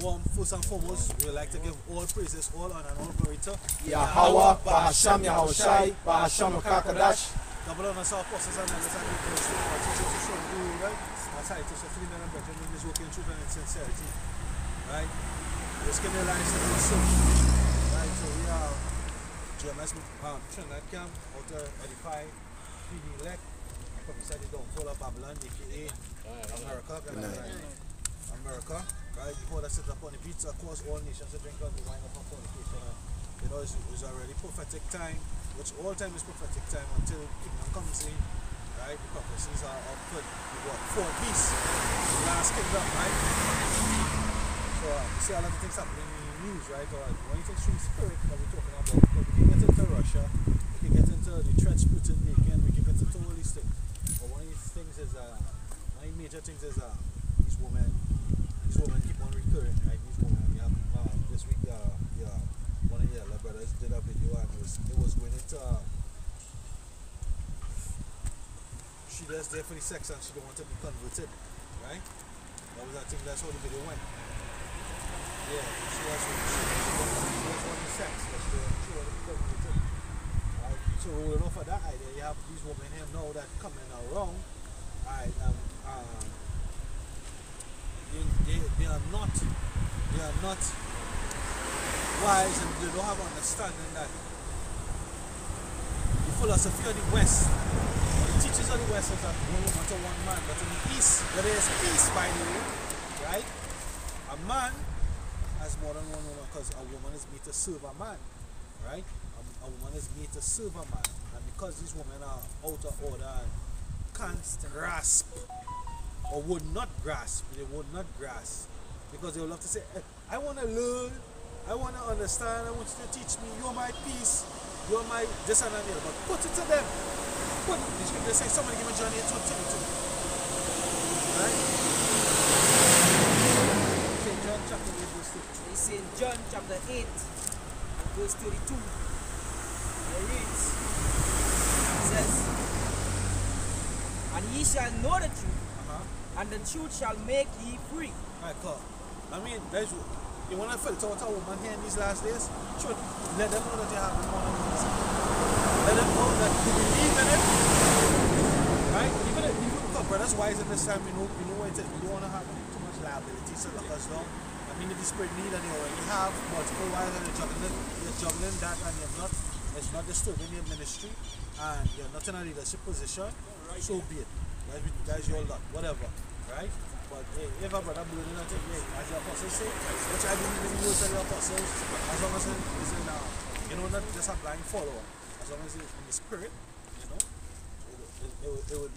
First and foremost, we would like to give all praises, all honor, and all glory to Yahweh, Bahasham, Yahushai, Bahasham, Kakadash. double honor to our apostles and elders and people who our teachers who show the right? Our titles of freedom and brethren in this working truth and in sincerity. Right? We're skinning lines to do so. Right? So we are Gms Trinidad camp out to edify, PD elect, prophesy the downfall of Babylon, aka America. America, right? Before that sit up on the beach, of course, all nations to drink of the wine of our fornication. You know, it's already prophetic time, which all time is prophetic time until kingdom comes in, right? The prophecies are put, what, 4 beasts, the last kingdom, right? So you see a lot of things happening in the news, right? Alright, when you think through spirit that we're talking about, but we can get into Russia, we can get into the threats Putin making, we can get into all these things. But one of these things is, one of the major things is these women keep on recurring, right? These women, this week, one of the other brothers did a video and it was going into, she does there for the sex and she don't want to be converted, right? That was, I think that's how the video went. Yeah, she was wanting sex, but she wanted to be converted. Right? So rolling off of that idea, you have these women here now that coming around, right? They are not wise and they don't have understanding that the philosophy of the West, or the teachers of the West is that one woman to one man, but in the East, where there is peace, by the way, right? A man has more than one woman because a woman is made to serve a man, right? A woman is made to serve a man, and because these women are out of order and can't grasp, or would not grasp, because they would love to say, hey, I want to learn, I want to understand, I want you to teach me, you're my peace, you're my this and that, but put it to them. The scripture says, somebody give me John 8:22. Right? St. John chapter 8 verse 32. It's in John chapter 8 and verse 32. It reads, it says, and ye shall know the truth, and the truth shall make ye free. Alright, cool. I mean, that's what you want to filter out a woman here in these last days. Should let them know that you have the money. Let them know that you believe in it. Right? Even because brothers wise in this time, you know what it is. We don't want to have too much liability to lock us down. I mean, if the spirit need and you already have multiple wives and you're juggling that and it's not disturbing your ministry and you're not in a leadership position, so be it. Guys, your lot, whatever, right? But hey, if a brother believing in it, hey, as the apostles say, which I believe in the words of the apostles, as long as it's in, not just a blind follower, as long as it's in the spirit, it would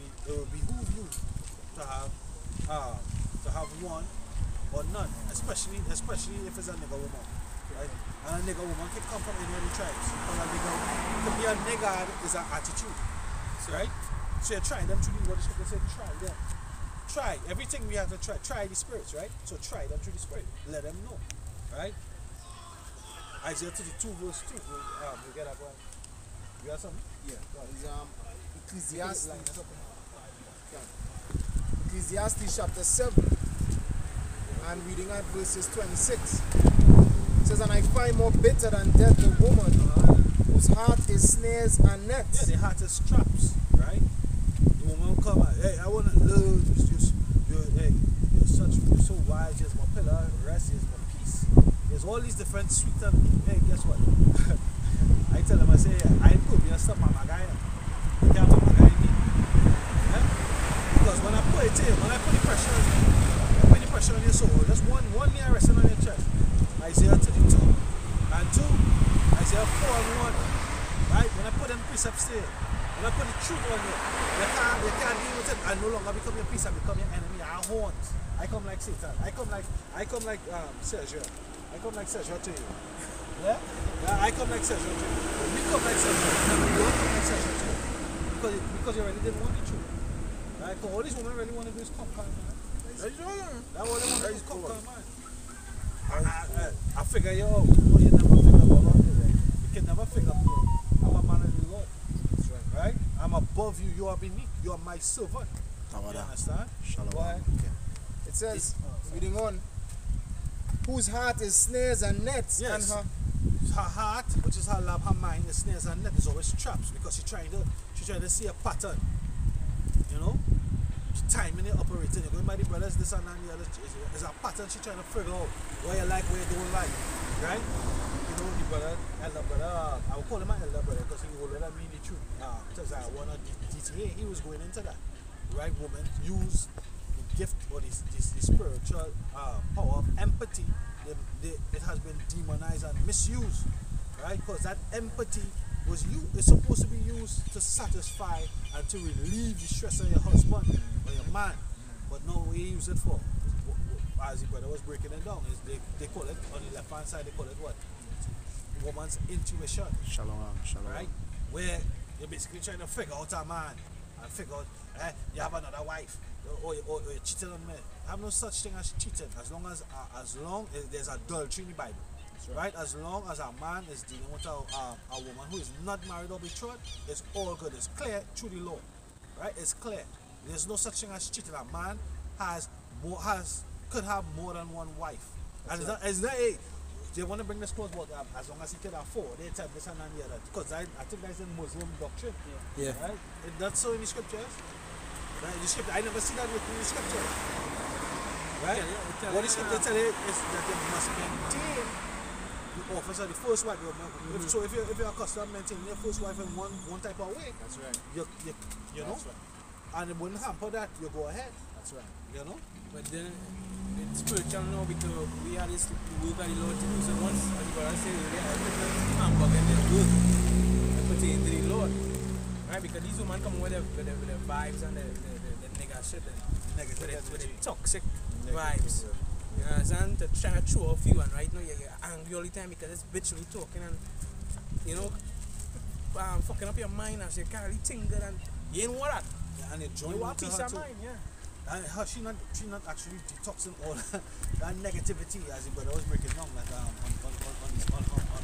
behoove you to have one or none, especially if it's a nigger woman, right? And a nigger woman can come from any of the tribes. To be a nigger is an attitude, right? So you're trying them through what the scripture said, try them. Try. Everything we have to try. Try the spirits, right? So try them through the spirit. Let them know. Right? Isaiah 32 verse 2. We get that one. You got something? Yeah. Ecclesiastes chapter 7 and reading at verses 26. It says, and I find more bitter than death the woman whose heart is snares and nets. Yeah, the heart is traps, right? The woman will come and, hey, I want to learn. You're so wise, you're my pillar, rest is my peace. There's all these different sweet and, hey, guess what? I tell them, I say, I ain't going to stop my guy. You can't have my guy in me. Yeah? Because when I put it in, when I put the pressure on you, I put the pressure on your soul, just one year resting on your chest. Isaiah 32 and 2, Isaiah 4 and 1. Right? When I put them precepts there, when I put the truth on you, you can't deal with it. I no longer become your peace, I become your enemy. I haunt. I come like Satan. I come like Sergio. I come like Sergio to you. Yeah? I come like Sergio to you. We come like Sergio. You don't come like Sergio to you. Because you really didn't want the truth. Right? Because all these women really want to do is conquer, man. That's all they want to do is conquer, man. I figure you out. Oh, you never figure out what you can never figure me out. I'm a man of the Lord. That's right. I'm above you. You are beneath. You are my servant. You understand? Shalom. Okay. It says, reading on, whose heart is snares and nets, Yes. and her Her heart, which is her love, her mind, is snares and net, is always traps because she's trying to see a pattern. You know? Timing it, operating. You're going by the brothers, this and that, and the other. There's a pattern she's trying to figure out where you like, where you don't like. Right? You know, the brother, elder brother, I will call him my elder brother because he older than me, the truth. Because I want to DTA, he was going into that. Right? Women use the gift or the spiritual power of empathy. It has been demonized and misused, right? Because that empathy is supposed to be used to satisfy and to relieve the stress of your husband or your man. But no, we use it for, as the brother was breaking it down, is they call it, on the left hand side, they call it what? Woman's intuition. shalom. Right? Where you're basically trying to figure out a man and figure out, you have another wife. Or you're cheating on me. I have no such thing as cheating as long as there's adultery in the Bible. Right? As long as a man is dealing with a woman who is not married or betrothed, it's all good. It's clear through the law. Right? It's clear. There's no such thing as cheating. A man could have more than one wife. And it's not they want to bring this close, but as long as he can afford, they tell this and the other. Because I think that's in Muslim doctrine. Yeah. Right? That's so in the scriptures. Right? The scripture, I never see that written in the scripture. Right? What the scripture tell you is that they must maintain the office of the first wife. So if you're accustomed to maintaining your first wife in one type of way, That's right. you know, That's right. and it wouldn't hamper that, you go ahead. That's right. You know? But then it's spiritual now because we had this work of the Lord to do. So once as the brother said, we have to hamburger and then work and put it into the Lord. Right? Because these women come with the vibes and the nigga shit with the toxic vibes. You understand? To try to throw off you, and right now you're angry all the time because this bitch really talking and you know fucking up your mind and she can't really think good and you ain't want that. Yeah, and it You want peace of mind, yeah. And she not actually detoxing all that negativity as the brother was breaking down like on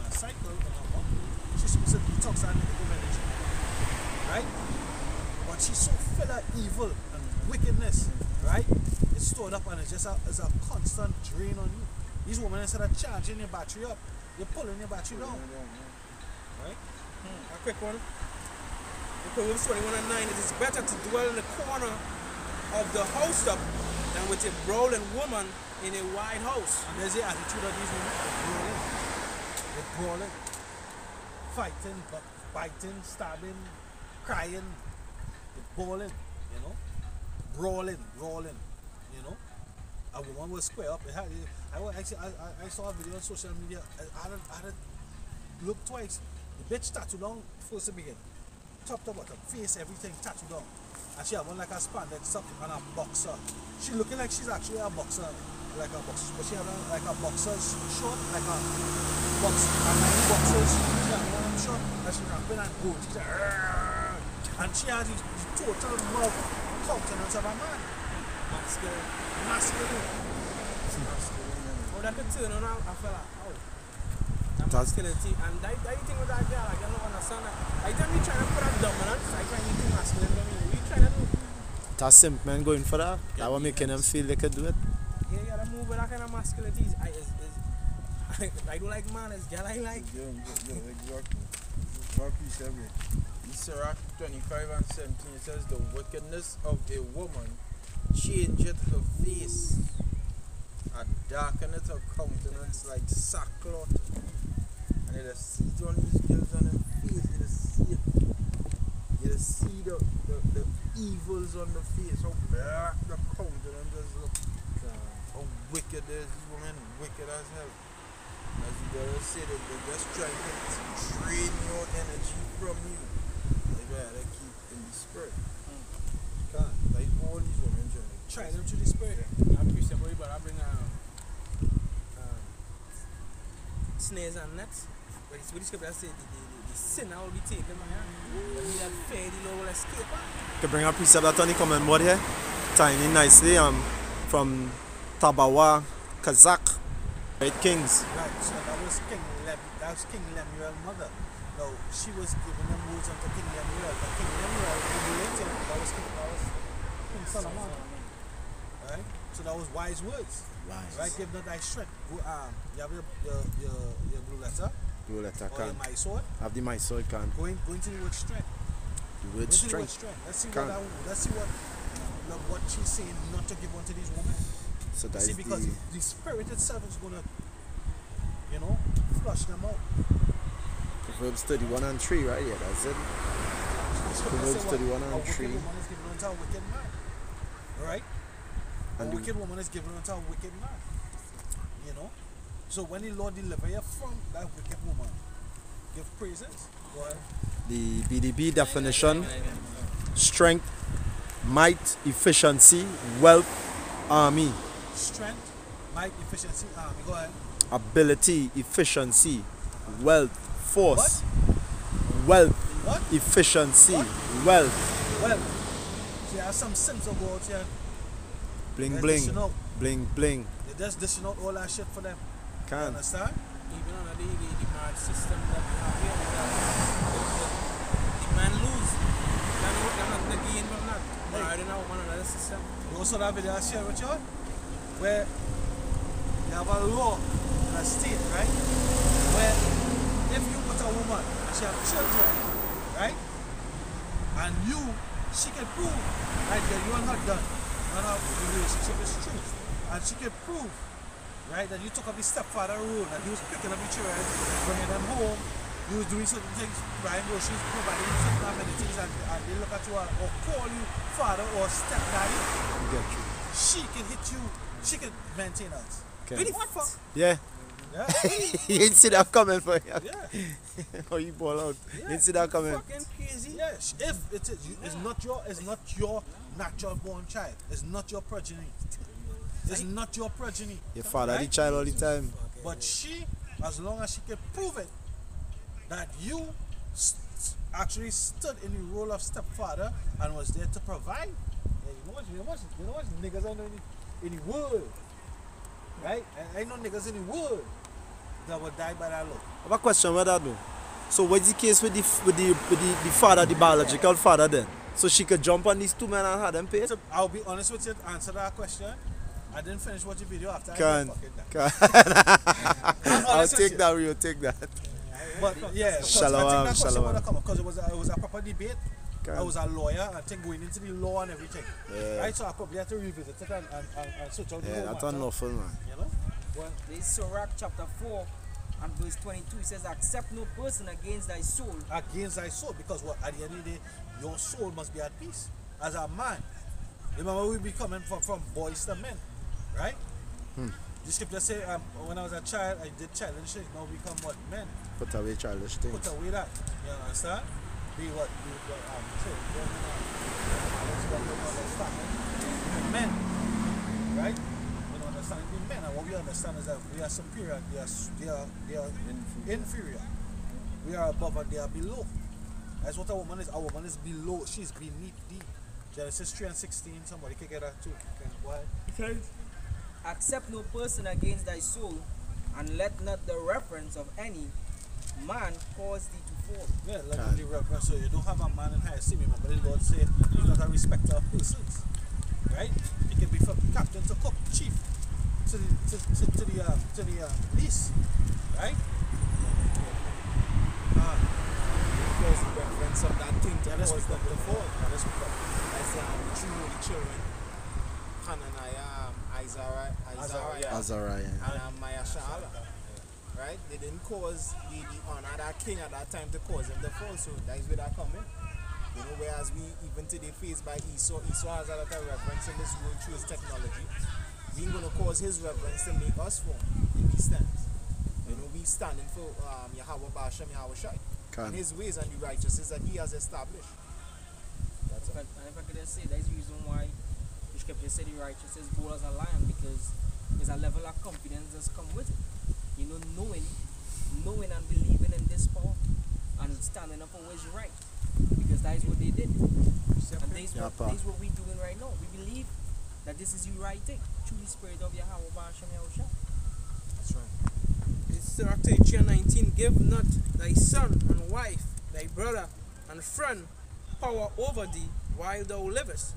a cycle she's supposed to detox that negative energy, right? But she's so full of evil and wickedness, right? It's stored up and it's just a constant drain on you. These women, instead of charging your battery up, they're pulling your battery down, right? A quick one. The Proverbs 21:9 it is better to dwell in the corner of the house top than with a brawling woman in a wide house. And there's the attitude of these women. They're brawling, fighting, biting, stabbing, crying, they're bawling, you know, brawling, you know. A woman will square up. I saw a video on social media. I had to look twice. The bitch tattooed down first to begin. Top to bottom, face, everything tattooed down. And she had one like a spandex up and a boxer. She looking like she's actually a boxer, but she had like a boxer's short, like a boxer's short, and she rapping and good. She's like, and she had the total love countenance of a man. Masculine. Oh, that could turn on a fella. Oh. That masculinity. And that thing with that girl, I don't understand that. I tell me trying to put a dominance, I try to be masculine. What you trying to do? That's simp man going for that. That what making them feel they could do it. Yeah, you gotta move with that kind of masculinity. I don't like man, it's girl I like. Exactly. In Sirach 25:17 it says the wickedness of a woman changeth her face and darkeneth her countenance like sackcloth. And you just see it on these girls on their face, you just see it. You just see the evils on the face, how black the countenance just look. How wicked is these women, wicked as hell. As the brother said, they're just trying to drain your energy from you. They gotta keep in the spirit. Can't. Like all these women Try them to the spirit. I appreciate it, but I bring snares and nets. But it's what the scripture said, the sinner will be taken, man. He that fair, the Lord will escape. You can bring a precept that Tony comment board here. Tiny nicely from Tabawa, Kazakh. Right, Kings. Right, so that was King Lemuel's mother. No, she was giving them words unto King Lemuel. But King Lemuel, that was King Solomon. Right? So that was wise words. Right? Give not thy strength. Go, you have your blue letter Blue letter or your can. my sword. Have the my sword can. Go into the word strength. The word Go into the word strength. strength. Let's see Can. what she's saying not to give unto these women. So that See, is because the spirit itself is gonna, flush them out. Proverbs 31 and 3, right? Yeah, that's it. Proverbs 31 and 3. A wicked woman is given unto a wicked man. Alright? And A wicked woman is given unto a wicked man. So when the Lord deliver you from that wicked woman, give praises. Go ahead. The BDB definition: strength, might, efficiency, wealth, army. Strength, might, efficiency, army. Go ahead. Ability, efficiency, wealth, force. Wealth, What? efficiency, What? wealth. Well, see, there are some Sims who go out here. Bling they're bling. dishing out. Bling bling. They're just dishing out all that shit for them. You Can. understand? Even on the mad system that we have here, the man lose. They're not the gain from that. I don't know one another system. You also have a video I share with you where you have a law in a state, right? Where if you put a woman and she have children, right? And she can prove right that you and her done, and our relationship is true. And she can prove, right, that you took up the stepfather role, that he was picking up the children, bringing them home, you was doing certain things, buying groceries, providing certain amenities, and they look at you or call you father or stepdaddy. Get you. She can hit you, she can maintain us. Okay. Really? What fuck? Yeah. Yeah. You didn't see that coming for you. Yeah. Oh, you ball out. Yeah. You didn't see that coming. Fucking crazy. Yes. If it is, it's not your natural born child. It's not your progeny. It's not your progeny. Your father the Right? child all the time. But she, as long as she can prove it, that you actually stood in the role of stepfather and was there to provide. Yeah, you know what niggas I know in the world, right? I know niggas in the world that would die by that law. I have a question about that though. So what's the case with the father, the biological father then? So she could jump on these two men and have them paid? So I'll be honest with you to answer that question. I didn't finish watching the video after I Can. fucking that. I'll take that, we'll take that. But yeah, 'cause I Shalom, think that question shalom. would have come up because it was a proper debate. Can. I was a lawyer, I think going into the law and everything. Yeah. Right, so I probably had to revisit it and switch out the Yeah, whole that's matter, unlawful, man. you know? Well, This is Sirach chapter 4 and verse 22. It says, accept no person against thy soul. against thy soul, because what at the end of the day, your soul must be at peace. As a man, remember we be coming from boys to men, right? The scripture say, when I was a child, I did childish things. Now we become what men. Put away childish things. Put away that. You understand? Be what say, be men, right? We don't understand be men, and what we understand is that we are superior, they are inferior. We are above and they are below. That's what a woman is. A woman is below. She's beneath thee. Genesis 3:16. Somebody can get that too. Why? It says, accept no person against thy soul, and let not the reference of any man cause thee to fall. Yeah, like the reference. So you don't have a man in high esteem, but the Lord say he's not a respecter of persons. Right? He can be from captain to cook, chief to the least. Right? Because the reference of that thing to Yeah, let's cause pick them up the to phone. fall. Yeah, let's pick up. As the two holy children, Hananiah, Isaiah, Azariah. and Mayashala. Right? They didn't cause the honor that king at that time to cause him to fall. So that is where that come in. You know, whereas we even today faced by Esau has a lot of reverence in this world through his technology. We ain't gonna cause his reverence to make us fall in these stands. You know, we standing for Yahweh Bashem, Yahweh Shai. And his ways and the righteousness that he has established. That's all. And if I could just say, that's the reason why the scripture said the righteous is bold as a lion, because there's a level of confidence that's come with it. You know, knowing and believing in this power and standing up for what is right. Because that is what they did. And that is what we're doing right now. We believe that this is the right thing through the spirit of Yahweh Bashem Yahushua. That's right. It's Sirach 33:19. Give not thy son and wife, thy brother and friend power over thee while thou livest,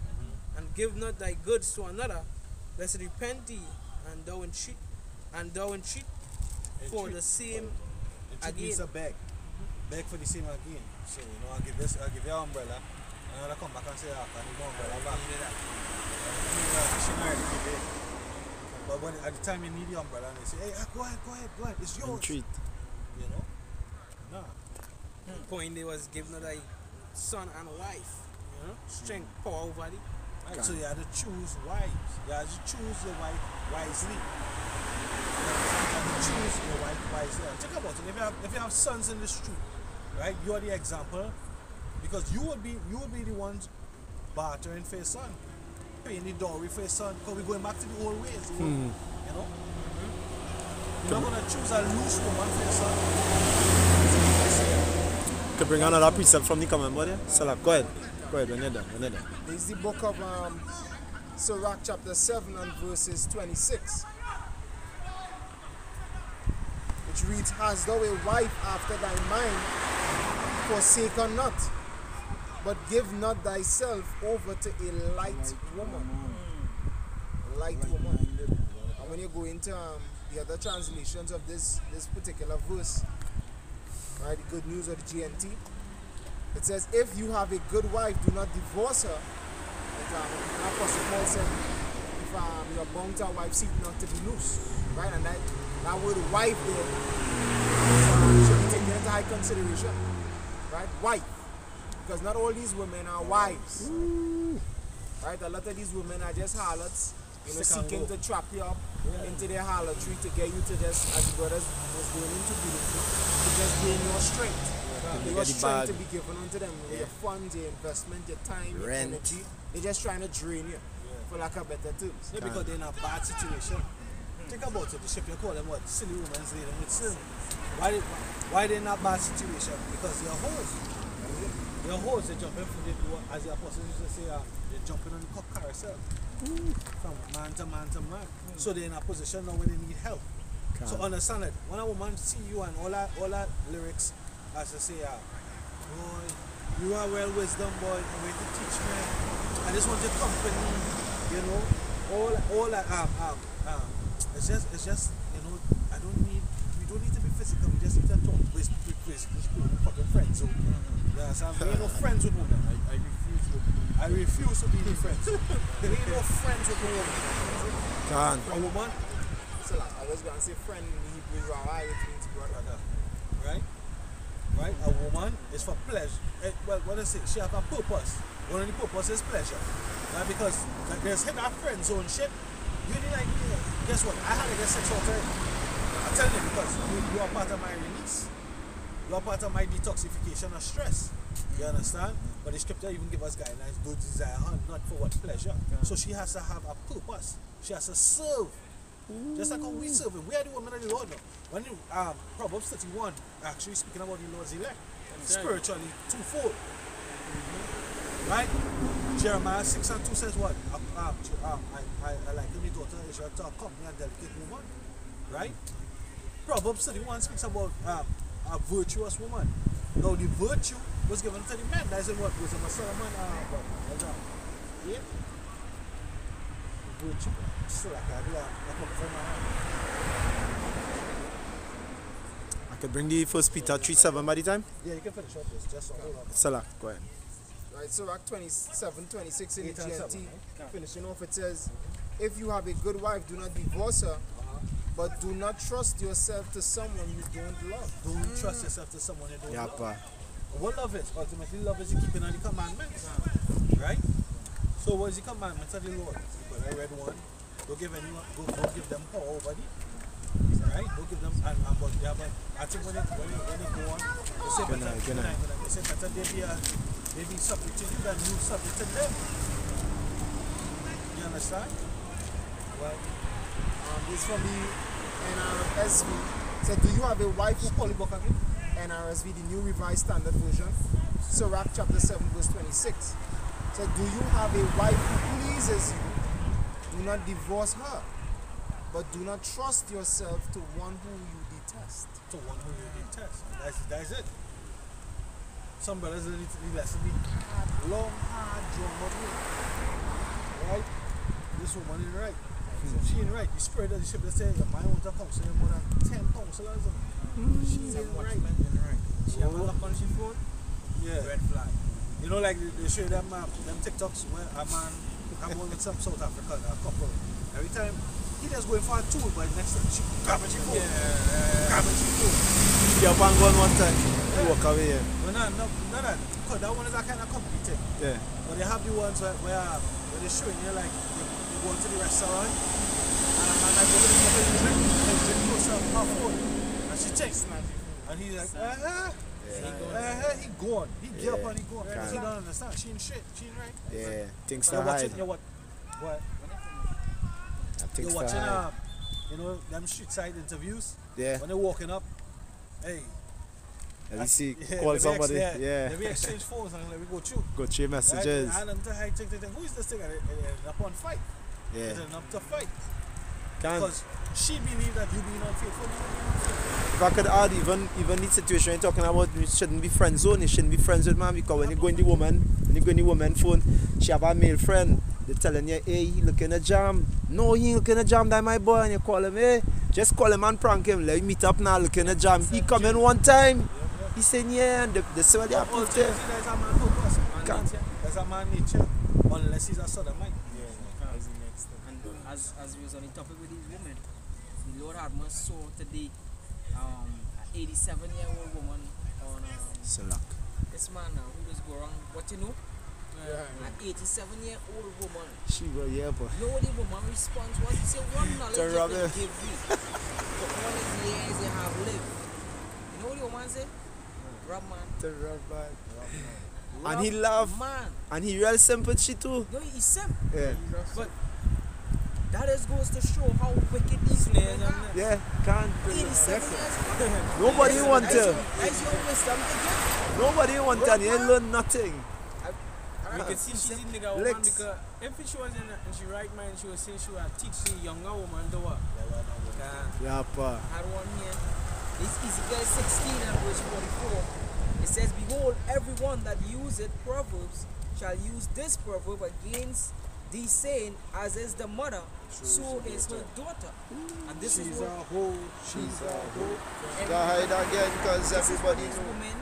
and give not thy goods to another, lest repent thee and thou entreat for the same It means again. a beg. Beg for the same again. So, you know, I'll give you an umbrella, and I'll come back and say, I need more umbrella back. She not already give it. But when, at the time you need the umbrella, and they say, hey, go ahead, it's yours. Entreat. You know? Nah. Point they was given thy son and wife, you know, strength, power over thee. Right, so you have to choose wives. You have to choose your wife wisely. You have to choose your wife wisely. And think about it. If you have sons in the street, right, you're the example, because you would be the ones bartering for your son, paying the dowry for your son, because we're going back to the old ways. You know? You're not gonna choose a loose woman for your son. Could bring another precept from the comment, buddy. Salah, go ahead, when you're done. This is the book of Sirach chapter 7 and verses 26, which reads, Hast thou a wife after thy mind, forsake her not, but give not thyself over to a light woman. Light woman. And when you go into the other translations of this particular verse, right, the Good News of the GNT, it says, if you have a good wife, do not divorce her. Like Apostle Paul said, if you're bound to a wife, seek not to be loose. Right? And that word wife there should be taken into high consideration. Right? Wife. Because not all these women are wives. Right? A lot of these women are just harlots, you know, seeking to trap you up into their harlotry to get you to just, as the brothers was going into beauty, to just gain your strength. Your strength to be given unto them, your funds, your investment, your time, your energy. They're just trying to drain you, for lack of better terms. Yeah, because they're in a bad situation. Think about it, the ship you call them what? Silly women laden with sin. Why they in a bad situation? Because they're hoes. They're hoes, they jump in for the, as the apostles used to say, they're jumping on the cup carousel. From man to man to man. So they're in a position now when they need help. So understand that when a woman see you and all that lyrics, as I say, boy, you are well wisdom, boy, the way to teach me. I just want your company, you know. All that it's just, you know, we don't need to be physical, we just need to talk with fucking friends. So, you understand? There ain't no friends with women. I refuse to be the friends. There ain't no friends with women. A woman. So like, I was gonna say friend in Hebrew, which means brother. Right? A woman is for pleasure. Well, what I say, she have a purpose. One of the purpose is pleasure. Right? Because there's hit our friend zone shit. You need like, guess what? I had to get sexual therapy. I'm telling you, because you are part of my release. You are part of my detoxification of stress. You understand? But the scripture even give us guidelines, do desire her, not for what pleasure. So she has to have a purpose. She has to serve. Just like how we serve him. We are the women of the Lord now. When you, Proverbs 31, actually speaking about the Lord's elect, spiritually twofold. Right? Jeremiah 6 and 2 says what? I like my daughter Israel to accompany a delicate woman. Right? Proverbs 31 speaks about a virtuous woman. Now the virtue was given to the men. That's in what? Was it Solomon? Yeah. Virtue. I could bring the first Peter 3:7 by the time. Yeah, you can finish up this. Just hold on. Salah, go ahead. Right, Sirach 27, 26 in the 8 and 7, GNT. right? Finishing off, it says, if you have a good wife, do not divorce her, but do not trust yourself to someone you don't love. Don't trust yourself to someone you don't love. Yapa. What love is? Ultimately, love is the keeping of the commandments. Right? So what is the commandments of the Lord? But I read one. Don't give them power over thee. Right? Don't give them but they have I think when they go on, they say better they be subject to you than you subject to them. You understand? Well, this from the NRSV. So do you have a wife who Call the book again? NRSV, the New Revised Standard Version, Sirach chapter 7 verse 26. So do you have a wife who pleases you? Do not divorce her, but do not trust yourself to one who you detest. To one who you detest. That's it. Some brothers need to be long, hard, drawn, right? This woman is right. She ain't right. The spirit of the ship, they say, my own council, more than 10 councillors. She ain't right. She have a lock on she phone. Yeah. Red flag. You know, like they show them TikToks where a man come on with some South African, a couple. Every time he just going for a tool, but next time she grabbing she phone. Grabbing she phone. Jump and go one time. You walk away. Well, no, because that one is a kind of company thing. Yeah. But they have the ones where they're showing you like they go to the restaurant and a man like go to the drink and drink close up her phone and she checks and he's like he gone. He get up and he gone. Because he don't understand. She ain't shit. She ain't right. Yeah. Things You're to hide. watching what? Things You're to watching hide. you know them street side interviews Yeah. when they're walking up. Hey. Let me see. Yeah, Call somebody. Yeah. Let me exchange phones and let me go through. Go through messages. Right? And until I take who is this thing? And it ended up on fight. It Yeah. ended up to fight. Can't. Because she believed that you being unfaithful, you being unfaithful. If I could add, even the situation you're talking about, you shouldn't be friend zone. You shouldn't be friends with man because when you go in the woman phone, she have a male friend. They're telling you, hey, he looking a jam. No, he ain't looking a jam, that my boy. And you call him, hey, just call him and prank him. Let him meet up now, looking a jam. He come in one time. He saying, yeah, and the same they have put there. There's a man purpose. There's a man nature. Unless he's a sodomite. And as we was on the topic with these women, the Lord had mercy saw today an 87-year-old woman on Salak. this man now who just go around, what you know? An 87-year-old woman. She go, yeah, boy. You know what the woman response was? He said, one knowledge To you rob can it. give me for all the years you have lived. You know what the woman said? Rob man. And he laugh. Man. And he real simple shit too. No, he's simple. Yeah. But that just goes to show how wicked these men are. Yeah, can't. 87 years. Nobody want to. That's your wisdom to give. Nobody want to. You ain't learn nothing. You can see she's in the woman Licks. because if she was in she right mind, she was saying she would teach the younger woman the what. Yeah, pa. I had one here. It's Ezekiel 16 and verse 44. It says, behold, everyone that useth proverbs shall use this proverb against thee, saying, as is the mother, so is her daughter. And this is what She's a hoe. Go hide again because this is what everybody these know. women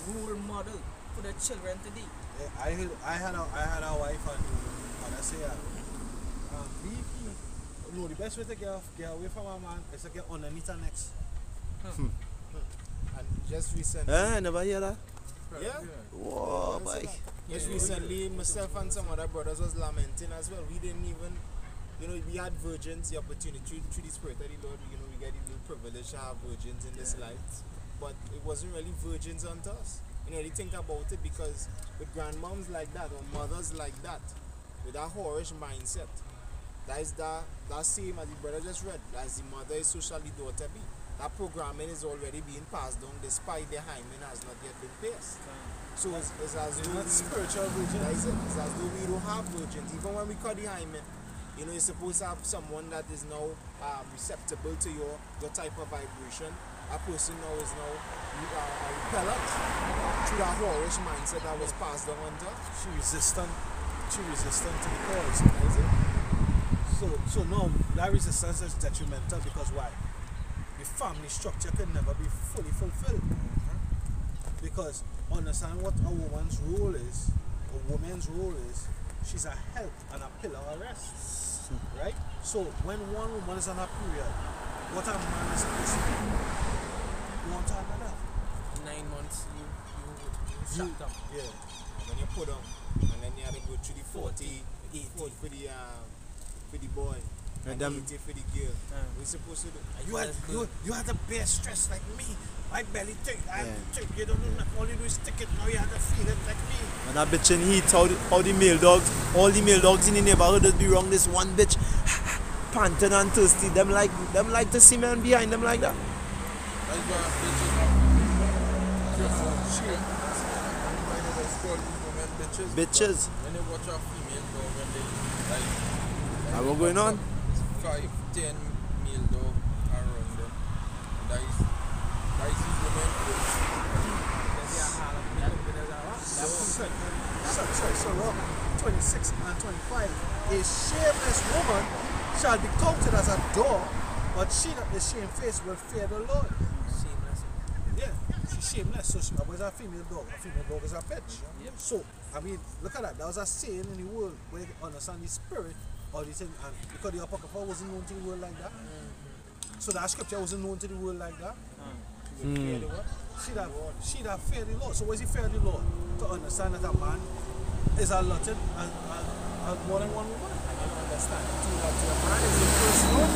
role model for their children today. Yeah, I had a wife and I say no, the best way to get away from a man is to get underneath her necks. And just recently. I never hear that. Yeah. Whoa, boy. Just recently, myself and some other brothers was lamenting as well. We didn't even, we had virgins, the opportunity through the Spirit of the Lord, we get the little privilege to have virgins in this life. But it wasn't really virgins unto us. You think about it because with grandmoms like that or mothers like that, with that whorish mindset, that is that same as the brother just read, as the mother is so shall the daughter be. That programming is already being passed down despite the hymen has not yet been pierced. So it's as though spiritual virgins. It's as though we don't have virgins. Even when we cut the hymen, you're supposed to have someone that is now receptible to your type of vibration. A person now is repellent to that whorish mindset that was passed down under. She resistant to the cause. So no, that resistance is detrimental because why? The family structure can never be fully fulfilled. Because understand what a woman's role is, she's a help and a pillar of rest. Right? So when one woman is on a period, what a man is supposed to do? You want to have another? 9 months you shut down. Yeah. When you put on, and then you have to go through the 40, 80 for the boy, and 80 for the girl. We're supposed to do. You had to bear stress like me. My belly tick, you don't know nothing. All you do is stick it. Now you have to feel it like me. And that bitch in heat, how the male dogs, all the male dogs in the neighborhood just be wrong. This one bitch panting and thirsty. Them like to see men behind them like that. That's why bitches. Bitches. When they watch a female dog, when they And what going on? 5, 10 male dog around them. That is these women. So 26 and 25, a shameless woman shall be counted as a dog, but she that is shamefaced will fear the Lord. Shameless. Yeah, she's shameless, so she was a female dog. A female dog is a bitch. Yep. So, I mean, look at that. That was a saying in the world where they understand the spirit or the thing, and because the Apocrypha wasn't known to the world like that. So that scripture wasn't known to the world like that. Fear the what? She that fear the Lord. So what is he fear the Lord? To understand that a man is allotted and more than one woman. And you understand too that your man is your first Lord.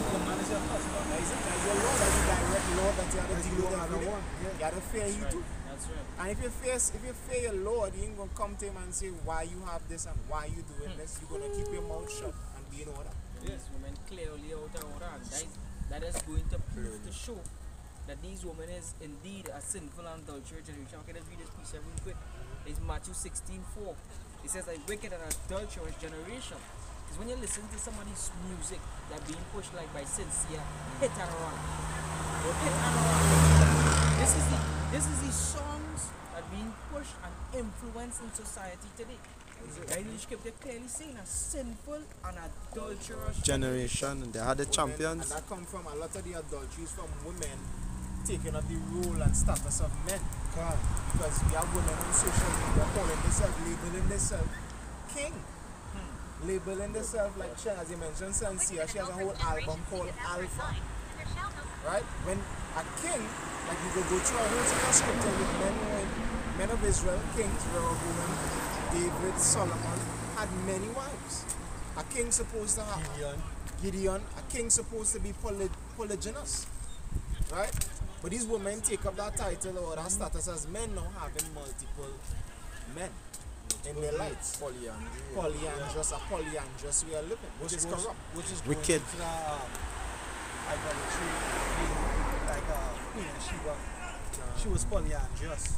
The man is your husband. That is your Lord, that's the direct Lord that you have to deal with every day. one. Yeah. You have to fear you too. That's right. And if you fear your Lord, you ain't gonna come to him and say why you have this and why you doing this. You're gonna keep your mouth shut and be in order. These women clearly out of order, and that is going to prove to show that these women is indeed a sinful and adulterous generation. Okay, let's read this piece here real quick. It's Matthew 16:4. It says a wicked and adulterous generation. Because when you listen to somebody's music that being pushed like by sincere hit and run. Hit and run. This is the songs that being pushed and influenced in society today. Right? The scripture clearly saying a sinful and adulterous Generation, and they had the And champions. that come from a lot of the adulteries from women taking up the role and status of men. Because we have women on social media calling themselves, labeling themselves king. Labeling themselves like she, as you mentioned, Sincere, she has a whole album called Alpha. Right? When a king, like you could go through a whole set of scripture with men of Israel, kings, Rehoboam, David, Solomon, had many wives. A king supposed to have Gideon, a king supposed to be polygynous. Right? But these women take up that title or that status as men now having multiple men in their lives. Polyandrous, a polyandrous way of living, which is corrupt. Which is Wicked. going to the idolatry, like Queen Sheba. She was polyandrous,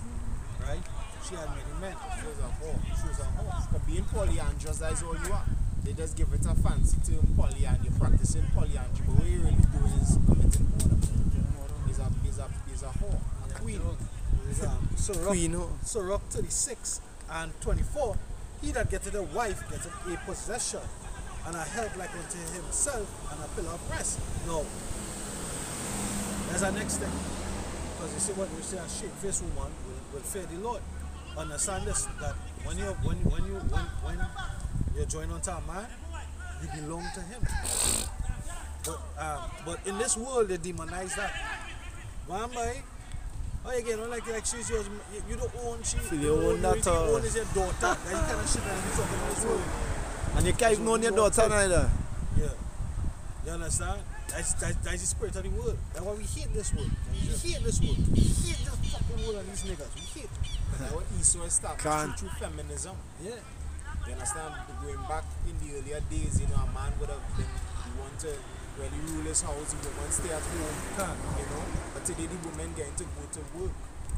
right? She had many men. She was a whore. She was a whore. But being polyandrous, that is all you are. They just give it a fancy term, polyandry. You're practicing polyandry, but what you're really doing is committing murder. He's a whore, a queen. So Rock 36 and 24, he that getteth a wife getteth a possession, and a help like unto himself, and a pillar of rest. No. There's our next thing. Because you see what we say, a shamefaced woman will fear the Lord. Understand this, that when you join onto a man, you belong to him. But in this world they demonize that. One boy, oh again, like she's yours, you don't own she. You own that. You own is your daughter. That's the kind of shit that you talking about this world. And you can't even own your daughter neither. Yeah. You understand? That's the spirit of the world. That's why we hate this world. We hate this world. We hate this fucking world and these niggas. We hate. That's what Esau started through feminism. Yeah. You understand? Going back in the earlier days, you know, a man would have been, he want to really rule his house, the woman stay at home, you know. But today the women getting to go to work.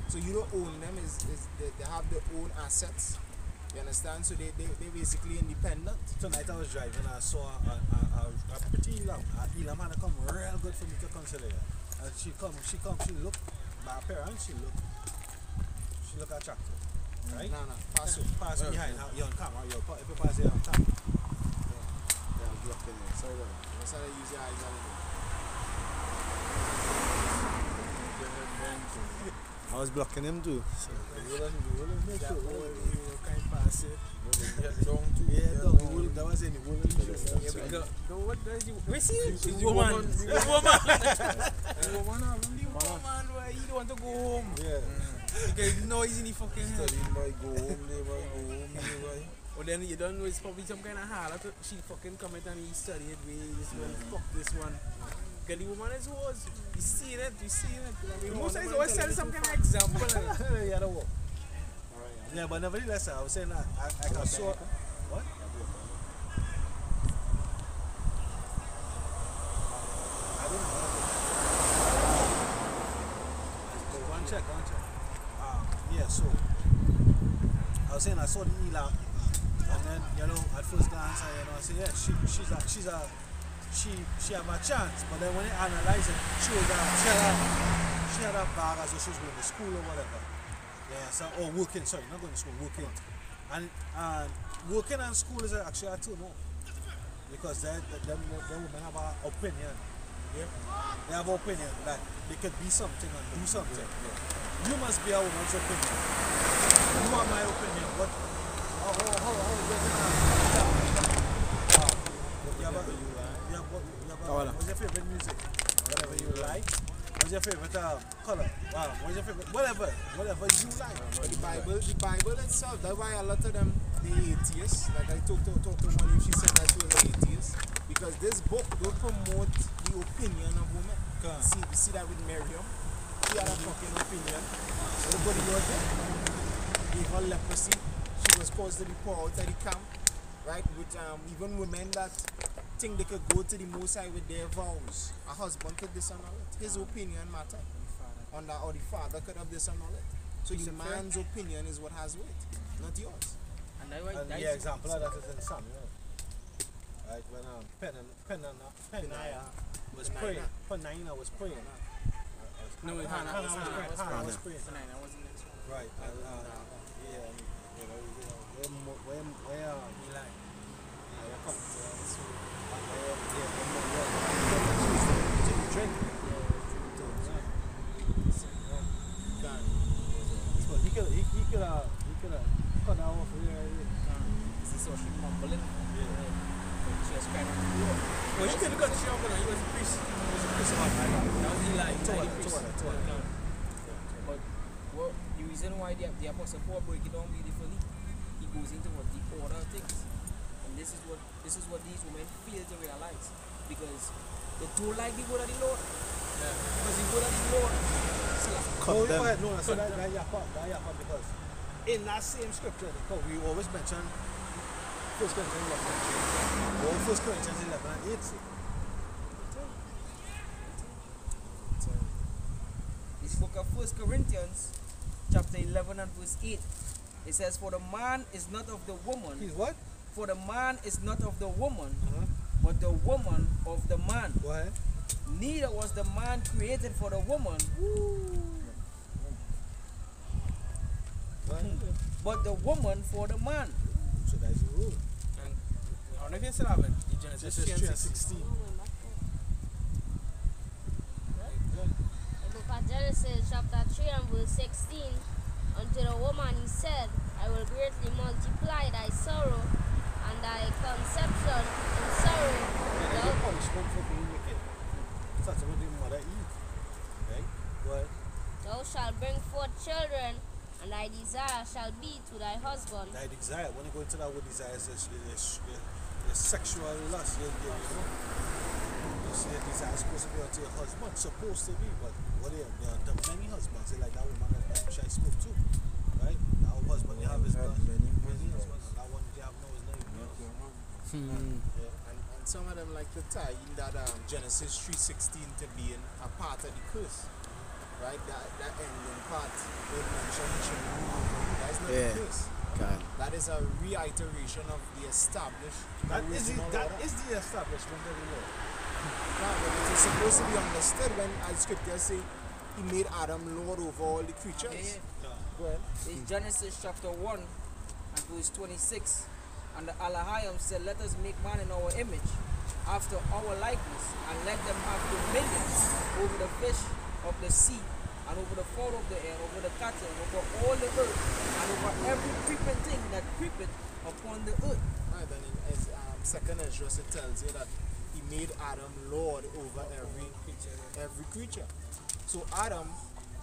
So you don't own them, they have their own assets. You understand? So they're basically independent. Tonight I was driving and I saw a pretty elam. Elam had to come real good for me to consider her. And she look, by her parents, she look attractive. Right? No, pass Behind. You're on camera. If you pass here on camera. Yeah, I'm blocking it. Sorry about that. That's how I use your eyes on it. I was blocking him too. So. That was any woman. We see it. Woman. Why you don't want to go home? Yeah. Because noise in the fucking head. Or then you don't know it's probably some kind of hard. She fucking come out and he studied this one, fuck this one. Because the woman is was. You see it. Most times always sell some kind of example. Yeah, that work. Yeah, but nevertheless, I was saying that I saw. What? I don't know. Go and check. Yeah, so I was saying I saw the Elam, and then at first glance I said yeah, she had my chance, but then when I analyze it, she had a bag as though she was going to school or whatever. Yeah, so working, sorry, not going to school, working. And working in school is actually a turn off. Because them women have an opinion. Yeah? They have an opinion that they could be something and do something. You must be a woman's opinion. You are my opinion. What? What's your favorite music? Whatever you like. What's your favorite color? What's your favorite? Whatever you like. But the Bible itself, that's why a lot of them, they atheists. Like I talked to one, she said that she was an atheist. Because this book will promote the opinion of women. You see that with Miriam? She had a fucking opinion. Everybody was there. Gave her leprosy. She was caused to be poured out of the camp. Right? With even women that think they could go to the Most High with their vows. A husband could disannul it. His opinion mattered. Or the father could have disannulled it. So the man's opinion is what has weight, not yours. And the example of that is in Samuel. Right, when Penina was praying. Penina was praying. No, Hannah was praying. Right. He could have cut that off here. So she mumbling. She was crying. Well, he could have got the show, but he was a priest. That was Eli. But the reason why the Apostle Paul break it down beautifully, he goes into what the order of things. And this is what these women fail to realize. Because they don't like the word of the Lord. Yeah. Because the word of the Lord so that because in that same scripture, we always mention 1 Corinthians 11 or 1 Corinthians 11 and 8. This book of 1 Corinthians, chapter 11 and verse 8. It says, for the man is not of the woman. He's what? For the man is not of the woman, but the woman of the man. Go ahead. Neither was the man created for the woman, but the woman for the man. So that's the rule. And I don't know if you still have it in Genesis 3:16. The book of Genesis chapter 3 and verse 16. Unto the woman he said, I will greatly multiply thy sorrow and thy conception in sorrow. The punishment for being wicked. Such what the mother Eve. Right? Go ahead. Thou shalt bring forth children, and thy desire shall be to thy husband. Thy desire. When you go into that word desire, is sexual lust. You see, your desire is supposed to be unto your husband. Supposed to be, but what there are many husbands. They like that woman that I spoke to. Right? That husband, they have his many husbands. That one they have no his name. And some of them like to tie in that Genesis 3:16 to being a part of the curse. Right? That ending part where it mentions that is not the curse. God. That is a reiteration of the established. That is the establishment of the law. Yeah, but it is supposed to be understood when, as scriptures say, he made Adam Lord over all the creatures. Well, In Genesis chapter 1 and verse 26. And the Alahayim said, let us make man in our image, after our likeness, and let them have dominion over the fish of the sea, and over the fowl of the air, over the cattle, and over all the earth, and over every creeping thing that creepeth upon the earth. right, then in second Ezra it tells you that he made Adam Lord over every creature. So Adam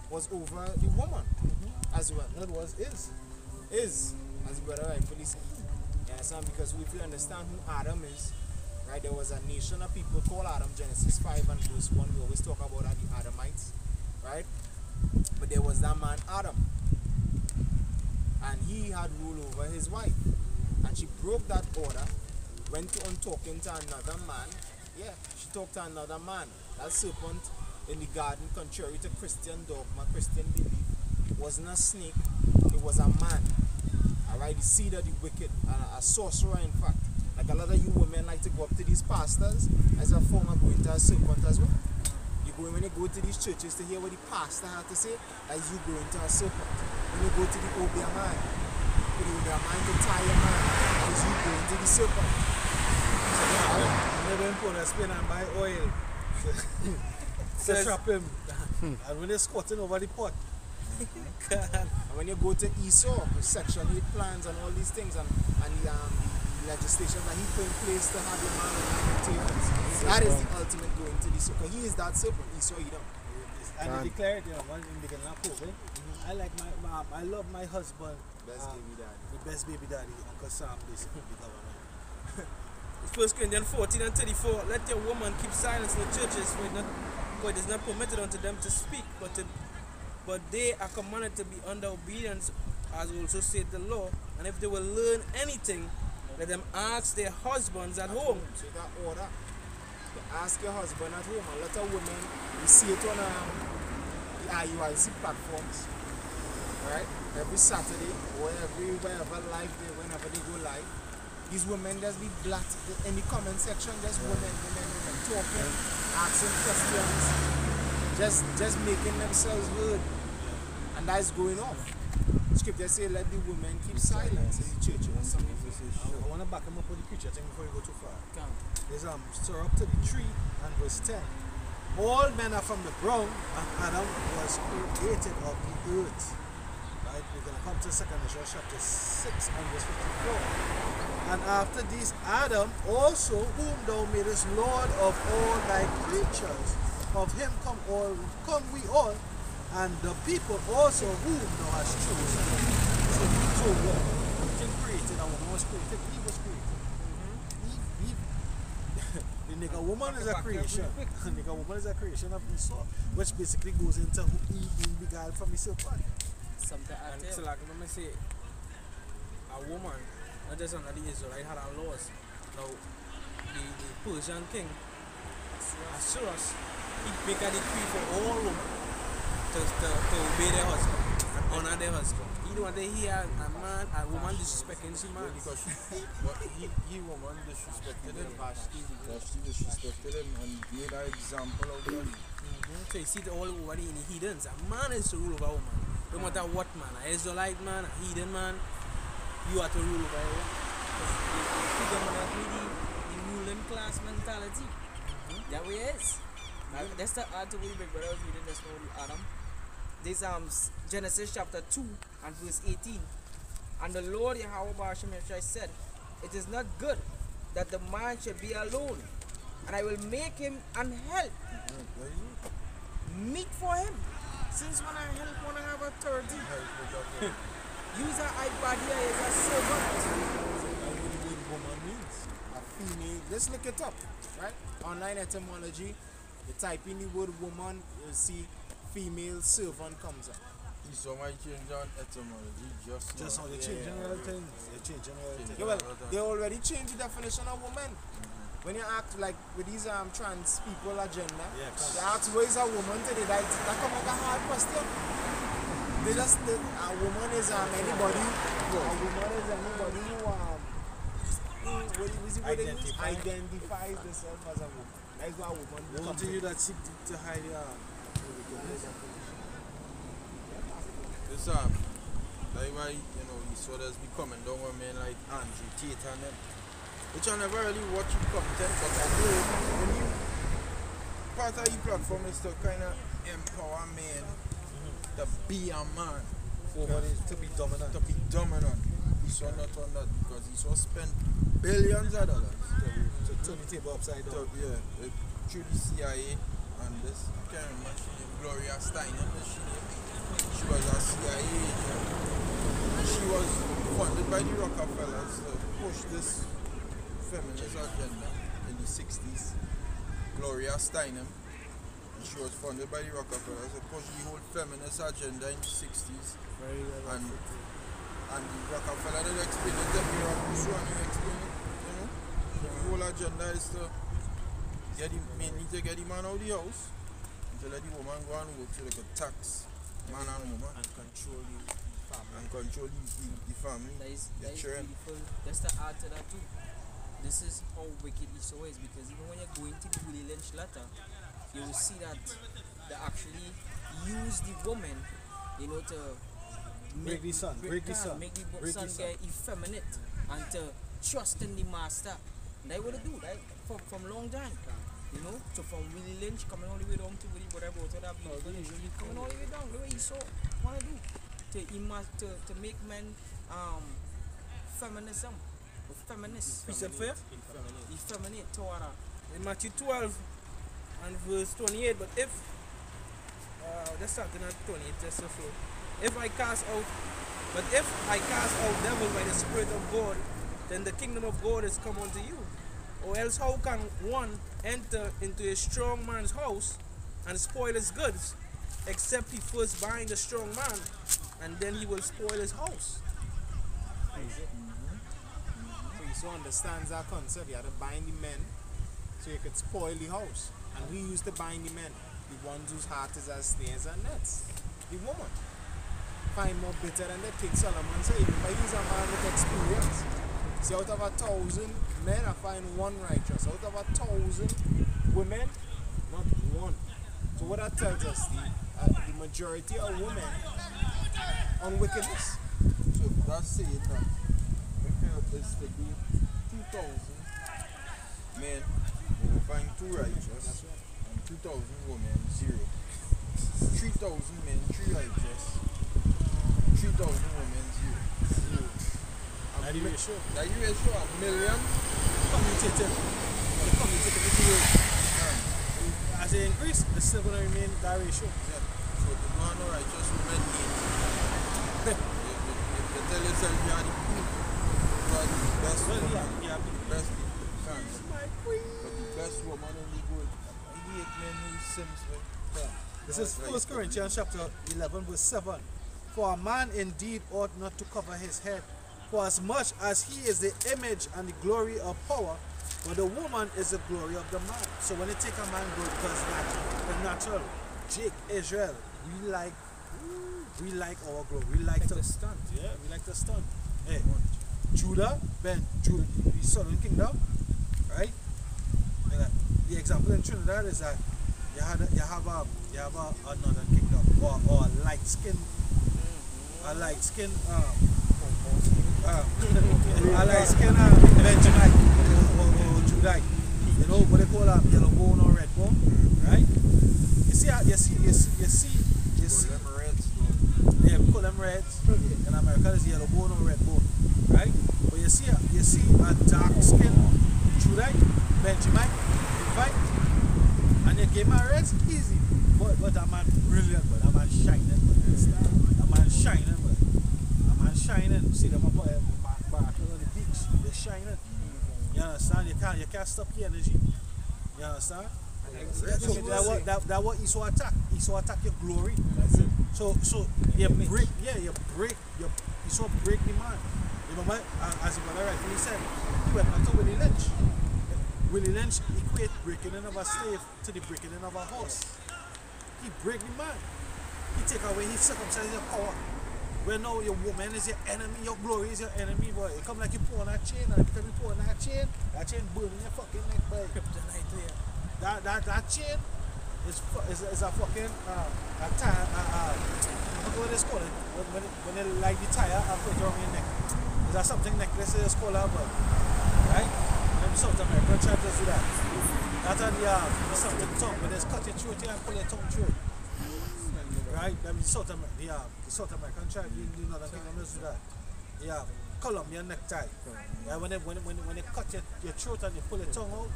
was over the woman as well. That was is. Is, as the brother rightfully said. You understand? Because if you understand who Adam is, right, there was a nation of people called Adam, Genesis 5 and verse 1. We always talk about the Adamites, right? But there was that man Adam, and he had rule over his wife, and she broke that order, went on talking to another man. Yeah, she talked to another man. That serpent in the garden, contrary to Christian dogma, Christian belief, wasn't a snake, it was a man. Alright, the seed of the wicked, a sorcerer in fact. Like a lot of you women like to go up to these pastors as a form of going to a serpent as well. When you go to these churches to hear what the pastor had to say, as you go into a serpent. When you go to the Obia man, Could you be a man to tie a man as you go into the serpent? Never put a spin and buy oil to trap him. And when they're squatting over the pot. And when you go to Esau, with Section 8 plans and all these things, and the legislation that he put in place to have your man on tables, that is the ultimate going to the serpent. He is that serpent, Esau Edom. And he declared, one in the beginning of COVID, I like I love my husband, Best baby daddy. the best baby daddy, Uncle Sam, basically, the government. It's 1 Corinthians 14 and 34. Let your woman keep silence in the churches, for it is not permitted unto them to speak, but they are commanded to be under obedience, as also said the law. And if they will learn anything, let them ask their husbands at home. So that order, to ask your husband at home. A lot of women, we see it on the IUIC platforms, right? Every Saturday or wherever live they, whenever they go live, these women just be black in the comment section, just women talking, asking questions, just making themselves heard, and that's going off. Scripture say, let the women keep silence in the church. I want to back him up with the preacher thing before you go too far. There's stir up to the 3 and verse 10. All men are from the ground, and Adam was created of the earth. Right? We're going to come to 2nd Ezra chapter 6 and verse 54. And after this, Adam also, whom thou madest Lord of all thy creatures, of him come we all, and the people also whom thou hast chosen. So what? King created, a woman was created, Eve was created. The nigga woman is a creation. The nigga woman is a creation of Esau, which basically goes into who Eve being beguiled from his serpent. Something I And tell so like when I say a woman, not just under the Israelite had our laws. Now the Persian king Assuras, he make a decree for all women to obey their husband and honor their husband. He don't want to hear a woman disrespecting his man. Because he woman disrespected him. She disrespected him and made an example of him. So you see the all over in the heathens. A man is to rule over a woman. No matter what man, an Israelite man, a heathen man, you are to rule over a woman. the ruling class mentality. That way it is. That's the art to big brother was reading this story, Adam. This Genesis chapter 2 and verse 18. And the Lord Yahweh Ba'ashem said, it is not good that the man should be alone, and I will make him an help meet for him. Since when I help when I have a third use an iPad here is a servant. That's what the word woman means. A female. Let's look it up, right? Online etymology. You type in the word woman, you'll see female servant comes up. So might change on etymology just how they change general things. They change general things. Yeah, well, they already changed the definition of woman. When you act like with these trans people agenda, Yes. they ask where is a woman today, that come like a hard question. They just a woman is anybody. A woman is anybody who identifies themselves as a woman. That's why a woman Won't becomes you that seek to hide your arm? This like why you saw us be coming down with men like Andrew Tate and them. Which I never really watch your content, but I know when you part of your platform is to kind of empower men to be a man. To be dominant. To be dominant. He saw not on that because he saw spend billions of dollars To turn the table upside down. through the CIA and this. I can't remember she name Gloria Steinem. She was a CIA agent. She was funded by the Rockefellers to push this feminist agenda in the 60s. Gloria Steinem. She was funded by the Rockefellers to push the whole feminist agenda in the 60s. Very well. And the Rockefeller did explain it to me, and he explained it, The whole agenda is to mainly to get the man out of the house and to let the woman go and work so they could tax man and woman And control the family. and control the family, That is the children. beautiful. That's the art to that too. This is how wicked Esau is, because even when you're going to the Willie Lynch letter, you will see that they actually use the woman, to Break the sun, break the sun, make the break the son sun. get effeminate and to trust in the master. They would do that from long time. You know, so from Willie Lynch coming all the way down to Willie whatever to that coming all the way down the way he saw wanna do to make men feminism or feminists. Precept fair? Effeminate Torah. In Matthew 12 and verse 28, but if let's start at 28 just so if I cast out devils by the Spirit of God, then the kingdom of God is come unto you. Or else how can one enter into a strong man's house and spoil his goods, except he first bind the strong man, and then he will spoil his house. So you so understands that concept. You have to bind the men so you could spoil the house. And we used to bind the men, the ones whose heart is as snares and nets. The woman. Find more bitter than the King Solomon said, even by he's a man with experience. See, out of 1,000 men, I find one righteous. Out of 1,000 women, not one. So what that tells us, the majority of women on wickedness. So that's saying that if it's to be 2,000 men, we will find 2 righteous and 2,000 women, 0. 3,000 men, 3 righteous, 3,000 women, 0. That you ratio. That you ratio a million Commutative. The commutative is zero. As it increase, it's still going to remain that ratio. Yeah. So the one no righteous women need. You tell yourself you are the queen. You are the best woman. Yeah. The best you can. But the best woman in the world. 88 men who sims with her. This is 1 Corinthians chapter 11 verse 7. For a man indeed ought not to cover his head, for as much as he is the image and the glory of power, but the woman is the glory of the man. So when they take a man good, because the natural, Jake, Israel, we like our glory. We like to stunt. Yeah, we like to stunt. Hey, Judah, the southern kingdom, right? The example in Trinidad is that you have another kingdom or a light skin, Benjamin or Judite. You know what they call yellow bone or red bone, right? You see, Them reds. yeah, we call them reds. In America, it's yellow bone or red bone, right? But you see a dark skin Judite, Benjamin, right? And you give my reds easy, but that man brilliant, but that man shining, that man shining. See them up back on the beach, they're shining. You understand? You can't stop the energy. You understand? So that what Esau attack. Esau attack your glory. That's it. So you break Esau break the man. You know, as the brother rightfully said, he went back to Willie Lynch. Willie Lynch equate breaking in of a slave to the breaking in of a horse. He break the man. He take away his circumstances, your power. Where now your woman is your enemy, your glory is your enemy, boy. It come like you pull on that chain, and because you pull on that chain burning your fucking neck, boy. Kryptonite there. That chain is a fucking a tire. What is called it? When they light the tire and put it around your neck. Is that something necklace is called a bud? Right? And South America try to do that. That's on the something tongue, when they cut your throat here and pull your tongue through. Right? That means South American tribe, you know, kingdom is do that. Yeah, Colombian necktie. Yeah, when they cut your throat and you pull your tongue out,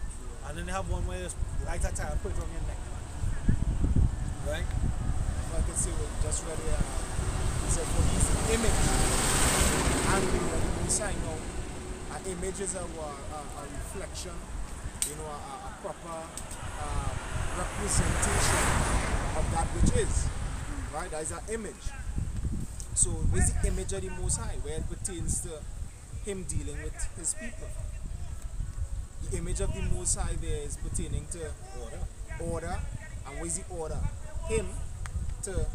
and then they have one where you light a tire and put it on your neck. Right? If I could say what just read here, it said for his image and the sign now, an image is a reflection, you know, a proper representation of that which is. Right? That is an image. So where's the image of the Most High, where it pertains to him dealing with his people. The image of the Most High there is pertaining to order. And where's the order? Him to the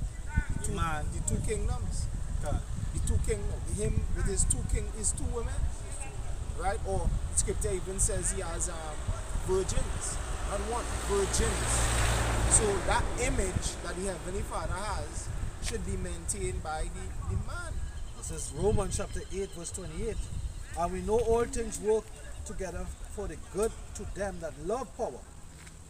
two kingdoms. The two kingdoms. Him with his two women. Right? Or scripture even says he has virgins. Not one, virgins. So that image that the Heavenly Father has should be maintained by the man. This is Romans chapter 8, verse 28. And we know all things work together for the good to them that love power,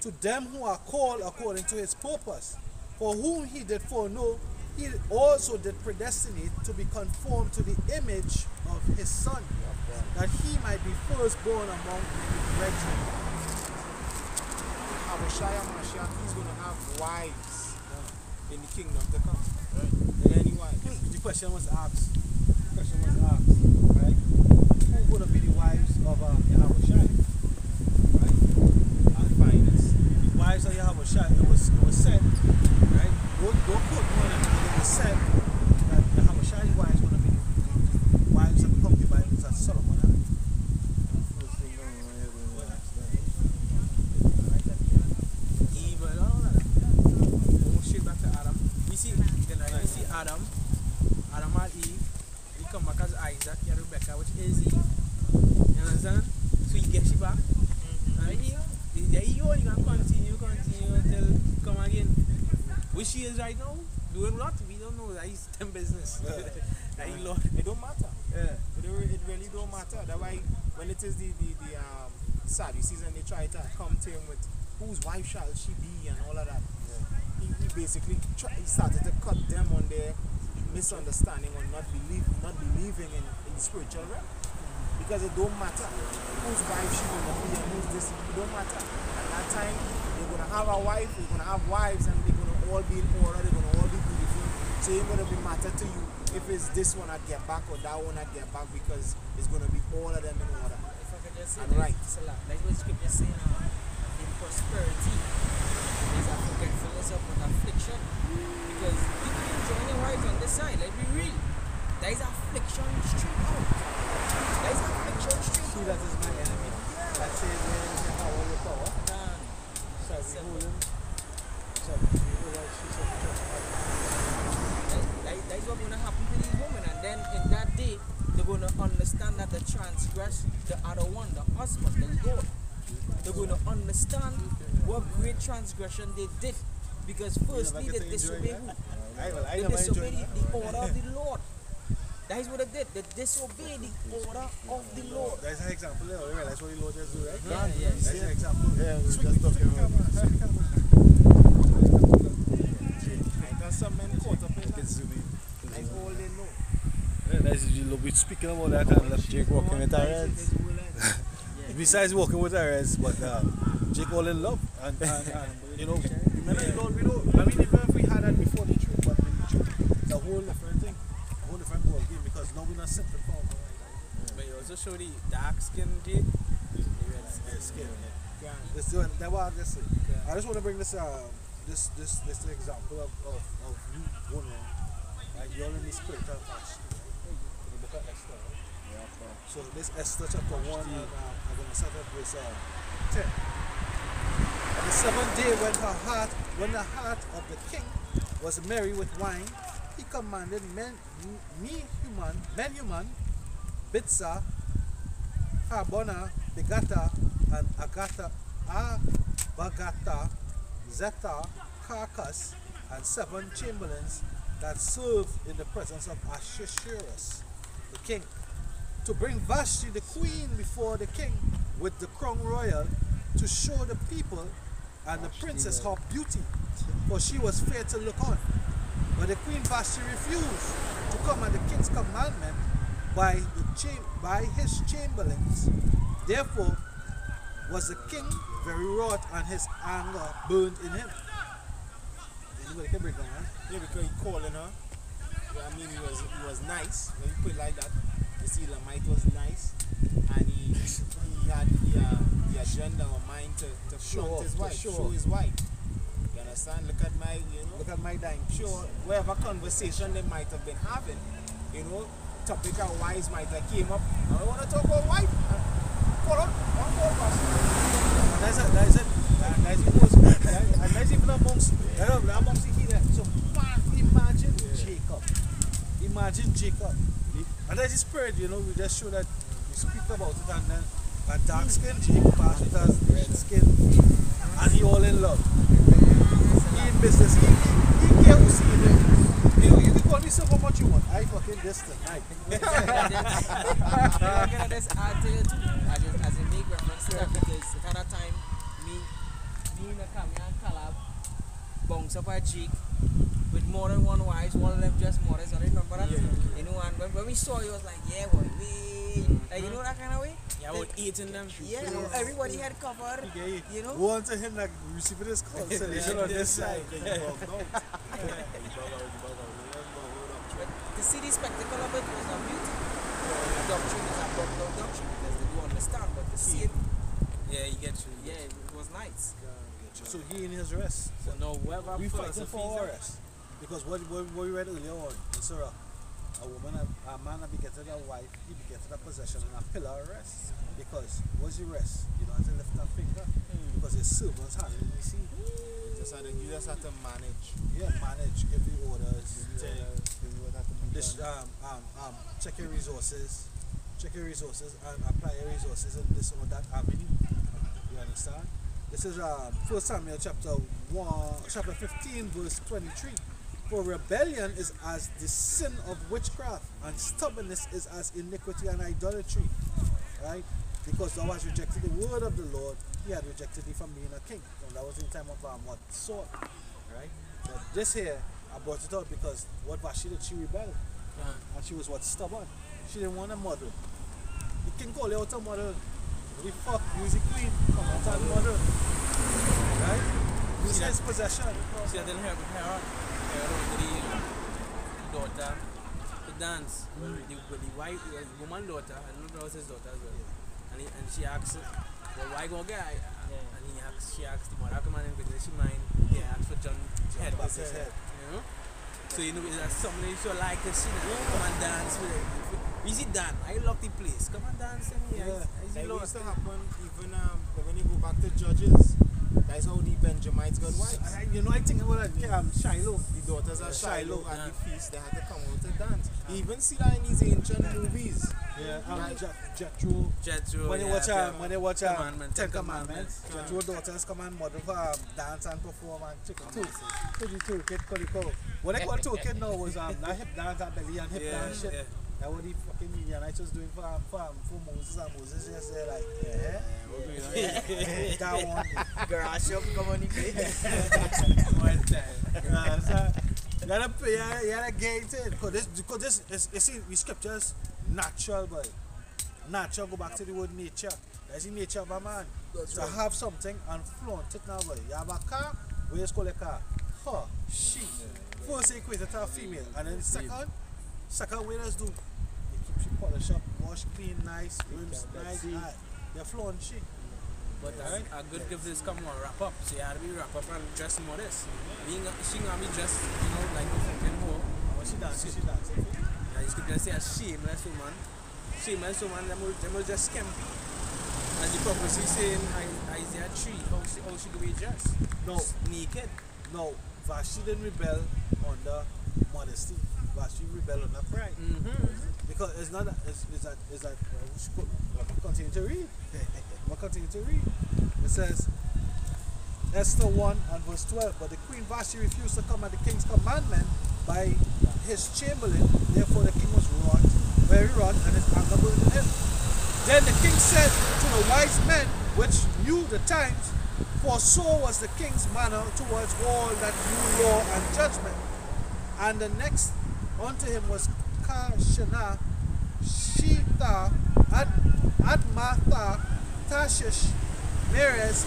to them who are called according to his purpose. For whom he did foreknow, he also did predestinate to be conformed to the image of his Son, that he might be firstborn among many brethren. Abishai Mashiach, he's going to have wives in the kingdom to come. Right? Any wives. The question was asked. Right? Who would be the wives of Yahushua? Right? I'll find this. The wives of Yahushua, it was said, right? Don't quote me on it, but it was said that Yahushua's wives were going to be the wives of the concubines that Solomon had. Eve and all that. Go straight back to Adam. We see Adam had Eve. He come back as Isaac and Rebecca, which is Eve. You understand? So he gets you back. And there you go, you can continue until he come again. Which she is right now? Doing what? We don't know. That is them business. That he Lord. It don't matter. Yeah. It really don't matter. That's why when it is the Sadducees and they try to come to him with whose wife shall she be and all of that. He basically he started to cut them on their misunderstanding or not believing in the spiritual realm. Because it don't matter whose wife she gonna be and who's this, it don't matter. At that time, they're gonna have a wife, they're gonna have wives, and they're gonna all be in order, they're gonna all be beautiful. So it ain't gonna be matter to you if it's this one I get back or that one I get back, because it's gonna be all of them in order. If I could just say And right. it's a lot. Like what scripture saying in prosperity, there's a forgetfulness of an affliction. Because you can enjoy your wives on this side, let's be real. There is affliction straight out. There is affliction straight See, that is my enemy. That says, where is your power, your power? out. Shall we hold him? Shall we hold her? She said, That is what's going to happen to these women. And then in that day, they're going to understand that they transgress the other one, the husband, the Lord. They're going to understand what great transgression they did. Because firstly, they disobeyed who? I They never disobeyed enjoyed the order of the Lord. That is what they did. They disobeyed the order of the Lord. That's an example there. You realize what the Lord just do, right? Yeah. That's an example. Yeah, we Swing just the talking camera. about Swing the camera. Like some men caught up in that. Zoom in. That's all they know. We're speaking about that and left Jake walking with Arez. Besides walking with Arez, but Jake all in love. And you know, remember the Lord, we know. I mean, even if we had that before the truth, but with the truth, it's a whole different thing. A whole different ball game, because now we're not simple for But you also show the dark skin Jake. skin. Let's do it. That's what I just say. I just want to bring this example of you women, like you're in the spiritual fashion. In the book of Esther. So this Esther chapter 1, and I'm going to start at verse 10. On the seventh day, when the heart of the king was merry with wine, he commanded men human, Bitsa, Harbona, Begata, and Bagata, Zeta, Carcass, and 7 chamberlains that served in the presence of Ahasuerus, the king, to bring Vashti the queen before the king with the crown royal, to show the people and the princess her beauty, for she was fair to look on. But the queen Vashti refused to come at the king's commandment by his chamberlains. Therefore was the king very wroth, and his anger burned in him. Anybody can break down, right? Yeah, because he calling her. I mean, he was nice. When you put it like that, you see, Lamite was nice, and he had the agenda or mind to flaunt his wife, show his wife. You understand? Look at my dying. Sure, whatever conversation they might have been having, you know, topic of wives might have came up. I don't want to talk about wife. Call up, call That's it. And that's even amongst the heathen. So imagine Jacob. Imagine Jacob. And that's the spirit, you know, we just show that we speak about it, and then a dark skin Jacob passed with us, red skin, and he all in love. He in business. He care who see him. You can call me so how much you want. I fucking this tonight. I'm gonna just add to it as a make reference to that because at that time, me and Camille and Calab bounce up our cheek with more than one wife, one of them just mothers. I remember that. You know, and when we saw it, was like, yeah, boy, like, you know that kind of way. Yeah, about eating them. Yeah, everybody had covered. You know. Go on to him like receiving this call. So they should on this side. To see the spectacle of it was a beauty. The doctrine is a popular doctrine because they do understand, but to see it, Yeah, you get you. yeah, it was nice. So he in his rest. So now whoever We fighting philosophy for our rest. Because what we read earlier on in Surah, a man be getting a wife, he be getting a possession and a pillar of rest. Because what's your rest? You don't have to lift a finger. Because his servants handling the sea. You just have to manage. Yeah, manage, give you orders, Give you what have to be this, done. check your resources and apply your resources in this or that avenue. You understand? This is 1 Samuel chapter 15 verse 23. For rebellion is as the sin of witchcraft, and stubbornness is as iniquity and idolatry. Right? Because thou hast rejected the word of the Lord, he had rejected thee from being a king. So that was in time of Saul. Right? But this here, I brought it up because what Vashti did, she rebelled. And she was stubborn. She didn't want a mother. The king called her out a mother. The fuck, music queen, come out and mother. Right? Use his possession. See, I didn't have her daughter to dance. The wife, the woman daughter, I don't know if it was his daughter as well. And she asked, well, why go guy? And she asked the mother, come on in because she mind. Yeah, asked for John head. You know? So you know, that's something you should like to see. Come and dance with it. Easy dance. I love the place. Come and dance in here. That used to happen even when you go back to Judges. That's how the Benjamites got wives. You know, I think about Shiloh. The daughters of Shiloh at the feast, they had to come out to dance. You even see that in these ancient movies. Yeah, Jethro. When they watch Ten Commandments, Jethro daughters come and mother for dance and perform and chicken. Two kid. What they call two kid now was that hip dance and belly and hip dance shit. That's what the fucking Midianites was doing for Moses, and Moses just said like, that one. Garage up, come on, One time. You gotta gate it. Because this is, you see, the scriptures natural, boy. Natural, go back to the word nature. That's the nature of a man. So have something and flaunt it now, boy. You have a car, where you call a car? She. First, you equate it to a female. And then second way let's do. They keep she polish up, wash clean, nice, rims nice. They're flaunt she. But a good gift is come on wrap up. So you have to be wrap up and dress modest. She gonna be dressed, you know, like a fucking hoe. What she dance? Yeah, you could just say a shameless woman. Shameless woman, them will just skimpy. As the prophecy saying Isaiah 3, how she could be dressed. No. Naked. No. Vashti didn't rebel under modesty. Vashti rebelled under pride. Because it's not that, it's that continue to read. Continue to read. It says, Esther 1 and verse 12, but the queen Vashti refused to come at the king's commandment by his chamberlain. Therefore the king was very wroth, and his anger burned in him. Then the king said to the wise men which knew the times, for so was the king's manner towards all that knew law and judgment. And the next unto him was Kashana, Shita, Admatha, Tashish, Meres,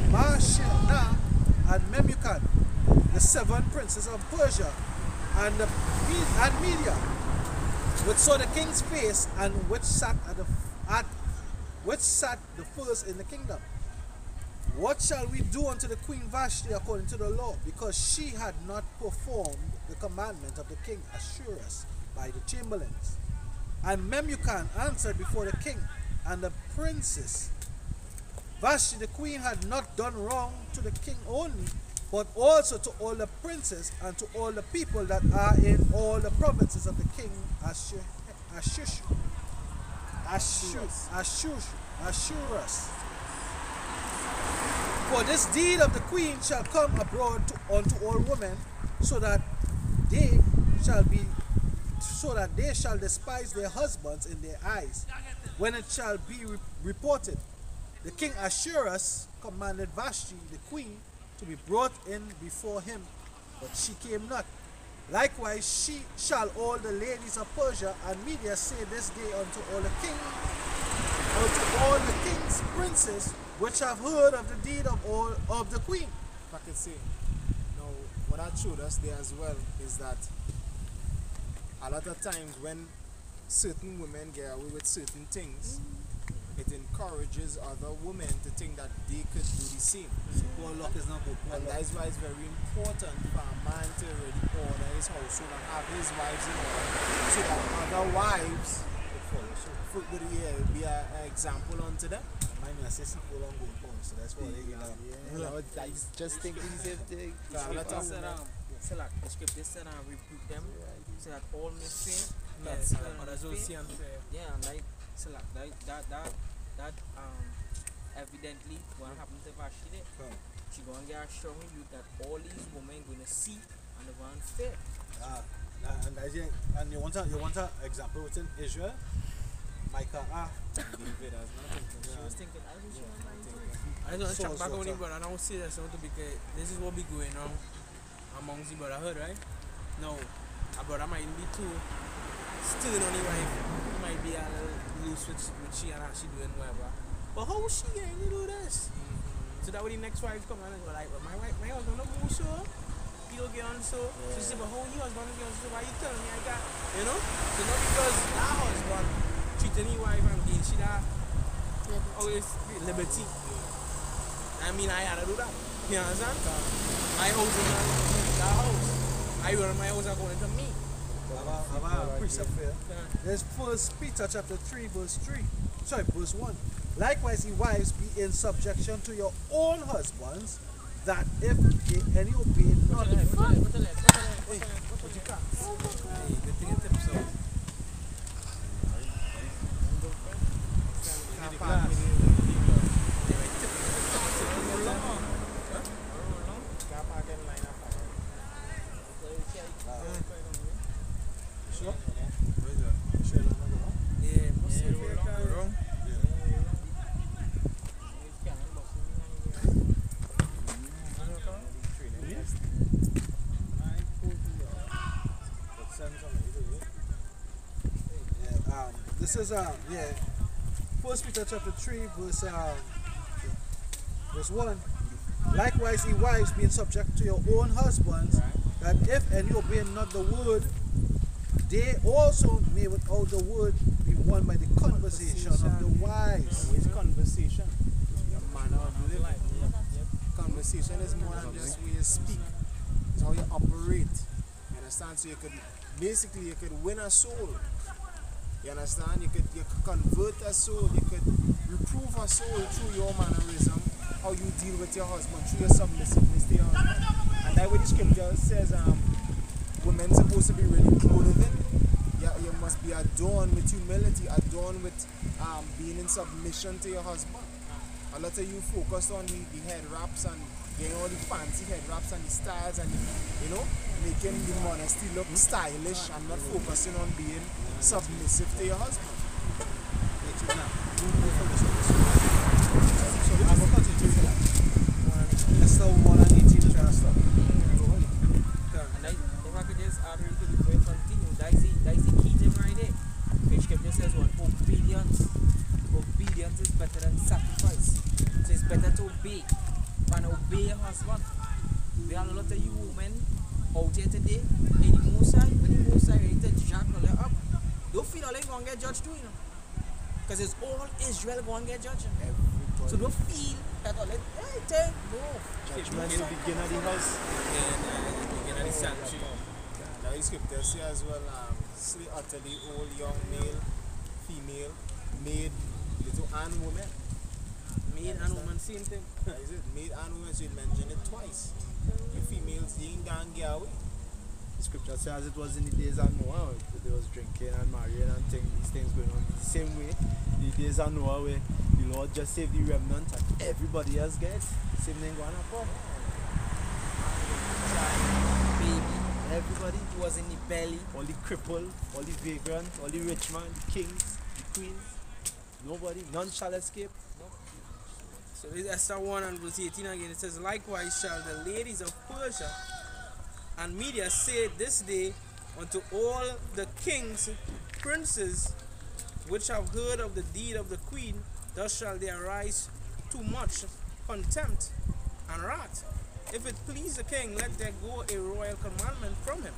Mashina, and Memucan, the 7 princes of Persia, and Media, which saw the king's face, and which sat the first in the kingdom. What shall we do unto the queen Vashti according to the law? Because she had not performed the commandment of the king Ahasuerus by the chamberlains. And Memucan answered before the king and the princes. Vashti the queen had not done wrong to the king only, but also to all the princes and to all the people that are in all the provinces of the king Ahasuerus. For this deed of the queen shall come abroad unto all women, so that they shall despise their husbands in their eyes, when it shall be reported. The king Ahasuerus commanded Vashti the queen to be brought in before him, but she came not. Likewise shall all the ladies of Persia and Media say this day unto all the king's princes which have heard of the deed of the queen. If I could say, now what that showed us there as well is that a lot of times when certain women get away with certain things, it encourages other women to think that they could do the same. Poor luck is not good. And that is why it's very important for a man to really order his household and have his wives in order, so that other wives would be an example unto them. Mine is a simple long good point, so that's why they get out. I just thinking the same thing. So like the scripture said, and rebuke them, so that all may fear. Yes, others will see and fear. Yeah, and like so like that evidently what happened to Vashti there. She gonna get a strong rebuke that all these women gonna see and they're gonna fear. And you want an example within Israel? Micah, David has nothing to She was thinking, I wish you were mine too. I just want to check back So, on it, but I don't say that something because this is what be going on amongst the brotherhood, right? No, a brother might be too still on the wife. He might be a little loose with she and how she doing whatever. But how she going to do this? So that when the next wife come and go like, well, my husband don't go so. He don't get on so. She say, but how your husband don't get on so? Why you telling me I got, you know? So not because that husband treating his wife and being she that always liberty. I mean, I had to do that. You understand? My house is not that house. I run my house according to me. have a precept here. There's 1 Peter chapter 3 verse 1. Likewise, ye wives, be in subjection to your own husbands, that if any obey not What you got? Hey, the thing is episode. This is 1 Peter chapter 3 verse 1. Likewise, ye wives, being subject to your own husbands, that if any obey not the word, they also may without the word be won by the conversation of the wives. It's conversation. The manner of living. Conversation is more than just way you speak. It's how you operate. You understand? So you could win a soul. You understand? You could convert a soul. You could reprove a soul through your mannerism, how you deal with your husband, through your submissiveness to your husband. And that way the scripture says women supposed to be really clothed in. You must be adorned with humility, adorned with being in submission to your husband. A lot of you focus on the head wraps and getting all the fancy head wraps and the styles and making the modesty look stylish and not focusing on being submissive to your husband. Let's start 118 trying to stop. And if I could just add really quick before you continue, that's the key thing right there. Which scripture says what? Obedience. Obedience is better than sacrifice. So it's better to obey than obey your husband. There are a lot of you women out here today, in the most side, when the most side ready to jack all that up, don't feel like you're going to get judged too, Because it's all Israel going to get judged. So don't feel that all that, hey, no. Judgment will begin at the house. Begin at the sanctuary. Now the scripture says as well, slay utterly all young male, female, maid, little and woman. Maid and woman, same thing. That is it. Maid and woman, so you mention it twice. You females, you ain't gonna get away. The scripture says it was in the days of Noah, there was drinking and marrying and these things going on. The same way, the days of Noah where the Lord just save the remnant and everybody else gets. Same thing going on. Baby Everybody, who was in the belly. all the crippled, all the vagrant, all the rich man, the kings, the queens. Nobody, none shall escape. So this is Esther 1 and verse 18 again. It says, likewise shall the ladies of Persia and Media say this day unto all the kings, princes, which have heard of the deed of the queen, thus shall they arise too much contempt and wrath. If it please the king, let there go a royal commandment from him,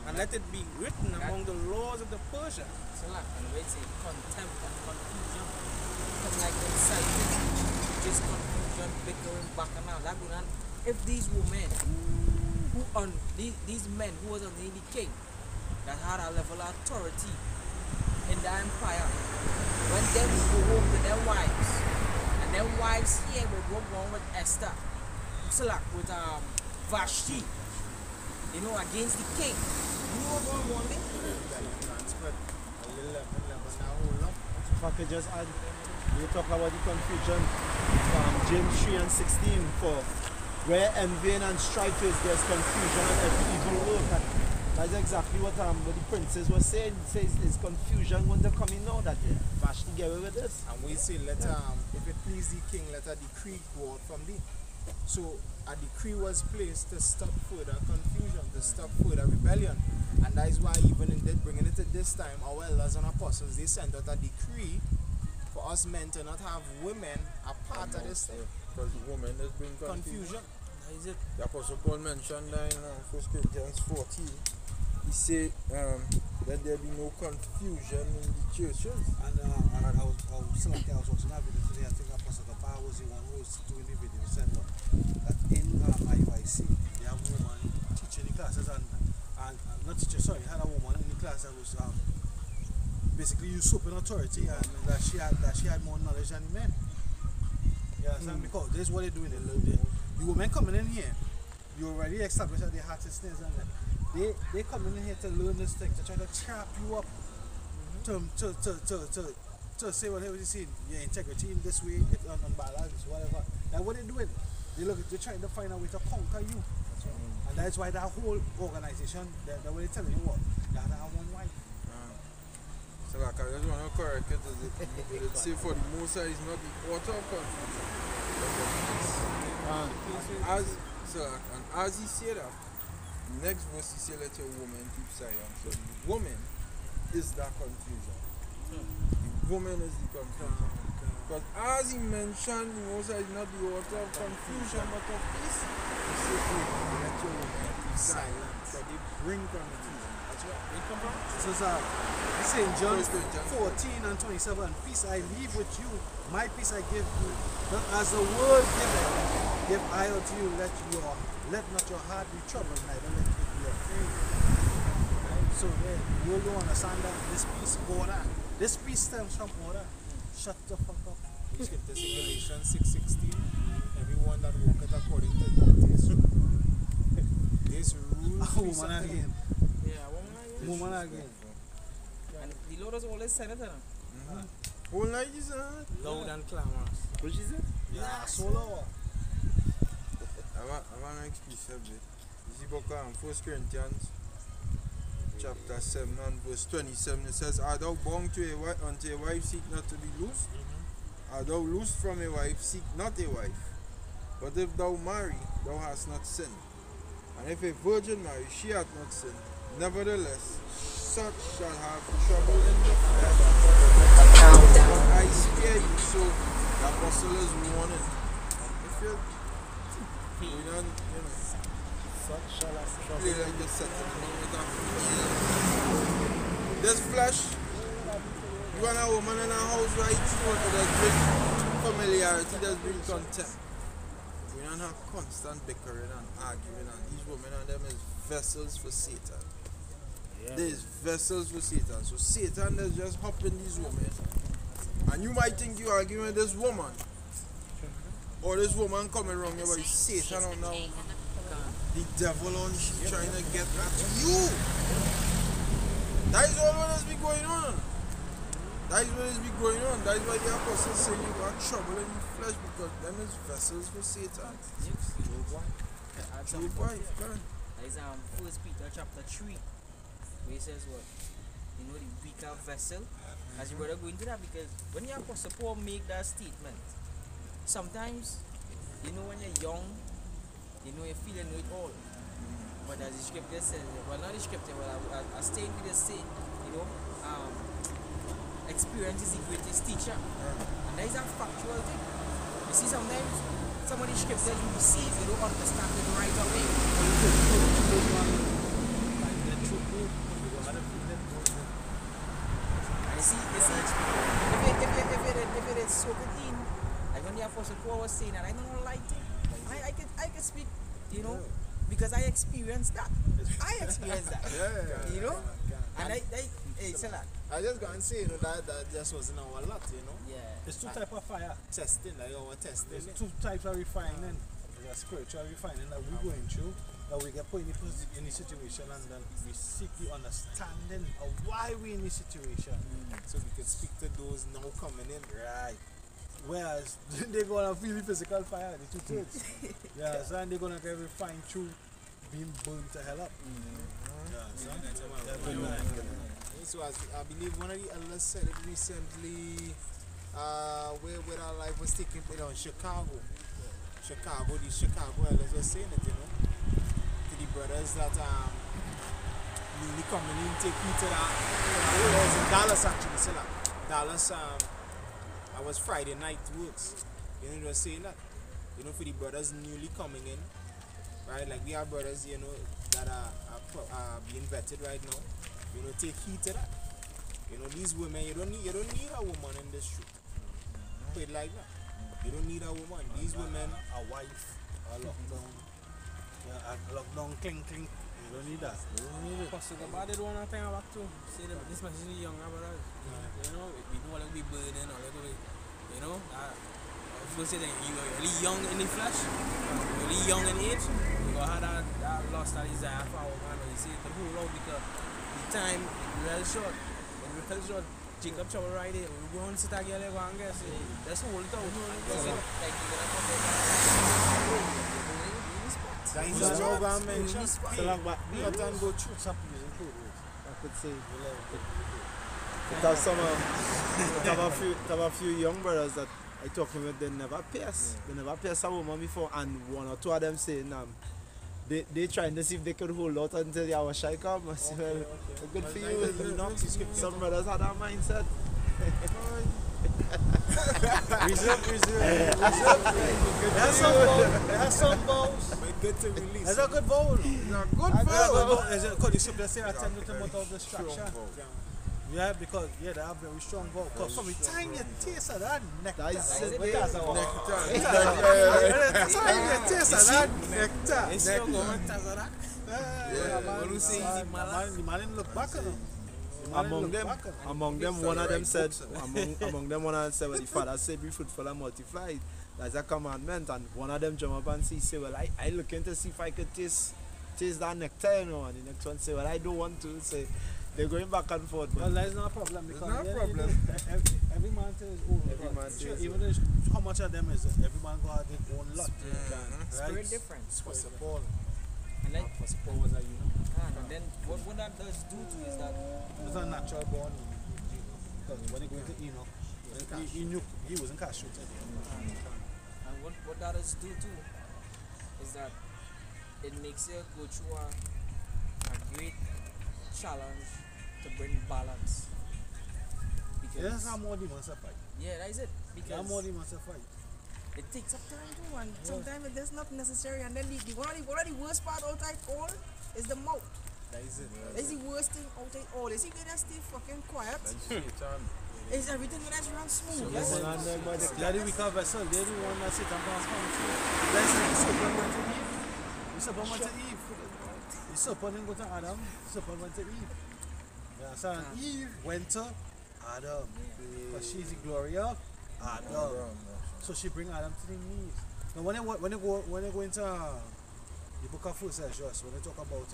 and let it be written among the laws of the Persia. So like, and we say contempt and confusion. Because like themselves, just confusion, bickering back and all that going on. If these women, who on these men who was under the king, that had a level of authority in the empire, when they would go home to their wives, and their wives here would go on with Esther, so like with Vashti, you know, against the king. You know what going on there? If I could just add, we talk about the confusion from James 3 and 16 for where envy and strife is, there's confusion and every evil work. And that's exactly what the princes were saying. It says there's confusion when they're coming now that Vashti get away with this. And we say, let if it please the king, let a decree go out from thee. So a decree was placed to stop further confusion, to stop further rebellion. And that is why even in that, bringing it to this time, our elders and apostles, they sent out a decree for us men to not have women a part of this thing. Because women is bring confusion. That is it. The Apostle Paul mentioned that in 1 Corinthians 14. He said, let there be no confusion in the churches. And I was watching that video today. I think Apostle Kappa was the one who was doing the video. He said that in IUIC, they have a woman teaching the classes and not teacher, sorry, had a woman in the class that was basically usurping authority and that she had more knowledge than the men. You understand? Because this is what they're doing. The women coming in here, you already established that they had to snares and that. They come in here to learn this thing, to try to trap you up, to say whatever you see, your integrity in this way, it's unbalanced, whatever. That's what they're doing. They're trying to find a way to conquer you. And that's why that whole organization, the way they're telling you what, you have to have one wife. So like, I just want to correct it. It say for the Most High is not the author of confusion. As he said that, next verse he said, let your woman keep silent. So the woman is that confusion. The woman is the confusion. Because as he mentioned, the Most High is not the author of confusion but of peace. He said, let your woman keep silent. So they bring confusion. That's where they come from. So it's in John 14 and 27, peace I leave with you, my peace I give you. Not as the world giveth, give I unto you, let not your heart be troubled, neither let it be afraid. Right? So you don't understand that this peace, order. This peace stems from order. Shut the fuck up. We skip this in Galatians 6:16. Everyone that walketh according to this rule. Woman again. Yeah, Woman again. and the Lord has always said it, Whole night is Loud and clamorous. What she said? Yeah, solo. I want to explain a bit. This is book 1 Corinthians chapter 7 and verse 27. It says, art thou bound to a wife unto a wife, seek not to be loosed? Art thou loosed from a wife, seek not a wife? But if thou marry, thou hast not sinned. And if a virgin marry, she hath not sinned. Nevertheless, such shall have trouble in the flesh. But I spare you, so the apostle is warning. If you don't, Such shall I play like you're setting this flesh, you want a woman in a house right through to just bring familiarity, just bring contempt. We don't have constant bickering and arguing, and these women and them is vessels for Satan. There's vessels for Satan. So Satan is just hopping these women, and you might think you arguing with this woman, or this woman coming wrong here, but it's Satan on now. The devil on she trying to get at you. That is all what has been going on. That is what is be going on. That is why the apostles say you got trouble in the flesh because them is vessels for Satan. Job wife, man. That is 1 Peter chapter 3, where he says what? You know, the weaker vessel. As you brother go into that, because when the apostle Paul make that statement, sometimes, you know, when you're young, you know, you feel you know it all. But as the scripture says, well, not the scripture, well, I stayed with the say, you know, experience is the greatest teacher. And that is a factual thing. You see, sometimes some of the scriptures you receive, you don't understand it right away. And you see, if it is soaking in, like when the Apostle Paul was saying that, I don't like it. I can speak, you know, because I experienced that. I experienced that. You know? And it's a lot. I just go and say, you know, that just wasn't our lot, you know. Yeah. It's two types of fire. Testing, like our testing. There's two types of refining. There's a spiritual refining that we're going through, that we get put in the situation, and then we seek the understanding of why we're in this situation. So we can speak to those now coming in. Right. Whereas they're gonna feel the physical fire, the two things. Yeah, so and they're gonna get refined through being burned to hell up. Yeah, so So as I believe one of the elders said it recently, where our life was taking place on Chicago. The Chicago elders were saying it, you know, to the brothers that newly coming in, take heed to that. It was in Dallas actually, so like, Dallas, I was Friday night works. You know, they were saying that, you know, for the brothers newly coming in, right? Like we have brothers, you know, that are being vetted right now. You know, take heed to that. You know, these women, you don't need a woman in this street. Put it like that. You don't need a woman. These women, a wife, a lockdown, a lockdown clink. You don't need that. You don't need it. Apostle about it one thing back to say that this message is young brothers. You know, we don't want to be burden or like you know, people say that you're really young in the flesh, really young in age. You have that lost that desire for our man. You see, the whole long because the time real short. When we fell short, Jacob trouble right there. We go on sit again like one guy say, that's the whole time. Like you're gonna come that is a no government. So long back, we have to go through something using code words. I could say. Because have a few young brothers that I talking with, they never pierce. They never pierce a woman before, and one or two of them saying they trying to see if they could hold out until the hour shy come. I say, well, good for you. Some brothers had that mindset. Reserve. There's some balls. Good to release. There's a good bowl. Good bowl. There's a good issue. They say attend with them without distraction. Yeah, because they have very strong vote. Because from the time you taste of that nectar, That's it. because of you taste of that nectar. It's your government as that. The man didn't look back at them. Among them, one of them said, well, the father said, be fruitful and multiply. That's a commandment. And one of them jump up and say, well, I looking to see if I could taste that nectar, you know. And the next one say, well, I don't want to. Say, they're going back and forth. Well, there's no problem because no problem. Every man to his own. Even though how much of them is it? Every man got their own lot. Spirit difference. What's the ball? And like, Paul was a and then what that does do to is that it's a natural born. Because when he go into Enoch, he wasn't castrated. and what that does do too is that it makes you go through a great challenge to bring balance. Because That's how more demons are fight. yeah, that is it. That's Because more demons are fight. it takes up time too, and sometimes it is not necessary. And then one of the worst part out of all is the mouth. That is it. It's the worst thing out of all. You see, they just stay fucking quiet. Satan. Is everything gonna just run smooth? Yes. Yes. They're the weaker vessel. They're the one that sit and transform through. That's like the serpent went to Eve. The serpent went to Eve. The serpent didn't go to Adam. The serpent went to Eve. Yeah, so Eve went to Adam. But she's the glory of Adam. So she bring Adam to the knees. Now when they go into the book of 1 Ezra, when they talk about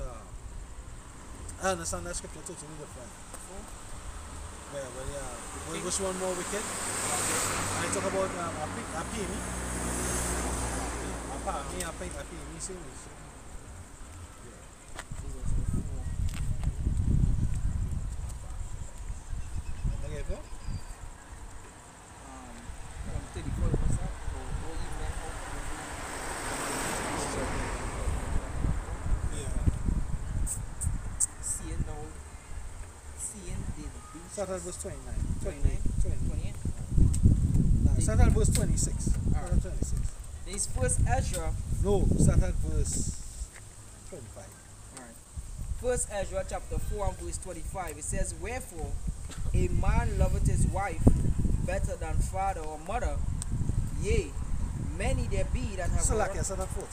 I understand that scripture totally different. Which one more wicked? I talk about Apimi. Apimi, same. Start at verse 29. 28. Start at verse 26. Start at 26. This first Ezra. No, start at verse 25. Alright. First Ezra chapter 4 and verse 25. It says, wherefore a man loveth his wife better than father or mother. Yea, many there be that have Start at 40.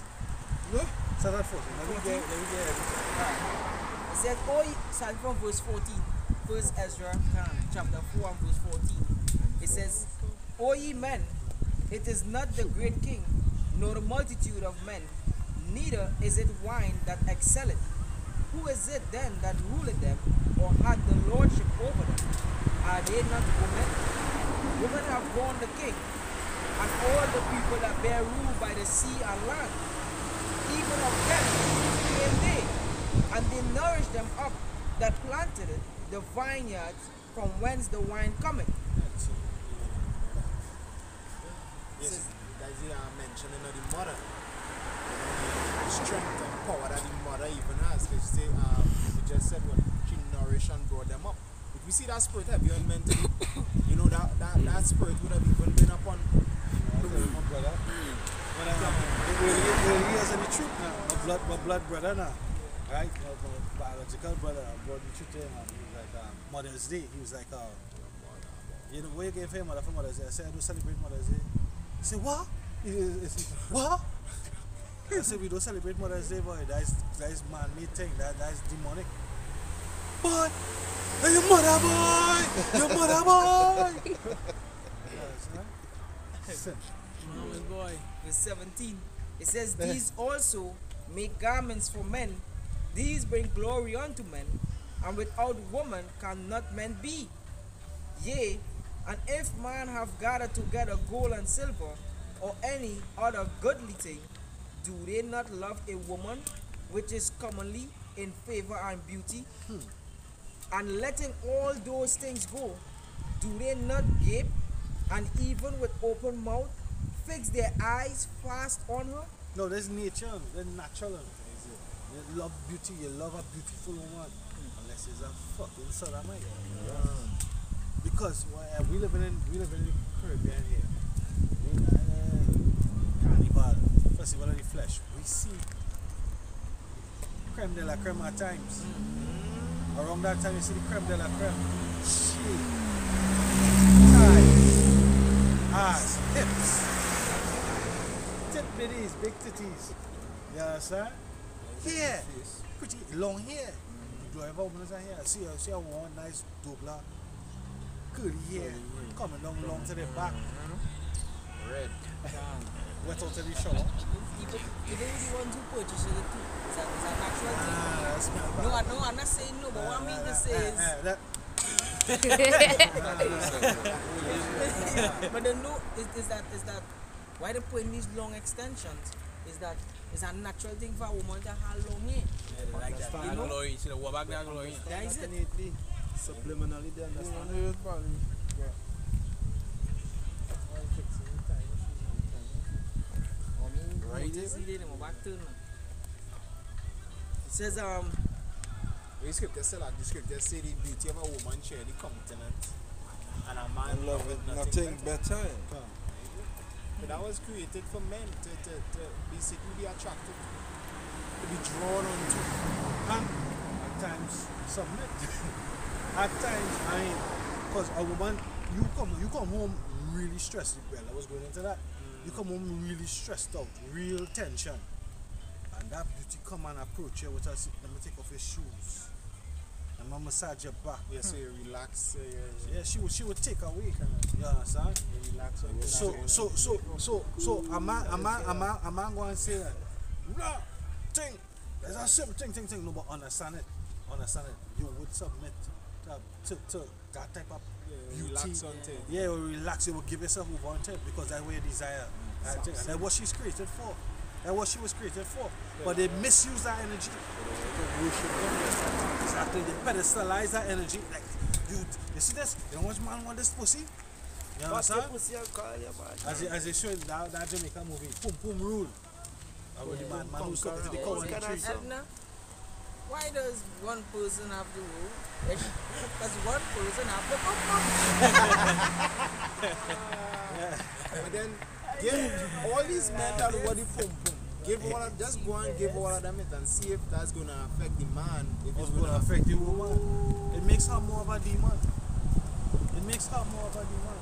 No? Start at 40. Let me get everything. Alright. It says, starting from verse 14. First Ezra chapter 4 and verse 14. It says, O ye men, it is not the great king, nor the multitude of men, neither is it wine that excelleth. Who is it then that ruleth them, or hath the lordship over them? Are they not women? Women have borne the king, and all the people that bear rule by the sea and land. Even of them came they, and they nourished them up that planted it, the vineyards from whence the wine cometh. Yes, that's the mentioning of the mother. The strength and power that the mother even has. They say, we just said what she nourished and brought them up. If we see that spirit heavy on mentally, you know that spirit would have even been upon My brother. It really is any truth now. My blood brother now. Right? My biological brother brought the truth to him. He was like, Mother's Day. He was like, you know, where you gave him mother for Mother's Day? I said, I don't celebrate Mother's Day. He said, what? He said, what? I said, we don't celebrate Mother's Day, boy. That is man-made thing. That is demonic. Boy, hey, your mother, boy! Your mother, boy! Boy. Verse 17. It says, these also make garments for men. These bring glory unto men, and without woman cannot men be. Yea, and if man have gathered together gold and silver, or any other goodly thing, do they not love a woman which is commonly in favor and beauty? And letting all those things go, do they not gape, and even with open mouth fix their eyes fast on her? No, that's nature. That's natural. You love beauty. You love a beautiful woman. Unless it's a fucking sodomite. Because we live in the Caribbean here. Carnival, Festival of the Flesh. We see creme de la creme at times. Around that time you see the creme de la creme. Shit. Thighs. Ass. Hips. Tit bitties. Big titties. You understand? Hair. Pretty long hair. You drive over here. See a one nice dobla. Curly hair. Coming long to the back. Red. Wet out of the shower. Even the ones who purchase it too. Is that natural thing? That's bad. No, I'm not saying no, but what I mean to say is but the no is that why they put in these long extensions is that it's a natural thing for a woman to have long hair. Yeah, they like that. You know? Glory, see the war back there, glory. That is it. Definitely. Subliminally, they understand. Right. It says the scripture say like the scripture say the beauty of a woman share the countenance, and a man I love it. Nothing better. But that was created for men to basically be attracted, to be drawn onto, And at times submit. At times, because a woman, you come home really stressed. Well, I was going into that. You come home really stressed out, real tension, and that beauty come and approach you with us. Let me take off your shoes. And I'm massage your back. yeah, so you relax. Yeah, she would take away. You understand? You relax. So a man going to say that, no, thing, there's a simple thing. No, but understand it. You would submit to to that type of beauty. Relax on it. Yeah, you relax, you will give yourself over on it because that's what you desire. And that's what she's created for. That's what she was created for. But they misuse that energy. Exactly. They pedestalize that energy. Like, you see this? You know which man want this pussy? You understand? As they showed that Jamaican movie, Pum Pum Rule. About the man who's talking to the cow and the tree. Edna, why does one person have the rule? Because one person have the But then give all these men that what the pum pum. Give all of, just go and give all of them it and see if that's gonna affect the man. If It's going to affect the woman. It makes her more of a demon. It makes her more of a demon.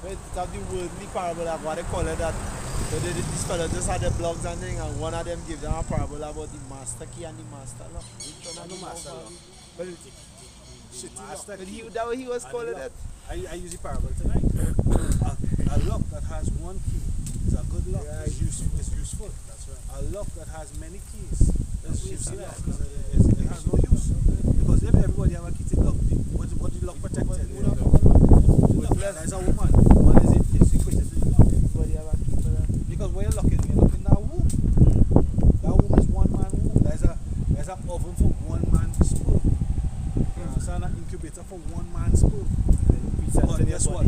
But that the worldly parable of what they call it that these fellas just had the blogs and thing and one of them give them a parable about the master key and the master lock. Which one I of know the master lock. But master But key that what he was and calling lock. it. I use the parable tonight. A lock that has one key is a good lock. Yeah, It's useful. That's right. A lock that has many keys is useless. It has no use. Because if everybody have a key to lock, what the lock protected? There's a woman. Woman is equated to the lock. Everybody have a key for that. Because when you're locking that womb. That womb is one man womb. There's an oven for one man's sperm. An incubator for one man's sperm. But guess what?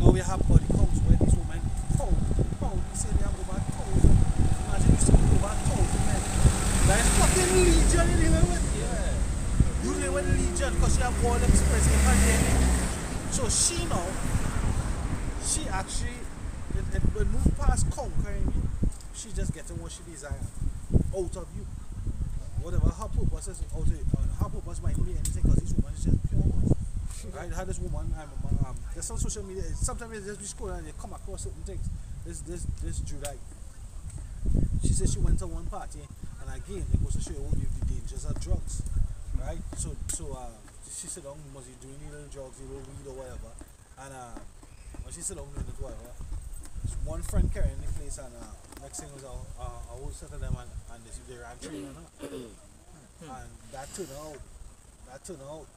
Now we have body counts where these women pound. You say they have over 1,000. Imagine you see over 1,000 men. That is fucking legion you're dealing with. Yeah. You dealing with legion because she have all them spirits in her DNA. So she now, she actually, it move past conquering you. She just getting what she desires out of you. Whatever her purpose is, her purpose might be anything because this woman is just pure. I had this woman, there's on social media, sometimes they just be scrolling and they come across certain things. This July, she said she went to one party and again it goes to show you the dangers of drugs, right? So she said, must be doing little drugs, little weed or whatever, and when she said, doing it whatever, one friend carrying the place and next thing was a whole set of them and they ran train on her, and that turned out.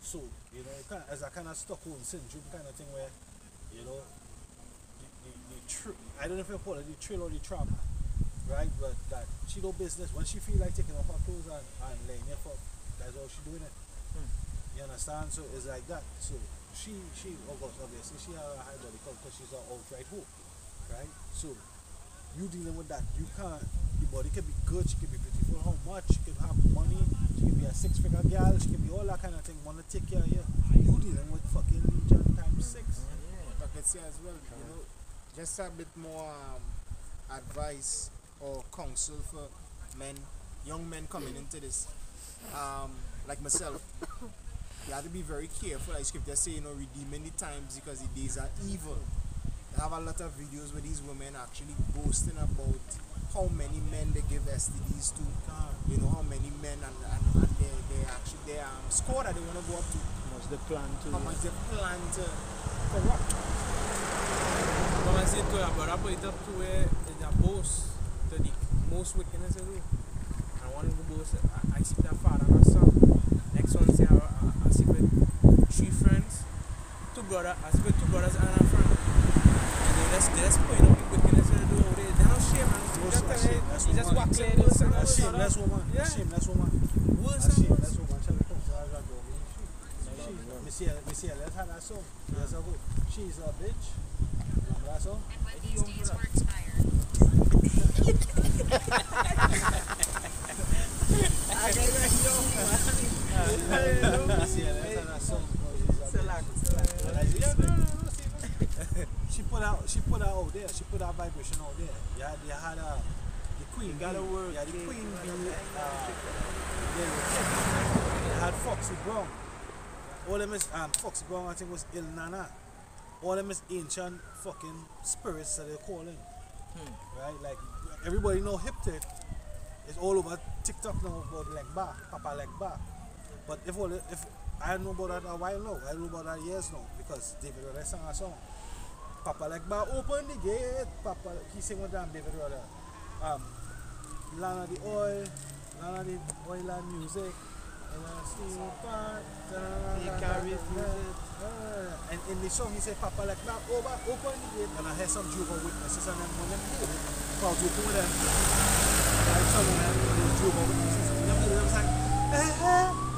So, you know, as a kind of Stockholm syndrome kind of thing where, you know, I don't know if you call it the thrill or the trauma, right? But that she do business when she feel like taking off her clothes and laying it for, that's all she doing it. You understand? So it's like that. So she of course, obviously she has a high body count because she's an outright hoe, right? So you dealing with that, you can't. The body can be good, she can be beautiful, how much, she can have money, she can be a 6-figure girl, she can be all that kind of thing, wanna take care of you. You dealing with fucking legion times 6. But I can say as well, you know, just a bit more advice or counsel for men, young men coming into this. Like myself, you have to be very careful. Like scripture say, you know, redeeming the times because the days are evil. I have a lot of videos where these women actually boasting about how many men they give STDs to, you know, how many men and they actually their score that they want to go up to. How much they plan to. How much they plan to corrupt. Come and say to you, but I put it up to where it's a boast to the most wickedness they do. I want to boast. I see that father and a son. Next one say I see with 3 friends, 2 brothers. I see with 2 brothers and a friend. And they just point out the wickedness they do. They don't shame and you just walk like this. A shameless woman. Yeah. A shameless woman. Worse A and worse. shameless woman. Missy Elliott had that song years ago. She's a bitch. Remember that song? Missy Elliott had that song. She put her out there. She put her vibration out there. You had the queen. gotta work. Yeah, the queen bee. You had Foxy Brown. All them is Foxy Brown. I think was Il Nana. All them is ancient fucking spirits that they're calling. Right? Like everybody know hip tip. It's all over TikTok now about leg bar, Papa leg bar. But if I know about that a while now, I know about that years now because David Rhoda sang a song. Papa like bar open the gate. Papa he sing with damn David Rhoda. Lana the oil and music. He carries and in the song he said, Papa like now open the gate and I hear some Jehovah's Witnesses and then when them hear it, crowds open with them. I tell them the Jehovah's Witnesses and them like,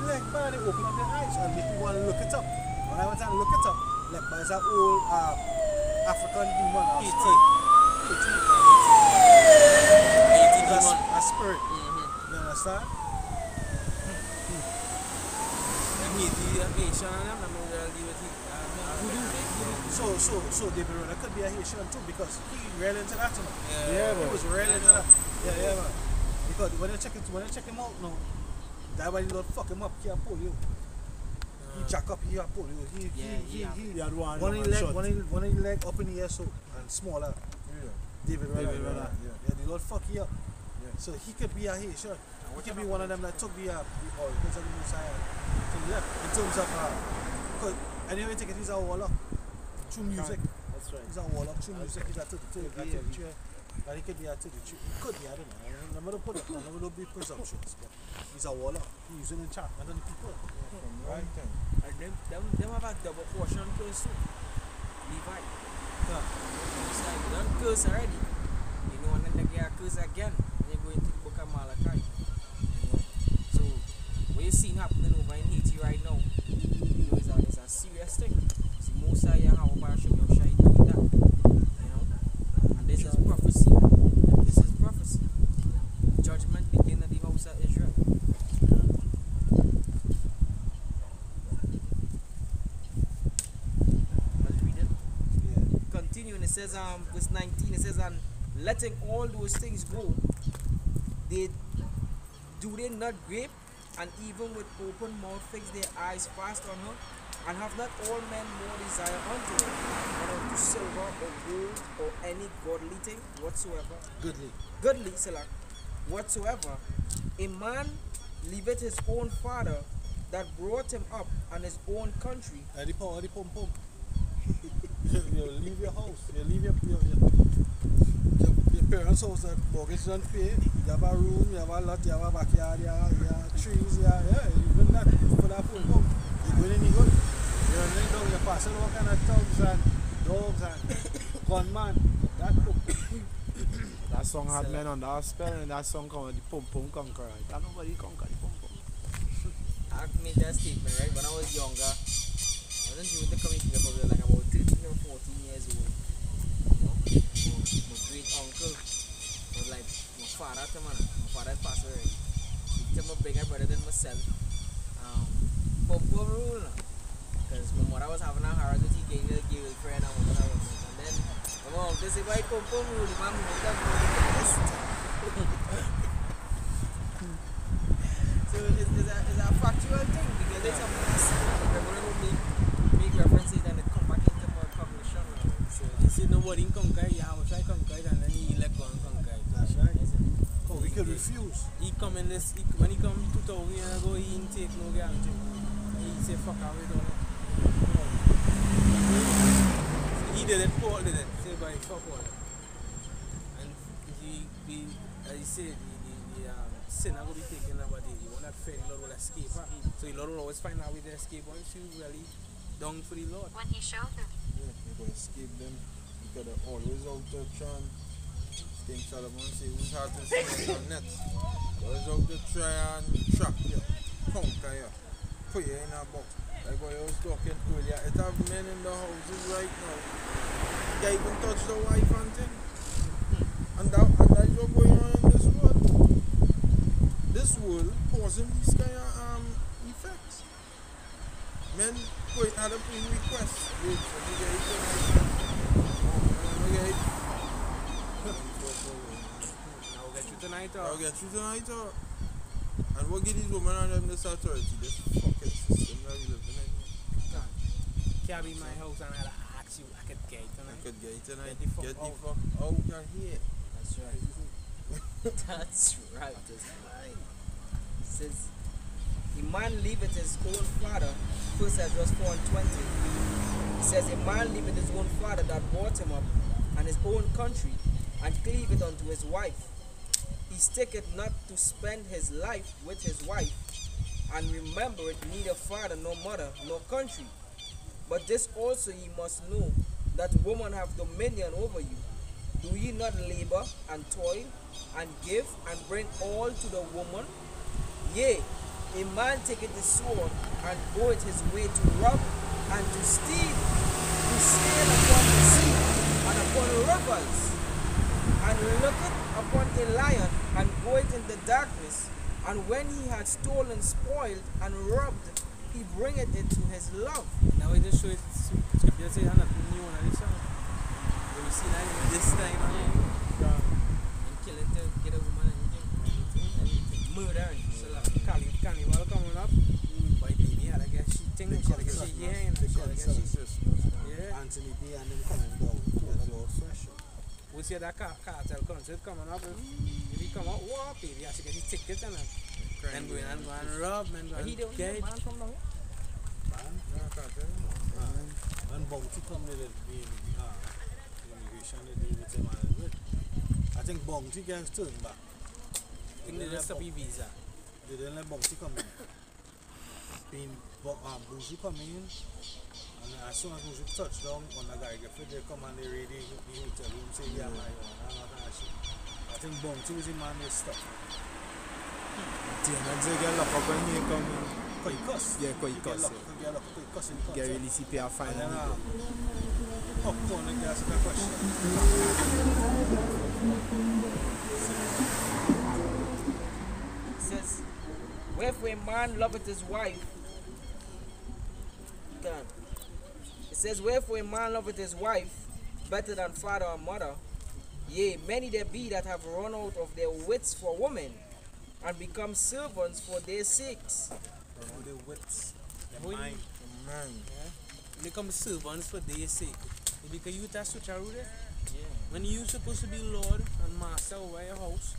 like man, they open up their eyes and make people want to look it up. When I went and look it up, like by that old African demon or spirit. A spirit. You understand? So David Roda could be a Haitian too because he real into that, you know. Yeah, He was real into that. Yeah, man. Because when you check him out now, that way you don't fuck him up, he'll pull you. He jack up, he'll pull you. He had one of his leg up in the air so and smaller. David Roda. Yeah, they don't fuck you up. Yeah. So he could be a Haitian. He could be one of them that took the oracles of the Messiah to the left in terms of because anyway take it he's a warlock. True music. That's right. He's a warlock, true music, he's a to the chair. And he could be a to the chair. He could be, I don't know. I'm not put up, I'm not be presumptuous, but he's a warlock. He's using the chat and then the people. Right. And them have a double portion curse too. Levi. It's like you done curse already. You know, and then they get a curse again. And you go into the book of Malachi. You know? So what you're seeing happening over in Haiti right now, you know, it's a serious thing. It's the most I have a parachute of shy doing that. You know? And this is prophecy. This is prophecy. Judgment begin at the house of Israel. Let's read it. Yeah. Continuing, it says verse 19, it says, and letting all those things go, do they not grape, and even with open mouth fix their eyes fast on her? And have not all men more desire unto her, than unto silver or gold or any godly thing whatsoever? Goodly, Selah, whatsoever. A man leaveth his own father that brought him up, and his own country. The pum. You leave your house, you leave your parents' house that mortgage don't pay. You have a room, you have a lot, you have a backyard, you have trees, even that for that pum. You're going in good. You're running down, you're passing all kind of thugs and dogs and gunman. That pum. That song had men under a spell and that song called the Pum Pum Conqueror. Can nobody conquer the Pum Pum? I made that statement, right? When I was younger, I wasn't even the community probably like about 13 or 14 years old. You know? My great uncle was like my father to man. My father had passed away. He became a bigger brother than myself. Pum Pum rule. Because my mother was having a hard with he gave me a girlfriend and whatever. And then my mom they say, why Pum Pum rule? The man moved up this. So it's a factual thing because it's something that's make references and it come back into my cognition. So they say nobody can conquer, you have to try conquer it and then he let go and conquer it. That's right. Oh, we could refuse. He come in this, when he come 2000 years ago, he didn't take no guarantee. He say fuck out with all. He did it, Paul did it. Say by fuck all. And as he said, the sin are going to be taken over there. You want that fair, the Lord will escape. Huh? So the Lord will always find out with the escape once you really down for the Lord. When he showed them. Yeah, you're going to escape them. You got to always out to try and King Solomon say whose heart is set on net. Always out to try and trap you, conquer you, put you in a box. Like what I was talking earlier, it have men in the houses right now. They even touch the wife and thing. And that's what's going on in this world. This world causing these kind of effects. Men put other people request. Wait, let me get it I'll get you tonight. I'll get you tonight. And what give these women and them this authority? This fucking system that we live in. Can't be my house and I'll ask you, I could get it tonight. I could get it tonight. Get the fuck Get the out. fuck out of here. That's right. That's right. It says, a man leaveth his own father, 1 Esdras 4:20. It says, a man leaveth his own father that brought him up, and his own country, and cleaveth unto his wife. He sticketh not to spend his life with his wife, and remembereth neither father nor mother nor country. But this also ye must know, that woman have dominion over you. Do ye not labor and toil and give and bring all to the woman? Yea, a man taketh the sword and goeth his way to rob and to steal, to sail upon the sea and upon rivers, and looketh upon a lion and goeth in the darkness, and when he had stolen, spoiled, and robbed, he bringeth it to his love. Now we just show it. Scripture says I'm not new on this song. We see that this time, And kill it to get a woman and murder and so like carnival coming up. Boy, baby, I guess she think she yeah, yeah. Anthony D and them coming down. That's all fresh. We see that cartel concert coming up. If he come out, whoa, baby, I should get his ticket and then going and go and rob and go he and don't get. man from now. When Bounty come to the immigration, they deal with him and good. I think Bounty gets turned back. I think they just stop his visa. They didn't let Bounty come in. Bougie come in, and as soon as Bougie touch down on the guy, they come and they ready the hotel room, say, yeah, my shit. I think Bounty was in man, they stop. And they get locked up when he come in. Quite cuss. Yeah, quite cuss. Get locked up, quite cuss in the Get cuss. really CPR fine. And then, popcorn and gas, that question. It says, wherefore a man loveth his wife. It says, wherefore a man loveth his wife better than father or mother. Yea, many there be that have run out of their wits for women, and become servants for their sakes. The wits, the Boy, mind. They come servants for their sake. Because you that switch around there. Yeah. When you supposed to be Lord and Master over your house,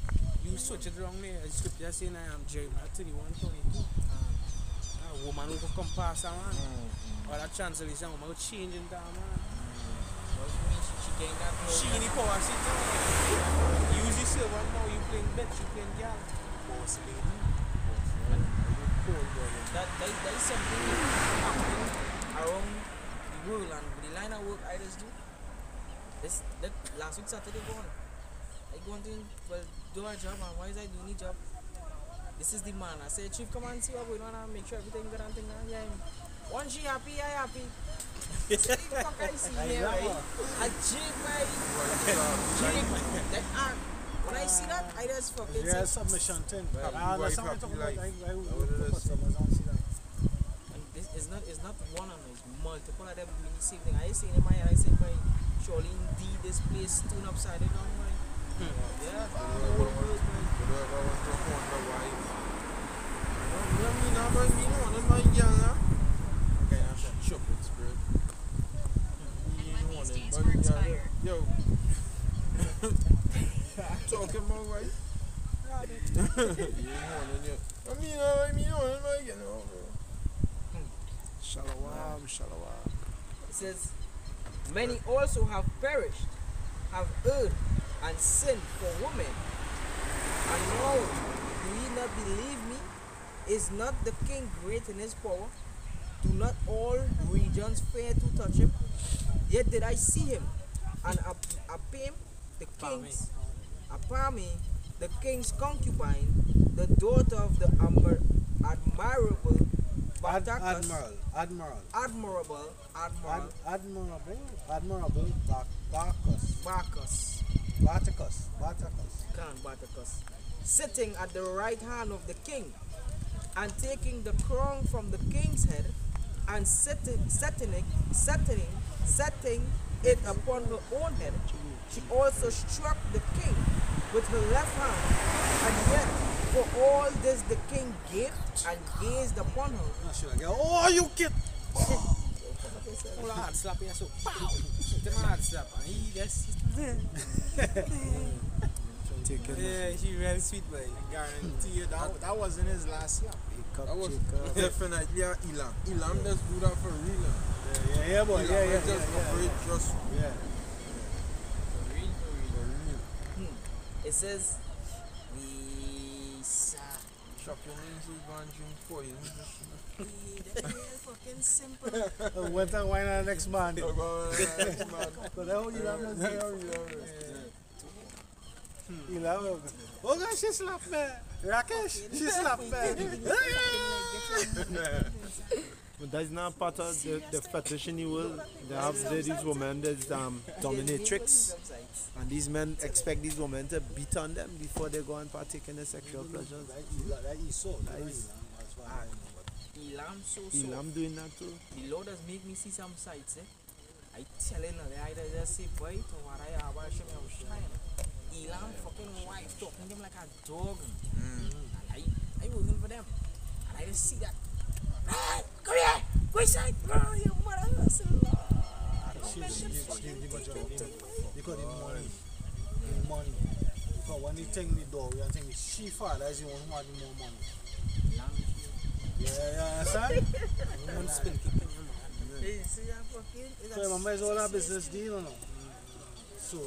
you switch it wrong there. As scripture saying I am Jeremiah 31:22. A woman who could come past a man. Or that translation woman who change in that man. She gained that She in the power seat. Use the servant now, you playing bitch, you playing girl. Boss lady. that is something happening around the world, and the line of work I just do. That last week Saturday gone. I go on to do a job, and why is I doing the job? This is the man. I say, Chief, come and see what going on and make sure everything good and thing. Yeah. Once she happy, I happy. This is the fuck I see here, right? A jig, right? Jig. When I see that, I just fucking Yeah, say, submission thing. Well, I understand what happy you're talking life. about. I would would have put customers on see that. and this is not one and it's multiple of them doing the same thing. I see in my head, I said, "Boy, surely indeed this place turned upside down, boy." Yeah, the whole world, boy. Whatever I want to wonder why. You know what I mean? But me know that my young, kind of shook with spirit. Yo. Talking about right? You ain't wanting you. I mean, my young, Shalom. It says, many also have perished, have erred and sinned for women. And now, do ye not believe me? Is not the king great in his power? Do not all regions fear to touch him? Yet did I see him, and Apam, the king's, Apami, the king's concubine, the daughter of the admirable Bartacus, Bartacus, sitting at the right hand of the king, and taking the crown from the king's head, and setting it upon her own head. She also struck the king with her left hand, and yet for all this the king gaped and gazed upon her. Oh, you kid! All the hard slap here, so pow! Them hard slap, and he just. Yeah, she very sweet, boy. I guarantee you That wasn't his last slap. that was definitely a Elam. Elam just do that for real. Yeah, boy. Elam just operate just Yeah. For real. for real. It says, Lisa. Shop your means we go and drink poison. That's fucking simple. Went and wine on the next man. Go on, man. But how you love us? You love us. Oh God, she slapped me. Rakesh, she slapped me. But that's not part of the fetish in the world. They have these women that's dominatrix, and these men expect these women to beat on them before they go and partake in the sexual pleasures. That is so. That is. That's why I know. Elam so. I'm doing that too. The Lord has made me see some sights, I telling her, I either just say bite or what I have, I show me I'm trying. Elam fucking wife talking to them like a dog. And I working for them. And I just see that. Right, come here! Go inside! Oh, your mother hustle. She because the money. The money. Because when they take the door, we are thinking she father is the one who had the more money. Yeah, understand? One spin kicking him. Hey, see that fucking? So remember, it's all a business deal, you know. So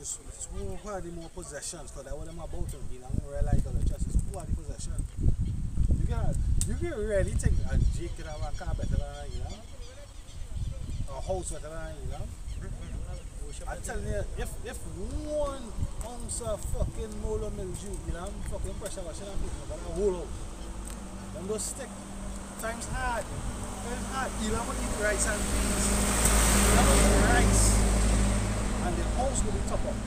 it's who had the more possessions, because that's what I'm about to be. I don't realize all the trust. It's who had the possession. You can really think a Jake could have a car better than you know? A house better than you know? I'm telling you, if one ounce of fucking molar mildew, you know, fucking pressure washing and people, but a whole house. Them those stick. Times hard. Times hard. You know what eat rice and beans. You know what eat rice. And the house will be top up.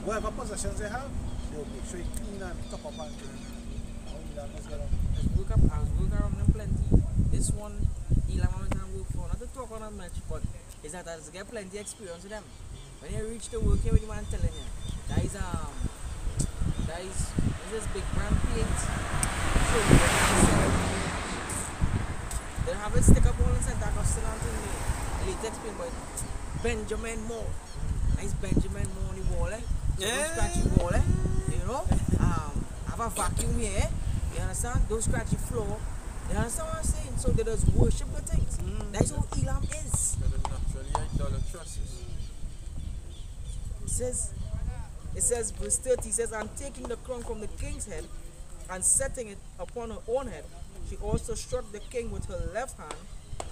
Whatever possessions they have, they'll make sure you clean and top up and clean. I was working around them plenty. This one, Elam I can work for, not to talk on them much, but is that I get plenty experience with them. When you reach the work here, what you want telling you? That is this big brand plate. So they have a stick up all inside that still on the late explain, but Benjamin Moore. Nice Benjamin Moore on the wall, So don't scratch the wall, You know? Have a vacuum here. You understand? Don't scratch the floor. You understand what I'm saying? So they just worship the things. That's how Elam is. It says, verse 30 says, and taking the crown from the king's head and setting it upon her own head, she also struck the king with her left hand.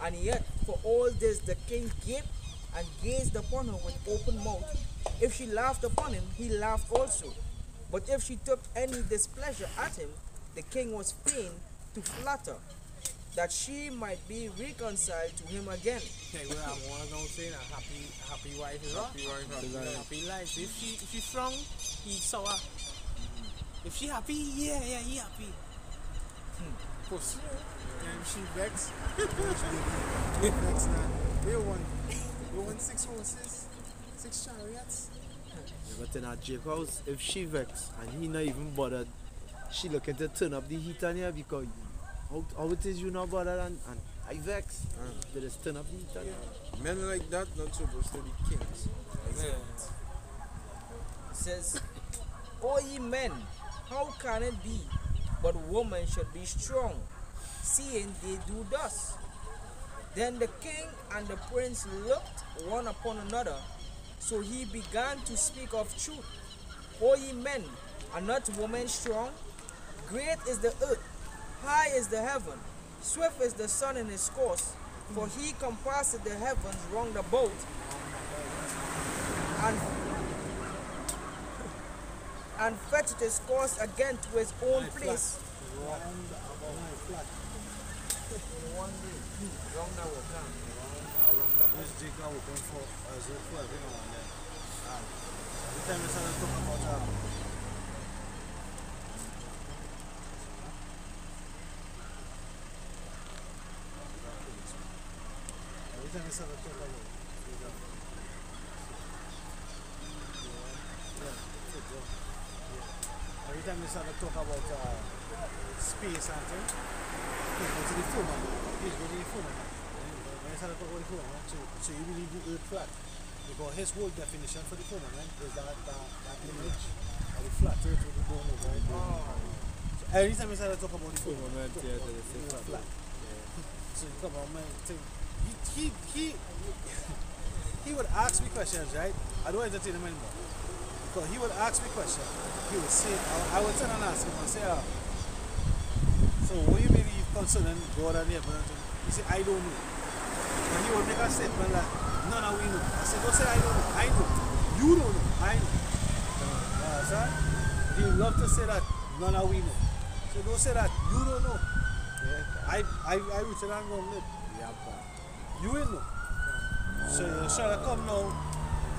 And yet, for all this, the king gaped and gazed upon her with open mouth. If she laughed upon him, he laughed also. But if she took any displeasure at him, the king was fain to flatter, that she might be reconciled to him again. Hey, well, I'm gonna say a happy wife is happy life. If she strong, he sour. If she happy, yeah, he happy. Pussy. And if she vex, vex now. We want 6 horses, 6 chariots. But in a Jake house, if she vex and he not even bothered, she looking to turn up the heat on here because how it is you not bothered and I vex. They just turn up the heat on here. Men like that not supposed to be kings. It says, O ye men, how can it be, but women should be strong, seeing they do thus? Then the king and the prince looked one upon another, so he began to speak of truth. O ye men, are not women strong? Great is the earth, high is the heaven, swift is the sun in his course, for he compasseth the heavens round about, and fetcheth his course again to his own place. Round about my flat. One day, round our camp. This Jake now open for as well for everyone there. Every time we start to talk about every time we start to talk about every time we start to talk about space and things, please go to the phone, please go to the phone. When you start to talk about the phone, so you believe the earth flat. Because his whole definition for the phone is that image of the flat earth with the dome over it. So every time we start to talk about the phone, flat. So you come on, man, he would ask me questions, right? I don't entertain him anymore. Because he would ask me questions. He would say, I would turn and ask him and say, So what you believe concerning God and heaven? He said, I don't know. And he will make a statement like, none of we know. I said, don't say I don't know. I know. You don't know. I know. Understand? He love to say that none of we know. So don't say that you don't know. I written and gonna live. You will know. So you're trying to come now.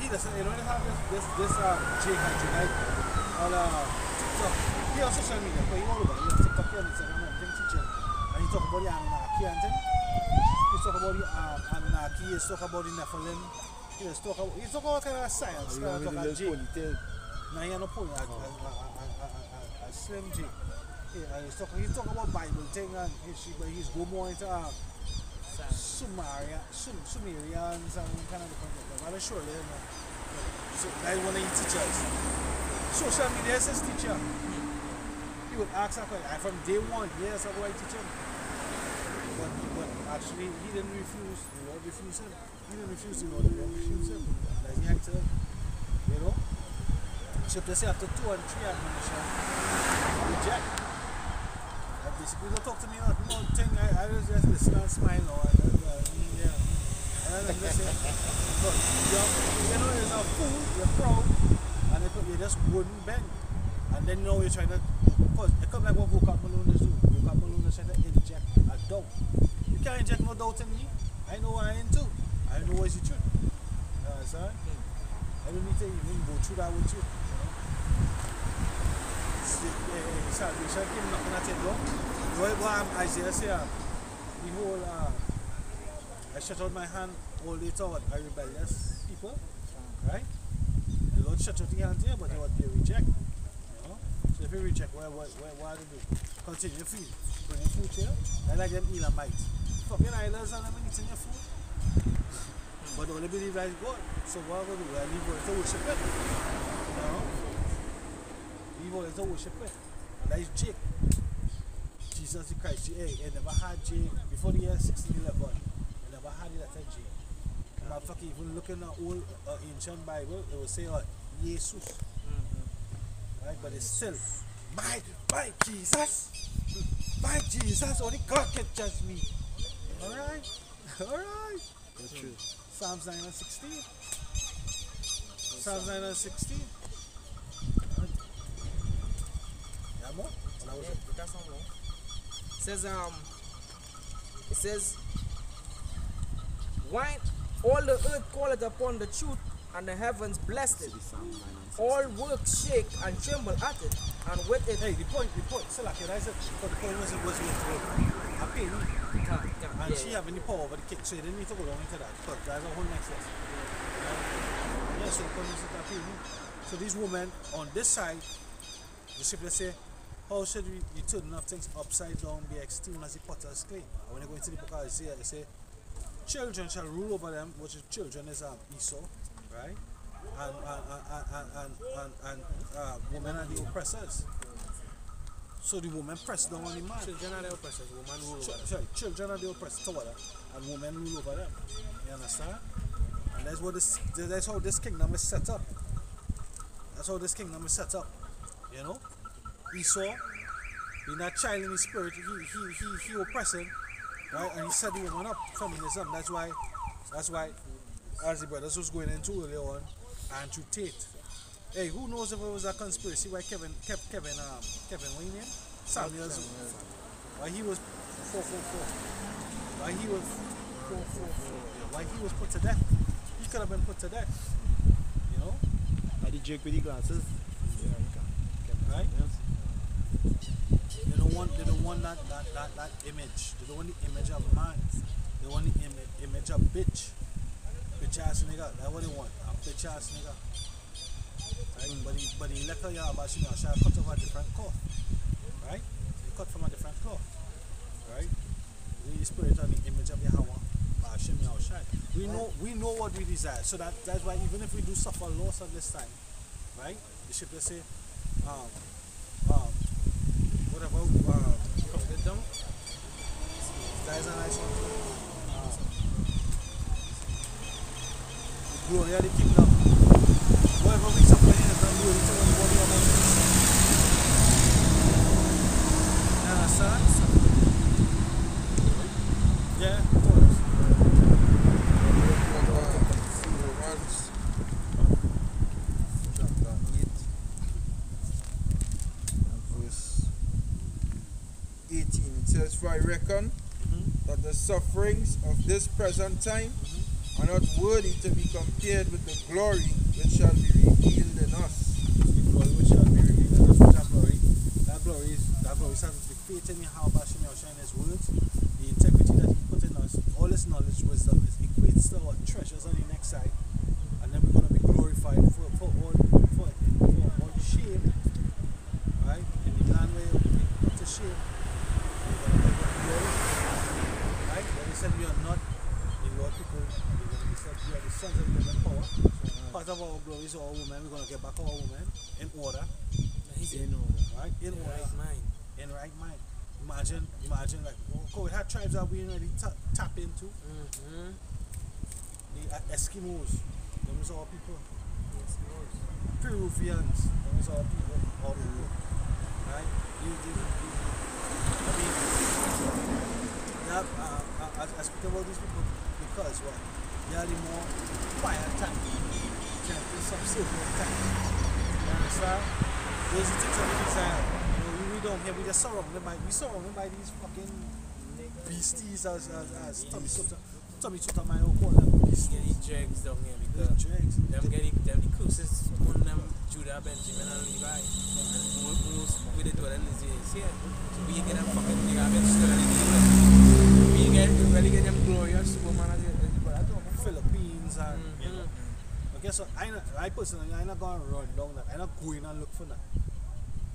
He doesn't, you don't have this Jake and Tonight on TikTok. He on social media, but he all over. He on TikTok, he on Instagram, and thing teaching. And he talk about the Anunnaki and thing. He talk about the Anunnaki, he talk about the Nephilim. He talk about all kind of science. He talk about Jake. Now he no pony, a slim Jake. He talk about Bible thing and he's go more into Sumerians and kind of different things. I'm sure you know. So that's one of his teachers. Social media is his teacher. He would ask a question. From day one, yes, I'm going to teach him. But actually, he didn't refuse. The Lord refused him. He didn't refuse the Lord. The Lord refused him. Like he had to, you know. So if they say after 2 and 3 admonition, reject. Basically, don't talk to me about no thing. I just listen and smile now. Yeah. And then they say, but you know, you're a fool, you're proud, and you just wouldn't bend. And then now you're trying to, because it comes like what Vocab Malone is doing. Vocab Malone is trying to inject a doubt. You can't inject no doubt in me. I know what I am too. I know what's the truth. You understand? I don't need to even go through that with you. Salvation came knocking at your door. What Isaiah said, behold, I shut out my hand all day toward a rebellious people. Right? The Lord shut out the hand here, but they reject. You know? So if you reject, what do they do? Continue to feed. Bring your food here. I like them Elamites. Fucking idols and them eating your food. But they only believe that is God. So what are we going to do? I leave God to worship it. You know? Leave God to worship it. And that is Jake. Jesus the Christ. Hey, they never had Jake before the year 1611. They never had it at Jake. Motherfucker, even looking at old ancient Bible, it will say Jesus. Right? But it's still my Jesus. My Jesus, only God can judge me. Alright? Alright. That's true. Psalms 9 and 16. Psalms 9 and 16. Yeah, more? That was it. That's not wrong. It says, why all the earth calleth upon the truth, and the heavens blessed it. All works shake and tremble at it, and with it. Hey, the point, so like, that's it. But the point was a penny. And she having the power over the kick, so you didn't need to go down into that, because that's a whole next lesson. Yeah, so the point was a penny. So these women on this side, the scripture say, how should we turn enough things upside down, be esteemed as the potter's clay? And when you go into the book of Isaiah, they say, children shall rule over them, which is children is Esau, right? And women are the oppressors. So the woman press down on the man. Children are the oppressors, women rule over them. Sorry, children are the oppressors toward them, and women rule over them. You understand? And that's how this kingdom is set up. That's how this kingdom is set up. You know? Esau, being that child in his spirit, he oppressing, right? And he set the woman up, feminism. That's why, as the brothers was going into earlier on, Andrew Tate. Hey, who knows if it was a conspiracy why Kevin, what you name? Samuels. Why he was 444. Why he was 444. Why he was put to death. He could have been put to death. You know? By the Jake with the glasses. Right? They don't want that image. They don't want the image of man. They want the image of bitch. Bitch ass nigga. That's what they want. A bitch ass nigga. Right? But the elector Yabashina shall cut off a different cloth. Right? So you cut from a different cloth. Right? The spirit and the image of Yahweh. We know what we desire. So that's why even if we do suffer loss at this time, right? The scripture say, what about the dumb? That is a nice one. The glory of the kingdom. Whatever we suffer in the glory to the body of us. You understand? says, "For I reckon that the sufferings of this present time are not worthy to be compared with the glory which shall be revealed in us." The glory which shall be revealed in us. That glory. That glory is the faith in Yahweh Hashem Yahushua and his words, the integrity that he put in us, all his knowledge, wisdom, it equates to our treasures on the next side, and then we're going to be glorified for all shame, right? In the land where we put to shame, we're going to be glory, right? When he said we are not the Lord people, we're going to be said we are the sons of the living power. Part of our glory is our woman. We're going to get back our woman in order. In order. Right? In order. Right mind. In right mind. Imagine like, we had tribes that we already tap into. The Eskimos, them is our people. Peruvians, them is our people. Right? I speak about these people because what? They are the more quiet type. Some silver type. You understand? Those are things that we desire. We don't here, we just surrounded by these fucking beasties as Tommy Sutter my own call them beasties. Get the dregs down here because them the closest on them Judah, Benjamin and Levi. And most with the dwelling is here. So we get them fucking nigga been stirring we really get them glorious woman as Philippines and you know. But guess what? I personally I'm not gonna run down that. I'm not going and look for that.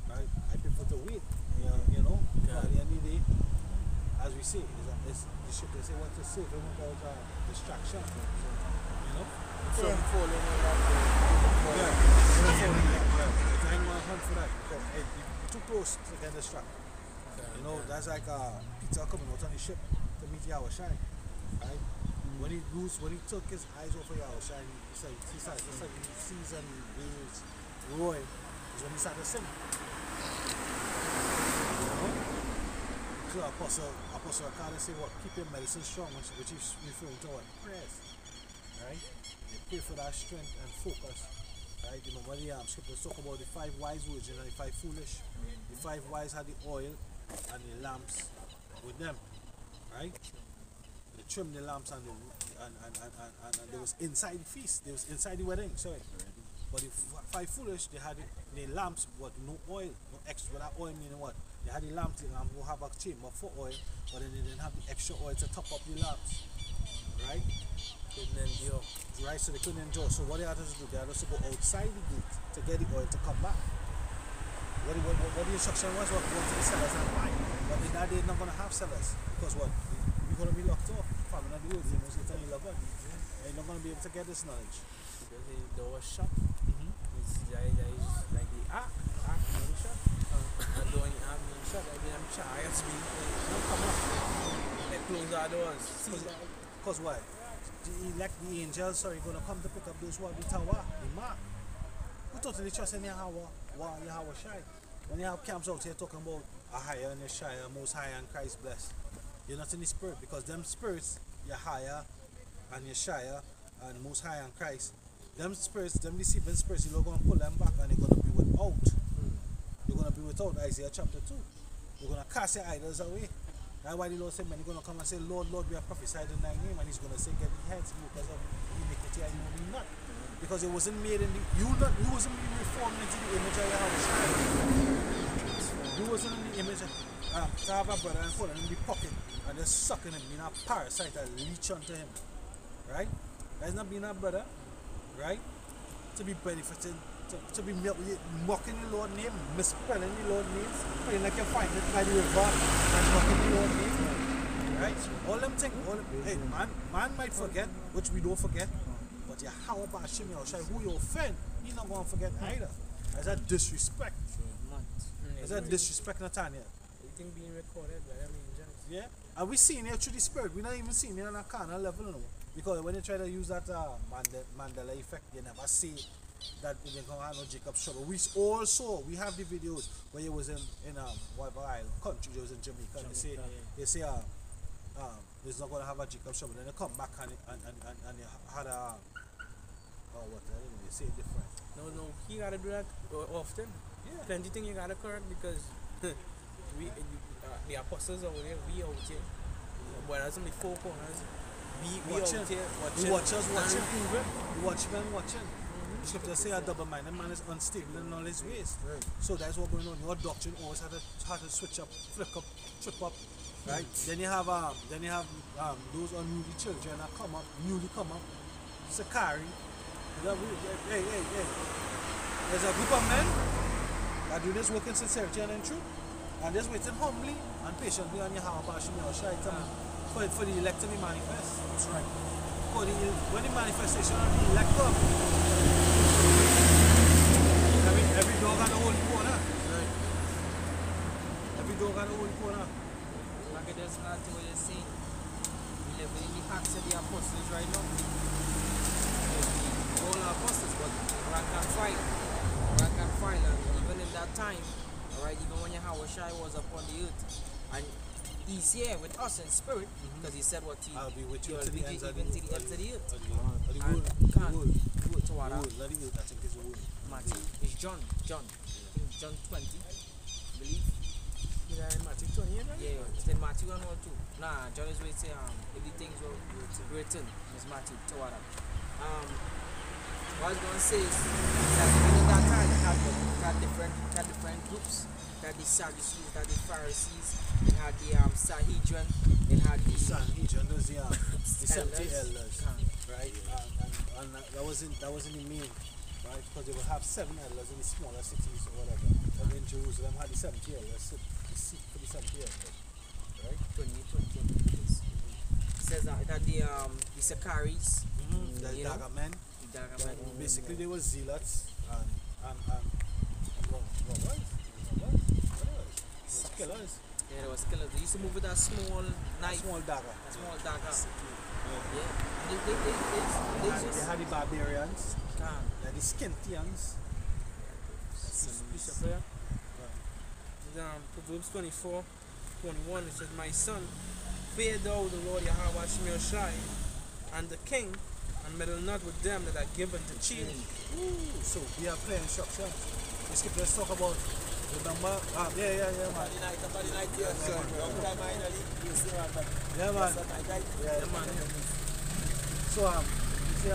Right? I prefer to wait. You know, at the end of the day, as we say, is the ship they say what to say without distraction. You know? Falling in that I ain't gonna hunt for that because you're too close to get distracted. You know, that's like Peter coming out on the ship to meet Yahushua. Right? When he took his eyes off of Yahushua, he sees and waves Roy is when he started singing. So Apostle Akada say what? Keep your medicine strong, which is referring to what? Prayers. Right? You pray for that strength and focus. Right? You know when the scriptures talk about the 5 wise virgins and the 5 foolish. The 5 wise had the oil and the lamps with them. Right? They trimmed the lamps and they was inside the feast. They was inside the wedding, sorry. But the 5 foolish, they had the lamps but no oil, no extra. But that oil meaning what? They had the lamp will have a chamber for oil, but then they didn't have the extra oil to top up the lamps. Right? couldn't endure. Right, so they couldn't endure. So what they had to do, they had to go outside the gate to get the oil to come back. What the instruction was, go to the sellers and buy. But in that day, they're not going to have sellers. Because what? We're going to be locked off. Family of the woods, you know, so you love it. You're not going to be able to get this knowledge. Because the door was shut. It's like the shut. And door shut. I mean, I'm tired of speaking. Don't come up. They close our doors. Because why? The angels are going to come to pick up those who are the tower, the mark. We totally trust in Yahweh Shai. When you have camps out here talking about a higher and a Shire, most high and Christ blessed, you're not in the spirit because them spirits, your higher and your Shire and most high and Christ, them spirits, them deceiving spirits, you're going to pull them back and they're going to be without. You're going to be without Isaiah chapter 2. You're going to cast your idols away. That's why the Lord said, man, he's going to come and say, Lord, we have prophesied in thy name, and he's going to say, get the heads because of iniquity, I know me not. Because it wasn't made in the, you wasn't being reformed into the image of Yahweh. You wasn't in the image of, to have a brother and put him in the pocket and just sucking him, being a parasite that leech onto him. Right? That's not being a brother, right? To be benefiting, to be mocking the Lord's name, misspelling the Lord's name, playing like you find it by the river and mocking the Lord's name. Right? All them things, hey, man might forget, which we don't forget, but Yahweh Ba'ashim Yahushai, who you offend, he's not going to forget either. That's a disrespect. That's a disrespect, Nathaniel. Everything being recorded by them angels. Yeah? And we seeing it through the spirit. We're not even seeing it on a carnal level, no. Because when they try to use that Mandela effect, they never see that they're going to have no Jacob's trouble. We all saw, we have the videos where it was in whatever island, country, it was in Jamaica. They say there's not going to have a Jacob's trouble. Then they come back and they had a, they say it different. No, you got to do that often. Yeah. Plenty thing you got to correct because the apostles over there, we out here. But that's only 4 corners. We Watching. out here The watchers watching. and improving. The watchmen watching. The scripture say a double-minded man is unstable in all his ways. Right. So that's what going on. Your doctrine always had to switch up, flick up, trip up. Right? Then you have those unruly children that newly come up. Sakari. Hey. There's a group of men that do this work in sincerity and in truth. And just waiting humbly and patiently on your heart for the elect to be manifest. That's right. When the manifestation of the elect come, every dog got a holy corner. Right. Every dog got a holy corner. Like I just add to what you're saying. We live in the acts of the apostles right now. All the apostles, but rank and file. And even in that time, alright, even when Yahushua was upon the earth, and he's here with us in spirit, because he said what he I'll be with you will to be the ends of even to the the ends of the earth. The And word. can't The word. do it to what The word. Let it I think it's the word. Matthew. It's John. I think John 20. I believe. Yeah, in Matthew 28, right? Yeah, it's in Matthew and all too. Nah, John is where it say everything's written. It's Matthew. To what what I was gonna say is that in that time you had different groups. You had the Sadducees, you had the Pharisees, you had the Sanhedrin, you had the Sanhedrin, the 70 elders, Can. right? And that wasn't the main, right? Because they would have 7 elders in the smaller cities or whatever. But in Jerusalem had the 70 elders, the seat for the 70 elders, right? 20. It says that it had the Sakaris, The you know? dagger men. Basically, they were zealots and robbers. Killers. Yeah, there was killers. They used to move with that small knife, Small dagger. a small dagger. Yeah. Yeah. They And just they had the barbarians, can. they had the Scythians. Piece of prayer. Proverbs 24:21, it says, my son, fear thou the Lord Yahweh Shemel Shai, and the king, and meddle not with them that are given to cheating. So we are playing instructions. Let's talk about, remember, yeah, man. Yeah, man. Yeah, man. So, you see,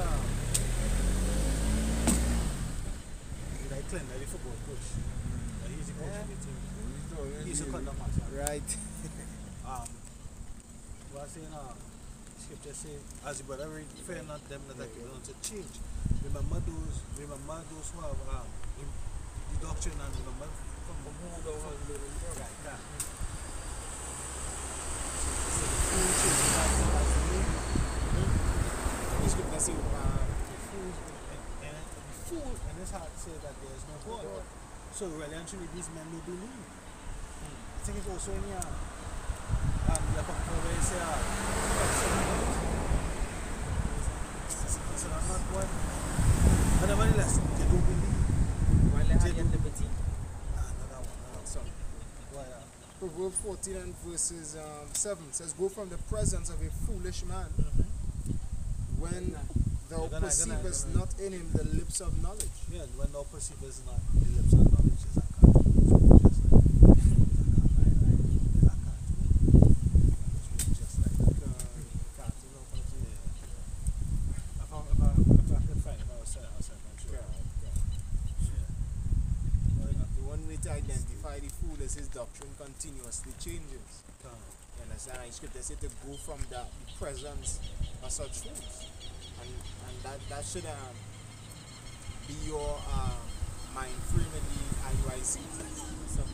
like Clint, the football coach. He's the coach of the team. He's a conduct master. Right. What I say now, scripture say, as the brother read, fear not them that are given unto change. Remember those who have the doctrine, and remember from the mood of right. Yeah. So the fool change as the mood. The scripture say, The fool in his heart say that there is no God. So really and truly these men don't believe. I think it's also in here. The Apostle where he say, so I'm not one. But nevertheless, they don't believe. While they had your liberty. Another one. Why, Proverbs 14 and verses 7 says, go from the presence of a foolish man when thou Gonna- perceivest gonna- not in him the lips of knowledge. Yeah, when thou perceivest not the lips of knowledge is a cat. Just like that. Can't, you know, but you- If I could find it, I'll send I'm sure. The one way to identify the fool is his doctrine continuously changes. You understand? And scripture says to go from the presence of such fools. And that should be your mind frame in the IUIC.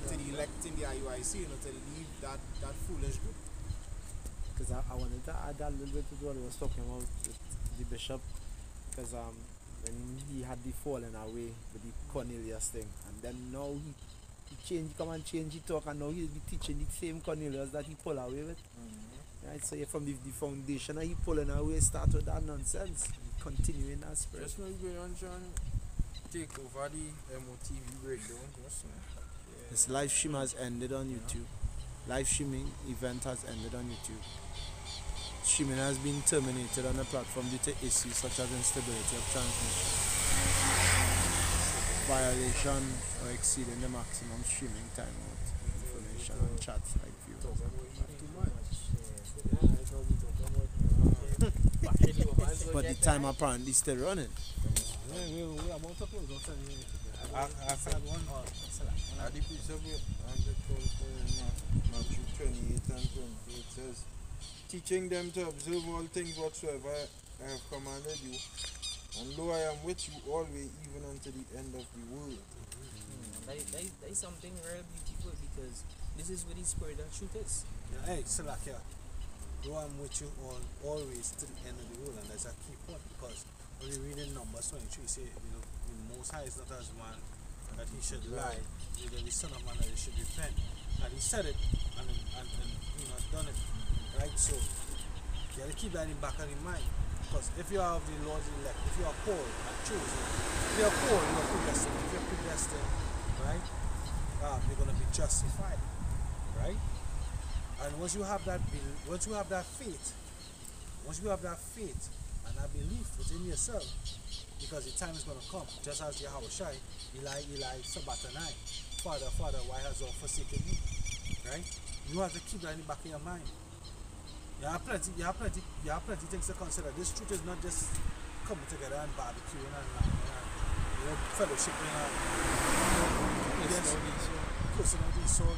To the elect in the IUIC, you know, to leave that foolish group. Because I wanted to add that little bit to what I was talking about with the bishop, because when he had the falling away with the Cornelius thing, and then now he come and change the talk, and now he'll be teaching the same Cornelius that he pulled away with. Right, so from the foundation that he pulling away, start with that nonsense, continuing that spirit. Just when we on John take over the MOTV breakdown, just This live stream has ended on YouTube. Live streaming event has ended on YouTube. Streaming has been terminated on the platform due to issues such as instability of transmission, violation or exceeding the maximum streaming timeout information. discussion and chats like viewers. Too much. But the time apparently still running. We about to close. Don't tell me anything. I said one. At the piece of it, and the Matthew 28 and 28 says, teaching them to observe all things whatsoever I have commanded you, and lo, I am with you always, even unto the end of the world. That is something very beautiful because this is where the spirit of truth is. Yeah, hey, Salakia. Though I'm with you always to the end of the world, and that's a key point because when you read in Numbers 23, say, the Most High is not as man that he should lie, neither the Son of Man that he should repent. And he said it, and he not done it. Right? So, you got to keep that in the back of your mind. Because if you are of the Lord's elect, if you are called and chosen, if you are called, you are predestined. If you're predestined, right, you're going to be justified. Right? And once you have that faith, and that belief within yourself, because the time is going to come, just as Yahweh Shai, Eli, Sabbatanai, Father, why has thou forsaken me? Right? You have to keep that in the back of your mind. You have plenty things to consider. This truth is not just coming together and barbecuing and fellowshipping and cursing out these souls,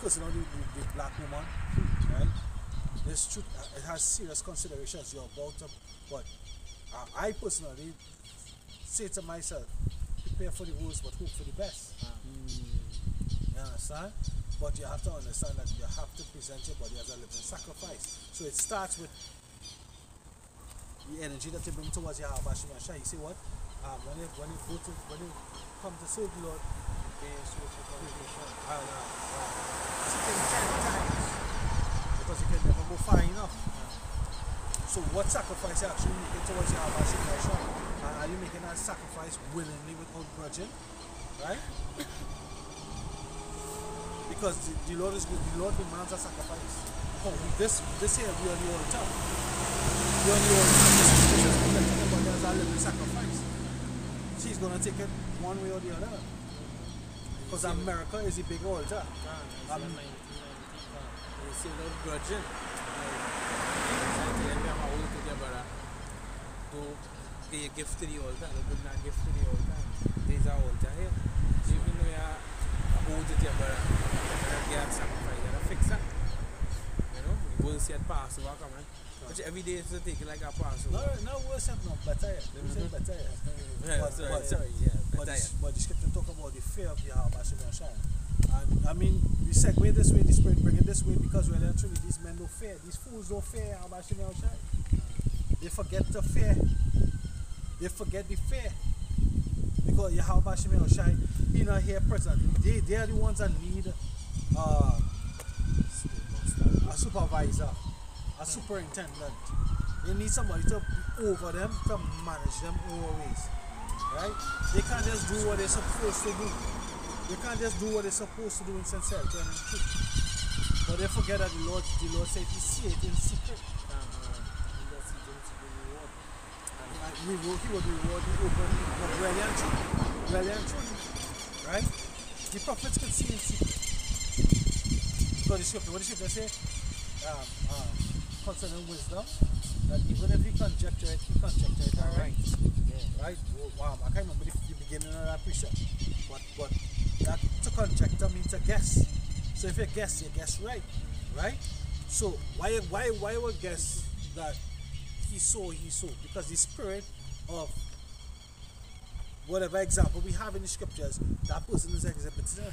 cursing out the black woman, right? This truth, it has serious considerations you're about to, but I personally say to myself, prepare for the worst but hope for the best. You understand? But you have to understand that you have to present your body as a living sacrifice. So it starts with the energy that you bring towards your Habashim and Shah. You see what? When you come to serve the Lord, seek him 10 times because you can never go far enough. So what sacrifice are you actually making towards your Habashim and Shah? Are you making that sacrifice willingly without grudging? Right? Because the Lord is good. The Lord demands a sacrifice. Oh, this here, we are the altar. We are the altar. This is presenting the body as a living sacrifice. She's going to take it one way or the other. Because America is a big altar. You see no grudging. To pay a gift to the altar, to bring that gift to the altar. There's an altar here. So even though you hold it here, brother, you have sacrifice, you have to fix that. You know, you go and see it Passover coming. Which every day is taking like a Passover. No worship, no, better. Let me say better. But the scripture talk about the fear of Yahweh and Shai. And I mean, we segue this way, the Spirit bring it this way because really and truly these men don't fear. These fools don't fear Yahweh and Shai. They forget to fear. They forget the fear. Because Yahweh and Shai, he not here present. They are the ones that need a supervisor, a superintendent. They need somebody to be over them, to manage them always. Right? They can't just do what they're supposed to do. They can't just do what they're supposed to do in sincerity and in truth. But they forget that the Lord said he see it in secret. He will reward the open, but really and truly. Right? The prophets could see in secret. Because what the scripture say? Concerning wisdom, that even if he conjecture it alright. Right? Wow, I can't remember the beginning of that precept. But that to conjecture means to guess. So if you guess right. Right? So why would guess that he saw? Because the spirit of whatever example we have in the scriptures, that person is exhibiting.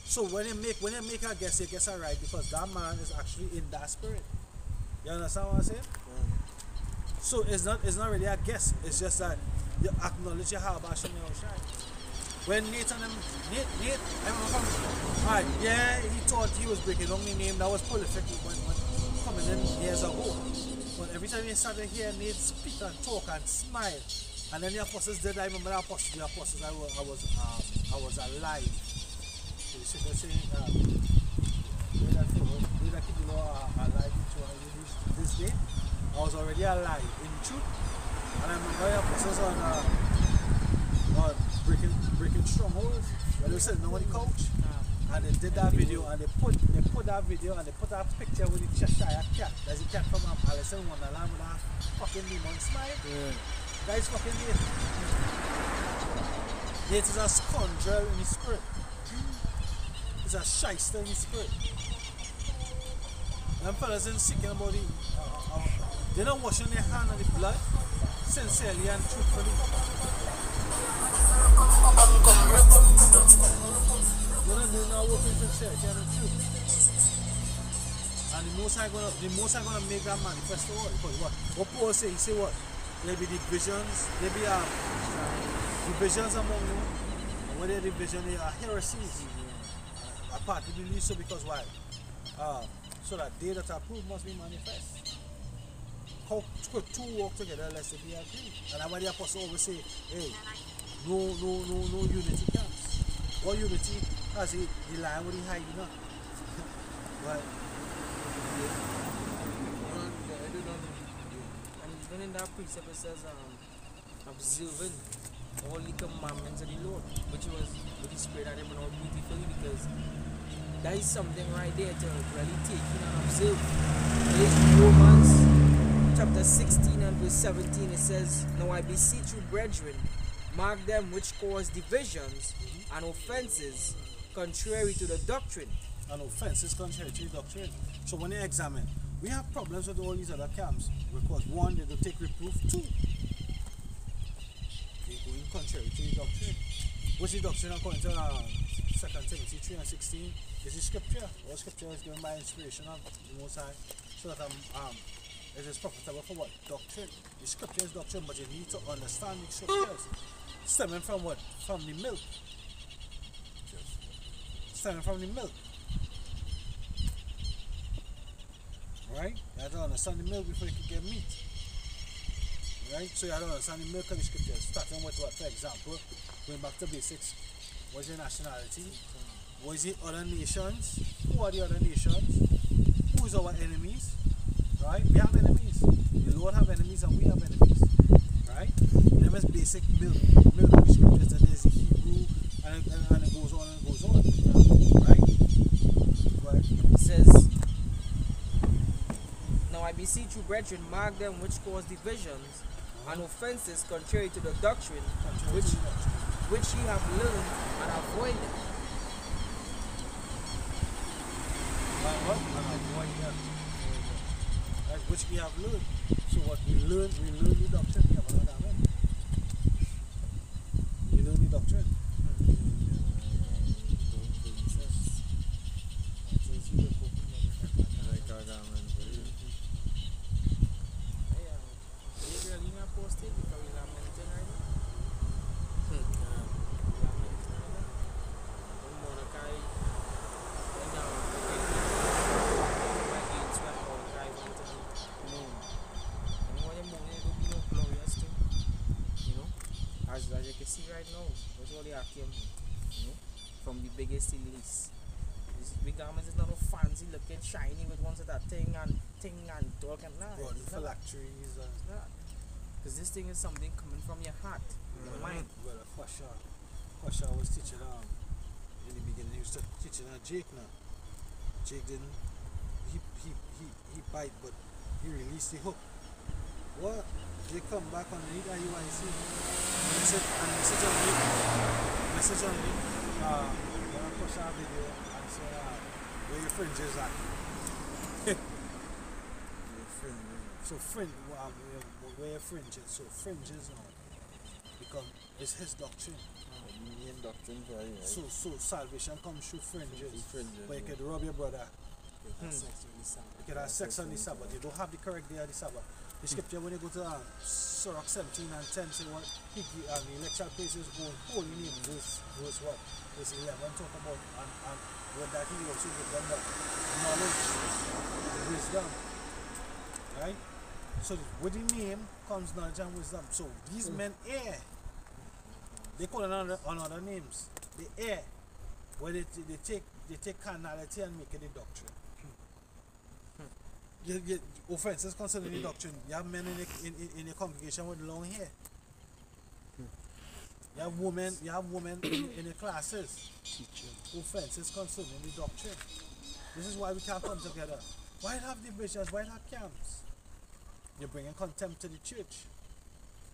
So when you make a guess, you guess right because that man is actually in that spirit. You understand what I'm saying? So it's not really a guess. It's just that you acknowledge you have Hashem Yahushai. When Nate, I remember alright, yeah, he thought he was breaking down the name that was prolific when coming in years ago. But every time you started hear Nate speak and talk and smile, and then the apostles did, I remember the apostles I was alive. So you should say we that keep the law alive to this day. I was already alive in truth. And I remember the apostles on breaking strongholds. When we said no on the couch. and they did that video and they put that video and they put that picture with the Cheshire cat. There's a cat from Alice in Wonderland with that fucking demon smile. Yeah. Guys fucking Nate. Nate is a scoundrel in his spirit. He's a shyster in his spirit. Them fellas ain't seeking about the they're not washing their hand of the blood sincerely and truthfully. They're not working sincerity and the truth. And the most I gonna make that manifesto what? Because what Paul say, he say what? There be divisions, there be divisions among you. And when there are divisions, there are heresies. I partly believe so because why? So that they that are proved must be manifest. How could two walk together unless they be agreed? And that's why the apostle always say, hey, no unity camps. What unity has the lion with the hyena? Right? And even in that precept it says observing all the commandments of the Lord, which displayed at him all beautifully, because that is something right there to really take in and observe. In Romans chapter 16 and verse 17 it says, now I beseech you, brethren, mark them which cause divisions and offenses contrary to the doctrine. And offenses contrary to the doctrine. So when you examine, we have problems with all these other camps because one, they don't take reproof. Two, they go in contrary to the doctrine. What's the doctrine according to 2 Timothy 3 and 16? Is the scripture. All scripture is given by inspiration of the Most High, so that it is profitable for what? Doctrine. The scripture is doctrine, but you need to understand the scriptures. Stemming from what? From the milk. Stemming from the milk. Right? You have to understand the milk before you can get meat. Right? So you have to understand the milk of the scriptures. Starting with what? For example, going back to basics. What's your nationality? What is the other nations? Who are the other nations? Who is our enemies? Right? We have enemies. The Lord have enemies and we have enemies. Right? Them is basic milk. Milk of the scriptures, that there's the Hebrew and it goes on and goes on. Right? Right? It says, now I beseech you, brethren, mark them which cause divisions and offenses contrary to the doctrine, which ye have learned, and avoid them. What? And avoid them. Right? Which we have learned. So what we learn the doctrine. We have another one. We learn the doctrine. As you can see right now, that's all they are came, from the biggest to the least. This big garments is not no fancy looking, shiny with one sort of thing and talk and that. Body phylacteries and Because this thing is something coming from your heart, your mind. well, Fasha was teaching in the beginning. He was teaching Jake now. Jake didn't. He bite, but he released the hook. What? They come back underneath IUIC. Message on me. When I push our video and say, where your fringes at? So where your fringes? So fringes now become it's his doctrine. Main doctrine for you, right? So salvation comes through fringes. But you could rob your brother. You could have sex on the Sabbath. You don't have the correct day of the Sabbath. The scripture when you go to Sirach 17 and 10 say what the electoral places go holy name verse what? Verse 11 talk about and with that he also give them the knowledge, the wisdom. Right? So with the name comes knowledge and wisdom. So these men err. They call another names. They err. Where they take carnality and make it a doctrine. You offenses concerning the doctrine. You have men in a congregation with long hair. You have women in your classes who fences concerning the doctrine. This is why we can't come together. Why have divisions? Why have camps? You're bringing contempt to the church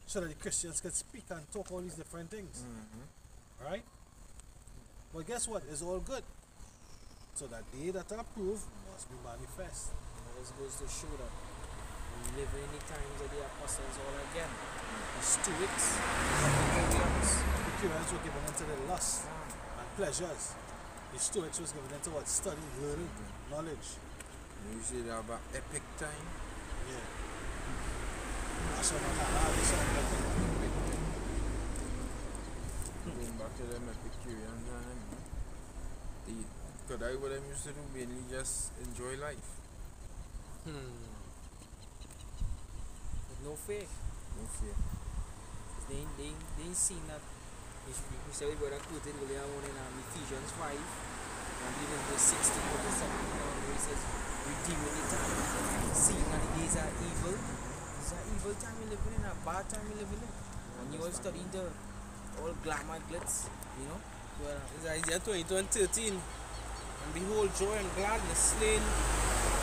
so that the Christians can speak and talk all these different things. Right? But guess what? It's all good. So that they that are approved must be manifest. This goes to show that we live in the times of the apostles all again. The Stoics, The Epicureans were given into the lust and pleasures. The Stoics was given into what? Study, learning, knowledge. Usually they have an epic time. Yeah. That's what I'm Going back to them Epicureans and them, because that's what them used to do, mainly just enjoy life. with no fear. No fear. They ain't seen that. We say we got quoted earlier on in Ephesians 5, and even verse 16 or 17, where it says, redeeming the time, seeing that the days are evil. It's an evil time we live in, a bad time we live in. And you all studying the all glamour glitz, you know? Well, it's Isaiah 22 and 13. And behold, joy and gladness, slaying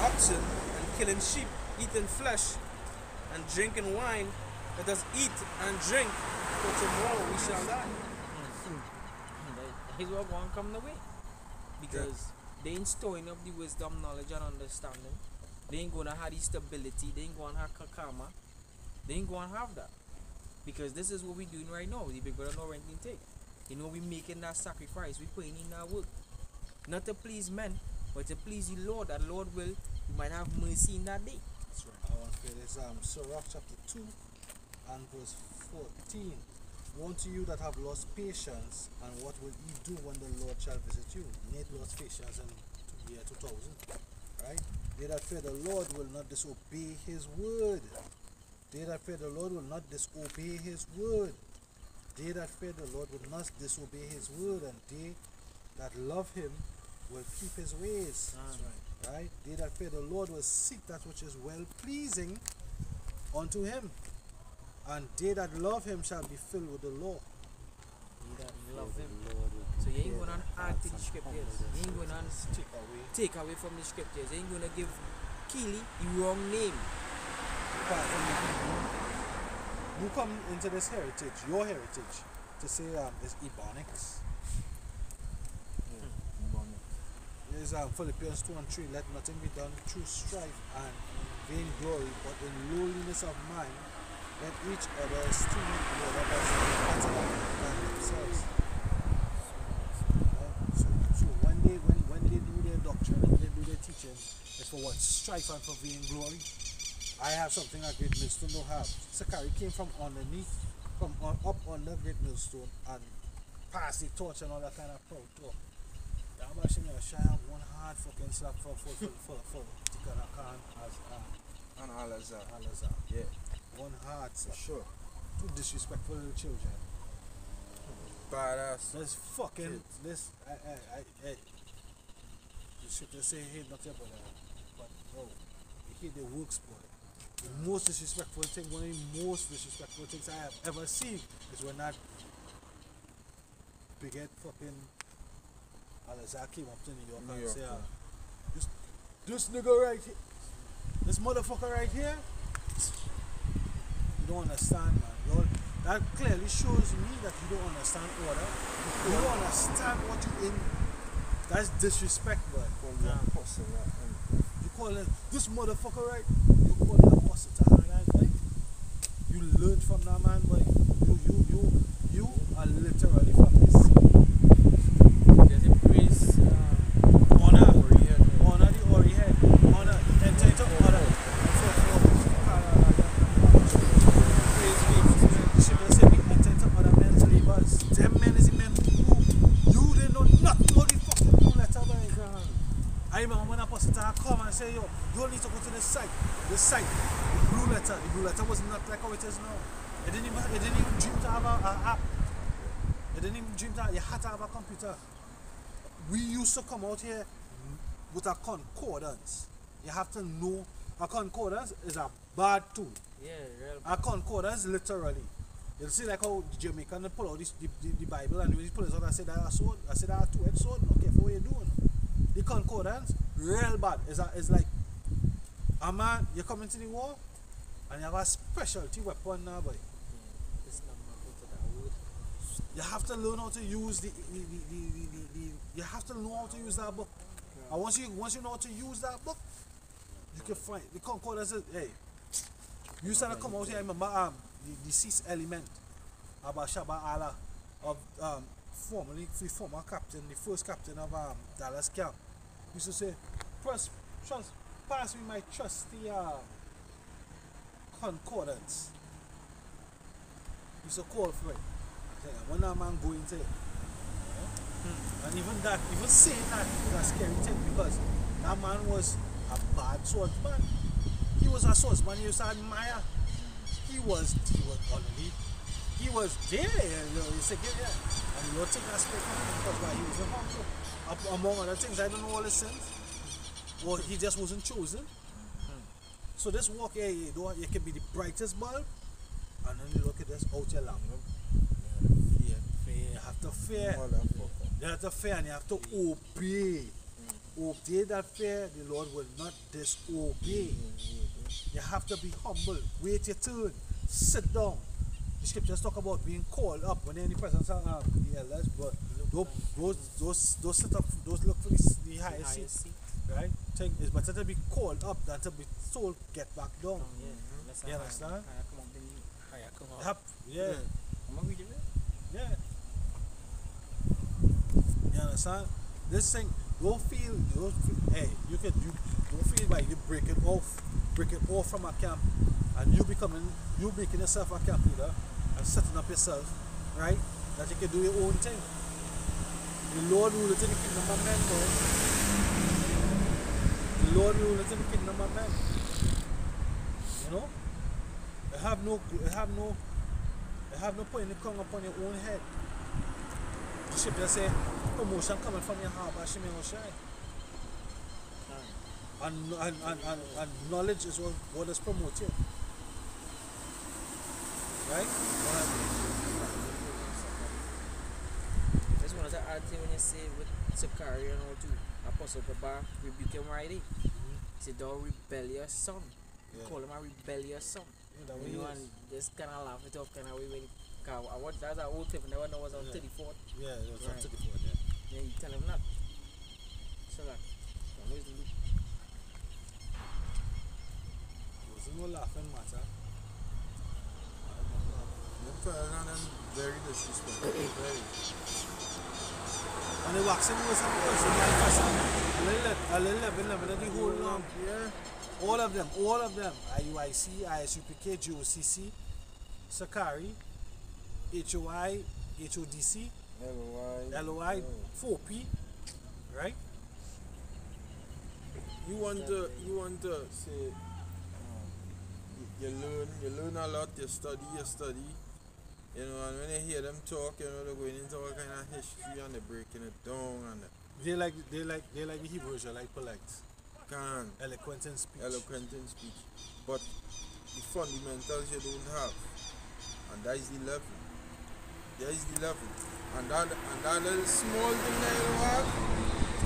oxen and killing sheep, eating flesh and drinking wine. Let us eat and drink, for tomorrow we shall die. Here's what won't come the way. Because they ain't storing up the wisdom, knowledge, and understanding. They ain't gonna have the stability, they ain't gonna have karma. They ain't gonna have that. Because this is what we're doing right now, the big brother no rent and take. You know, we making that sacrifice, we putting in our work. Not to please men, but to please the Lord. That Lord will, you might have mercy in that day. That's right. I want to read this Sirach chapter 2 and verse 14. Woe to you that have lost patience, and what will ye do when the Lord shall visit you? Nate lost patience in the year 2000. Right? They that fear the Lord will not disobey his word. They that fear the Lord will not disobey his word. They that fear the Lord will not disobey his word, and they that love him will keep his ways. That's Right? They that fear the Lord will seek that which is well pleasing unto him, and they that love him shall be filled with the law. You that love him. So you ain't gonna add to the scriptures. You ain't gonna take away from the scriptures. You ain't gonna give Keely the wrong name. You come into this heritage, your heritage, to say it's Ebonics. There's Philippians 2 and 3, let nothing be done through strife and vain glory, but in lowliness of mind, let each other esteem the other better than themselves. So when they do their doctrine, when they do their teaching, it's for what? Strife and for vain glory. I have something that Great Millstone don't have. Sakari came from underneath, up under Great Millstone and passed the torch and all that kind of proud talk. I'm actually going to shy up one hard fucking slap for Tikana Khan And Al-Azhar. Al-Azhar. Yeah. One hard slap. Sure. Too disrespectful to the children. Badass. This fucking, this, the scripture say hate not your brother, but no, you hate the works, boy. The most disrespectful thing, one of the most disrespectful things I have ever seen is when that big-head fucking Al-Azhar came up to New York and said, this nigga right here, this motherfucker right here, you don't understand, man. That clearly shows me that you don't understand order. You don't understand what you in. That's disrespect, boy. You call it this motherfucker, right? You call it a apostle to her, right? You learned from that man, boy. You are literally from this. There's a praise, Honor the Ori head. Honor the entitled honor. Praise be. She will say be entitled other men's labors. Them men is the men who you didn't know nothing about the fucking blue letter, boy. I remember when Apostle come and say, yo, you don't need to go to this site. The blue letter was not like how it is now. It didn't even dream to have an app. It didn't even dream that you had to have a computer. We used to come out here with a concordance. You have to know a concordance is a bad tool. Yeah, real. A concordance literally You see like how the Jamaican they pull out the Bible and when he pull it out and say that a sword, I say that a two-edged sword, okay, for what you doing. The concordance, real bad. It's like a man, you come into the war and you have a specialty weapon now, boy. It's not my go to that word. You have to learn how to use you have to know how to use that book. And once you know how to use that book, you can find the concordance is, hey, you start to come out here, I remember the sixth element about Shabba Allah of former captain, the first captain of Dallas camp. Used to say, pass me my trusty concordance. Used to call for it. When that man go into it. And even saying that was a scary thing because that man was a bad swordsman. He was a swordsman, he used to admire. He was only he was there, you say, yeah. And you take that spec from him because why he was a humble. Among other things, I don't know all his sins. Or he just wasn't chosen. So this walk here, you can be the brightest bulb, and then you look at this out your lamp. You have to fear. You have to fear and you have to obey. Obey that fear, the Lord will not disobey. You have to be humble. Wait your turn. Sit down. The scriptures talk about being called up when they're in the presence of the elders, but those sit up, those look for the highest seat. Right? It's better to be called up than to be told get back down. You understand? Yeah. Yeah. You understand? This thing, don't feel, hey, you don't feel like you break it off from a camp, and you making yourself a camp leader and setting up yourself, right? That you can do your own thing. The Lord ruleth in the kingdom of men, bro. The Lord ruleth in the kingdom of men. You know? You have no point in coming upon your own head. The scripture say, promotion coming from your heart, but she may not shine. And knowledge is what is promoted. Right? Just wanted to add to when you say with Sakari and all too, Apostle Papa rebuke him right there. He said, thou rebellious son. Call him a rebellious son. You know, and just kind of laugh it off kind of way when I watched that old clip and I know was on 34th. Yeah, it was on 34th, yeah. Yeah, you tell him that. So like, always look. It wasn't no laughing matter. Very disrespectful. Very. And the waxing was a little the whole long. Yeah. All of them. IUIC, ISUPK, GOCC, Sakari, HOI, HODC, LOI, 4P, right? You want to say you learn a lot, you study, you know, and when you hear them talk, you know, they're going into all kind of history and they're breaking it down and they like the Hebrews, they like polite. Eloquent in speech. But the fundamentals you don't have. And that is the level. And that little small thing that you have,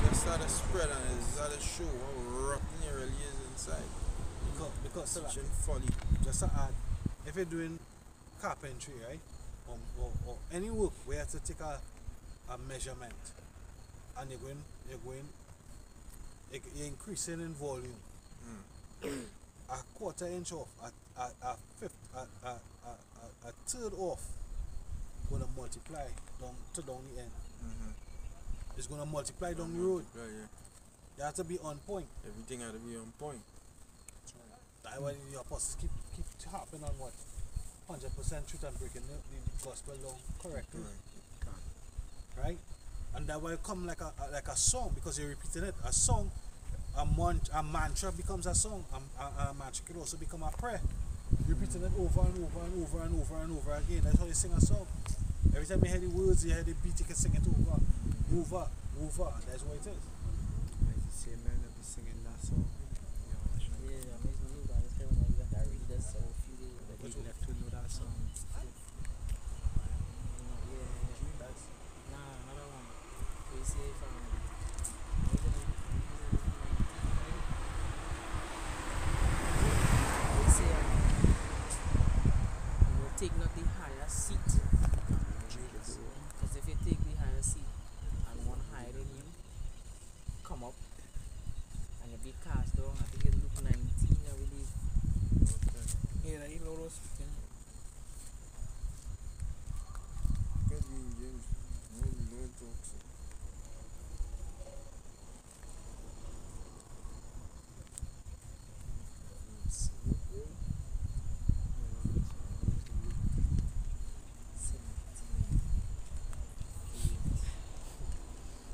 just start to spread and it start to show how rotten it really is inside. Because such folly. Just to add, if you're doing carpentry, right? Or any work where you have to take a measurement and you're increasing in volume. A quarter inch off, a third off, gonna multiply down the end. It's gonna multiply down the road. Yeah. You have to be on point. Everything has to be on point. That's why the apostles keep harping on what 100% truth and breaking the gospel down correctly. Right? And that will come like a song because you're repeating it. A song, a mantra becomes a song. A mantra could also become a prayer. You're repeating it over and over and over and over and over again. That's how you sing a song. Every time you hear the words, you hear the beat, you can sing it over. And that's what it is. Like the same man that be singing that song. Yeah, that makes me know that it's kind of like you got to read that song a few days. But you have to know that song.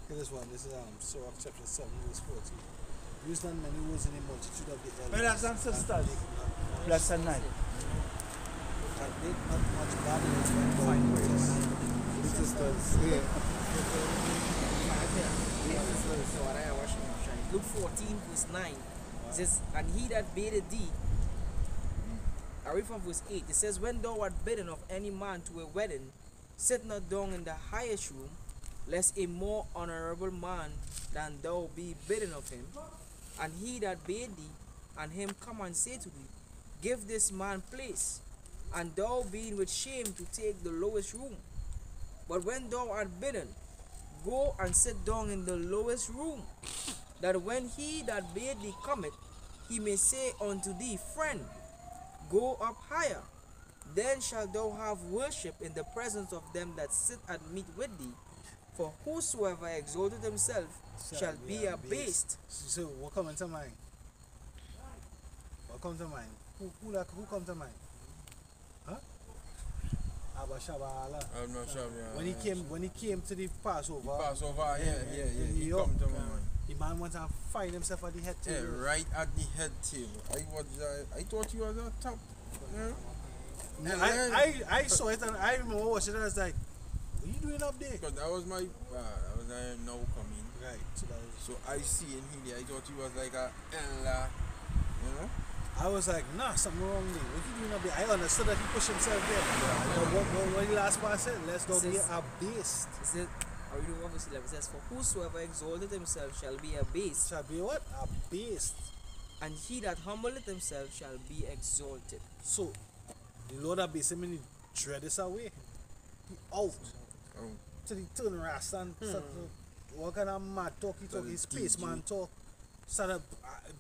Here is one. This is Sirach chapter 7, verse 14. Use not many words in the multitude of the elders. Brothers and sisters, bless and night. And make not much bargains when thou prayest. Sisters, yeah. Luke 14, verse 9. It says, and he that bideth thee, I read from verse 8. It says, when thou art bidden of any man to a wedding, sit not down in the highest room, lest a more honorable man than thou be bidden of him. And he that bade thee, and him come and say to thee, give this man place, and thou being with shame to take the lowest room. But when thou art bidden, go and sit down in the lowest room, that when he that bade thee cometh, he may say unto thee, friend, go up higher. Then shalt thou have worship in the presence of them that sit at meat with thee. For whosoever exalteth himself shall be abased. So what come into mind? What comes to mind? Who comes to mind? Huh? Abba Shabala. I'm not sure. Yeah. When he came to the Passover. Passover, yeah. in New He York, come to my mind. the man went and find himself at the head Yeah, table. right at the head table. I thought you was at top. Yeah. I saw it and I remember watching it and I was like, what are you doing up there? Because that was my now coming. Right. So that was, So I see in here, I thought he was like a Ella, you know? I was like, nah, something wrong there. What you doing up there? I understood that he pushed himself there. But what the last part said, lest thou be abased. It says, I read over verse 11. It says, for whosoever exalteth himself shall be abased, Shall be what? Abased. and he that humbleth himself shall be exalted. So, the Lord abased him and he dread this away. He out. Oh. So he turned rasta and started what kind of mad talk he talk, his spaceman talk. Started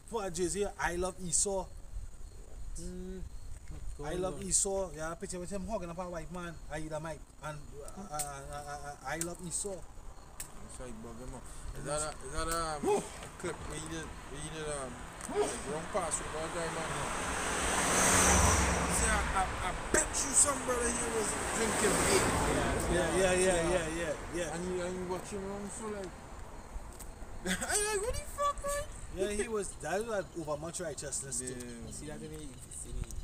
put a jersey, I love Esau. I love Esau. Yeah, a picture with him hugging up a white man. I eat a mic. And I love Esau. That's right, bug him up. Is that a clip where you did like wrong pass with that guy, man? See, I bet you some brother here was drinking beer. Yeah. And you watch him wrong, so like, I like, what the fuck, man? Yeah, he was, that was like over much righteousness too. See that in the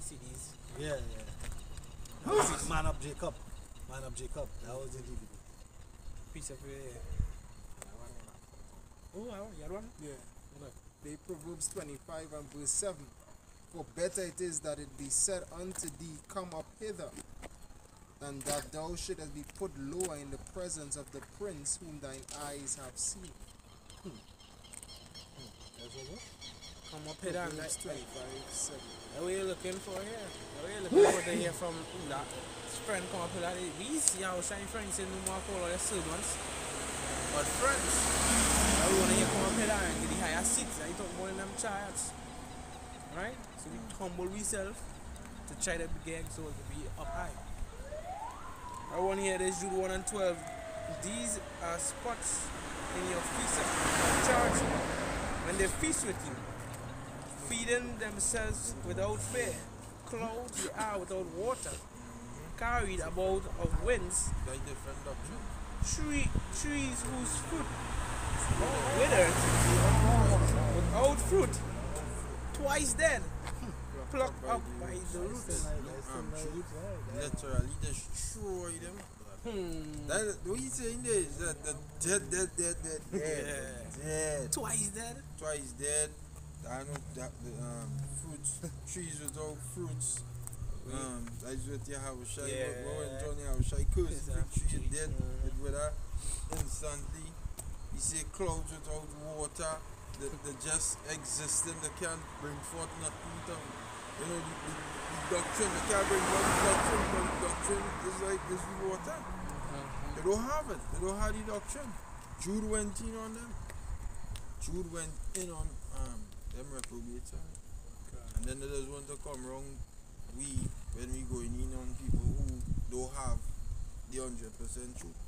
CDs? Yeah. Man up Jacob. That was the DVD. Piece of oh, you had one? Yeah. The Proverbs 25 and verse 7. For better it is that it be said unto thee, come up hither, than that thou shouldest be put lower in the presence of the prince whom thine eyes have seen. Come up here and Proverbs 25, 7. what are you looking for here? What are you looking for to hear from that friend come up here? We see how shiny friends say no more call all their servants. But friends, I want to hear come up here and get the higher seats. I talk more than them chariots. Right? So we humble ourselves to try to get exalted to be up high. I want to hear this Jude 1 and 12. These are spots in your feast of charge when they feast with you, feeding themselves without fear, clothed the air without water, carried about of winds, Like different doctrine. trees whose fruit withered, without fruit, twice dead, plucked up by the roots. Jude literally destroy them. That what you saying there is that dead. Twice dead. Twice dead. I know that the fruits, trees without fruits. That's what you have a shy. When Johnny have a shy curse, the tree is dead with her instantly. You see clouds without water. They just existing. They can't bring forth nothing. You know the doctrine. They can't bring forth the doctrine, but the doctrine is like this water. They don't have it. They don't have the doctrine. Jude went in on them. Jude went in on them reprobates. And then there's one to come wrong. When we going in on people who don't have the 100% truth.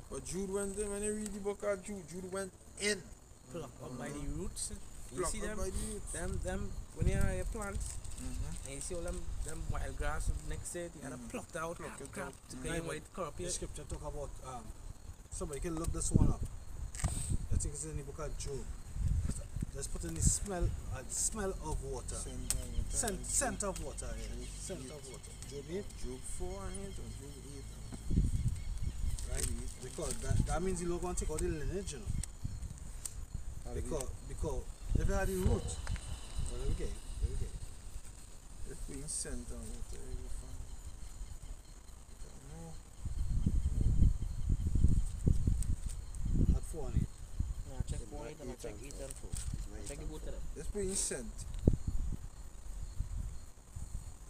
But Jude went in. When you read the book of Jude, Jude went in. Plucked up by the roots. You Plucked see up them? by the roots. Them when you have your plants, and you see all them wild grass next to it, you gotta pluck it out, Pluck it crap, out. to get it corrupt The here. scripture talk about somebody can look this one up. think it's in the book of Job. Just put in the smell of water. Scent of water, yeah. Scent of water. Job 8? Job 4 and 8 or Job 8? Right? Because that means you're going to take out the lineage, you know. Because if you had the root, well, there we go. If we scent on water, you will find. At 4 and 8. Yeah, check 4 8 and I check 8 and 4. Check the both of them. Let's put in scent.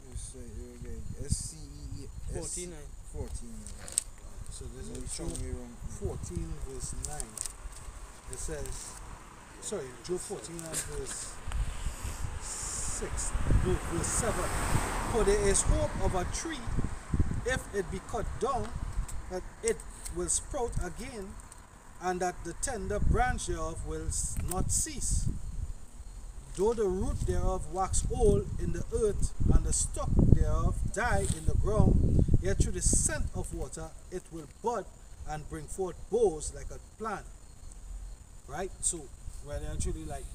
You say, okay. SCE. 49. 14. So this No, is it's Job wrong, wrong. 14 verse 9. It says, sorry, Job 14 and verse 6. No, verse 7. For there is hope of a tree, if it be cut down, that it will sprout again, and that the tender branch thereof will not cease. Though the root thereof wax old in the earth, and the stock thereof die in the ground, yet through the scent of water it will bud and bring forth boughs like a plant. Right? So, when they actually like,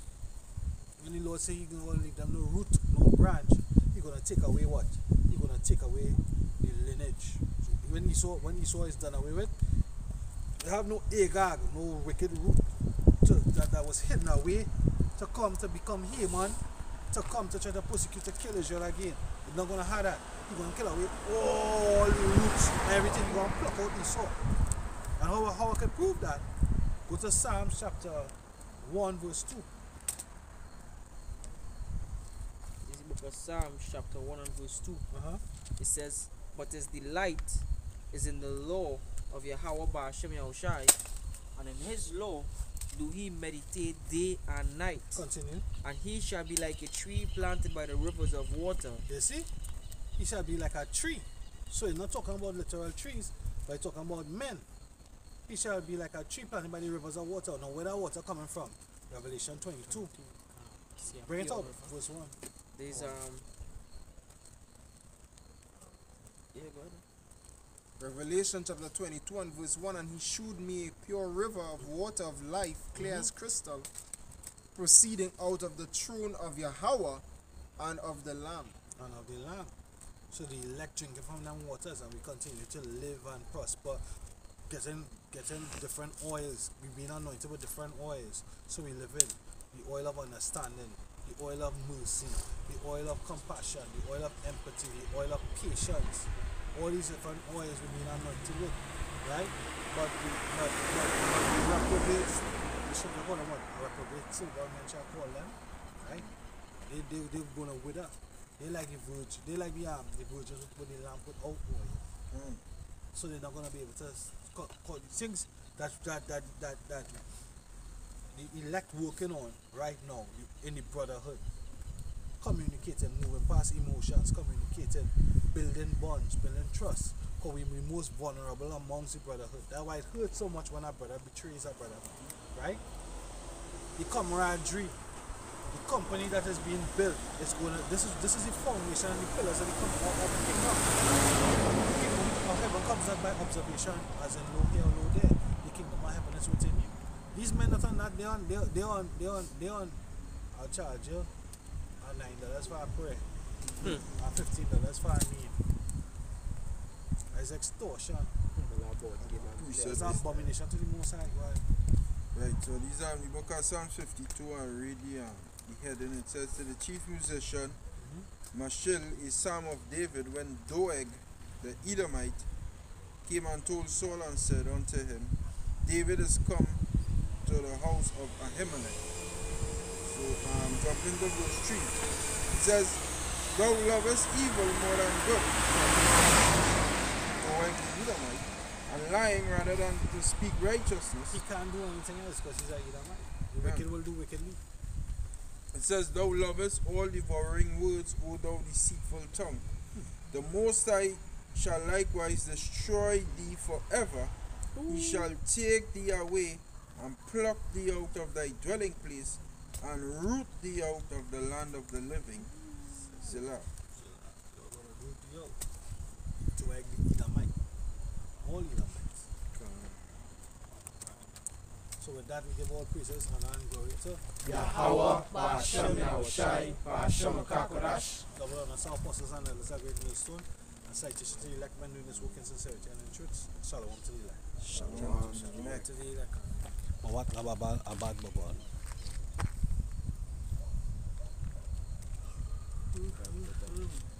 when the Lord say He's going to leave them no root, no branch, He's going to take away what? He's going to take away the lineage. So when Esau is done away with, they have no Agag, no wicked root that was hidden away to come to become Haman, to come to try to persecute, to kill Israel again. He's not going to have that. He's going to kill away all the roots, everything. He's going to pluck out Esau. And how I can prove that? Go to Psalm chapter 1 verse 2. This is the book of Psalms chapter 1 and verse 2. It says, but his delight is in the law of Yahweh Ba'ashem Yahushai, and in his law do he meditate day and night. Continue. And he shall be like a tree planted by the rivers of water. You see? He shall be like a tree. So he's not talking about literal trees, but he's talking about men. He shall be like a tree planted by the rivers of water. Now where that water coming from? Revelation 22. Bring it up, verse 1. There's yeah, go ahead. Revelation chapter 22 and verse 1, and he shewed me a pure river of water of life, clear as crystal, proceeding out of the throne of Yahweh and of the Lamb. And of the Lamb. So the elect drinking from them waters, and we continue to live and prosper, getting different oils. We've been anointed with different oils. So we live in the oil of understanding, the oil of mercy, the oil of compassion, the oil of empathy, the oil of patience. All these different oils we've been anointed with, right? But we reprobate, we should call them what? Reprobate, so government shall call them, right? They're going to wither. They like the virgin, they like the virgins with the lamp with out oil. So they're not going to be able to call the things that the elect working on right now in the brotherhood. Communicating, moving past emotions, communicating, building bonds, building trust. Because we're most vulnerable amongst the brotherhood. That's why it hurts so much when a brother betrays a brother. Right? The camaraderie, the company that is being built is gonna this is the foundation and the pillars of the kingdom. The kingdom of heaven comes out by observation, as in no here, no there. The kingdom of heaven is within you. These men that are not they on I'll charge you. $9 for a prayer, and $15 for a name. It's extortion. It's an abomination to the Most High God. Right, so these are the book of Psalm 52 and read the heading. It says, to the chief musician, Mashil, a psalm of David, when Doeg, the Edomite, came and told Saul and said unto him, David is come to the house of Ahimelech. So jump into verse 3. It says, thou lovest evil more than good. Doeg the Edomite, and lying rather than to speak righteousness. He can't do anything else because he's a Edomite. The wicked will do wickedly. It says, thou lovest all devouring words, O thou deceitful tongue. The Most High shall likewise destroy thee forever. He shall take thee away and pluck thee out of thy dwelling place, and root thee out of the land of the living. Selah. Root thee out. To egg the Edomite. All Edomites. So with that, we give all praises, honor, and glory to Yahweh, Ba'ashem Yahushai, Ba'ashem Kakodash. Double honor to our apostles and elders, a great millstone, and citation to the elect men doing this work in sincerity and in truth. Shalom to the elect. Shalom to the elect. Mawat lababal abad babal. Mm.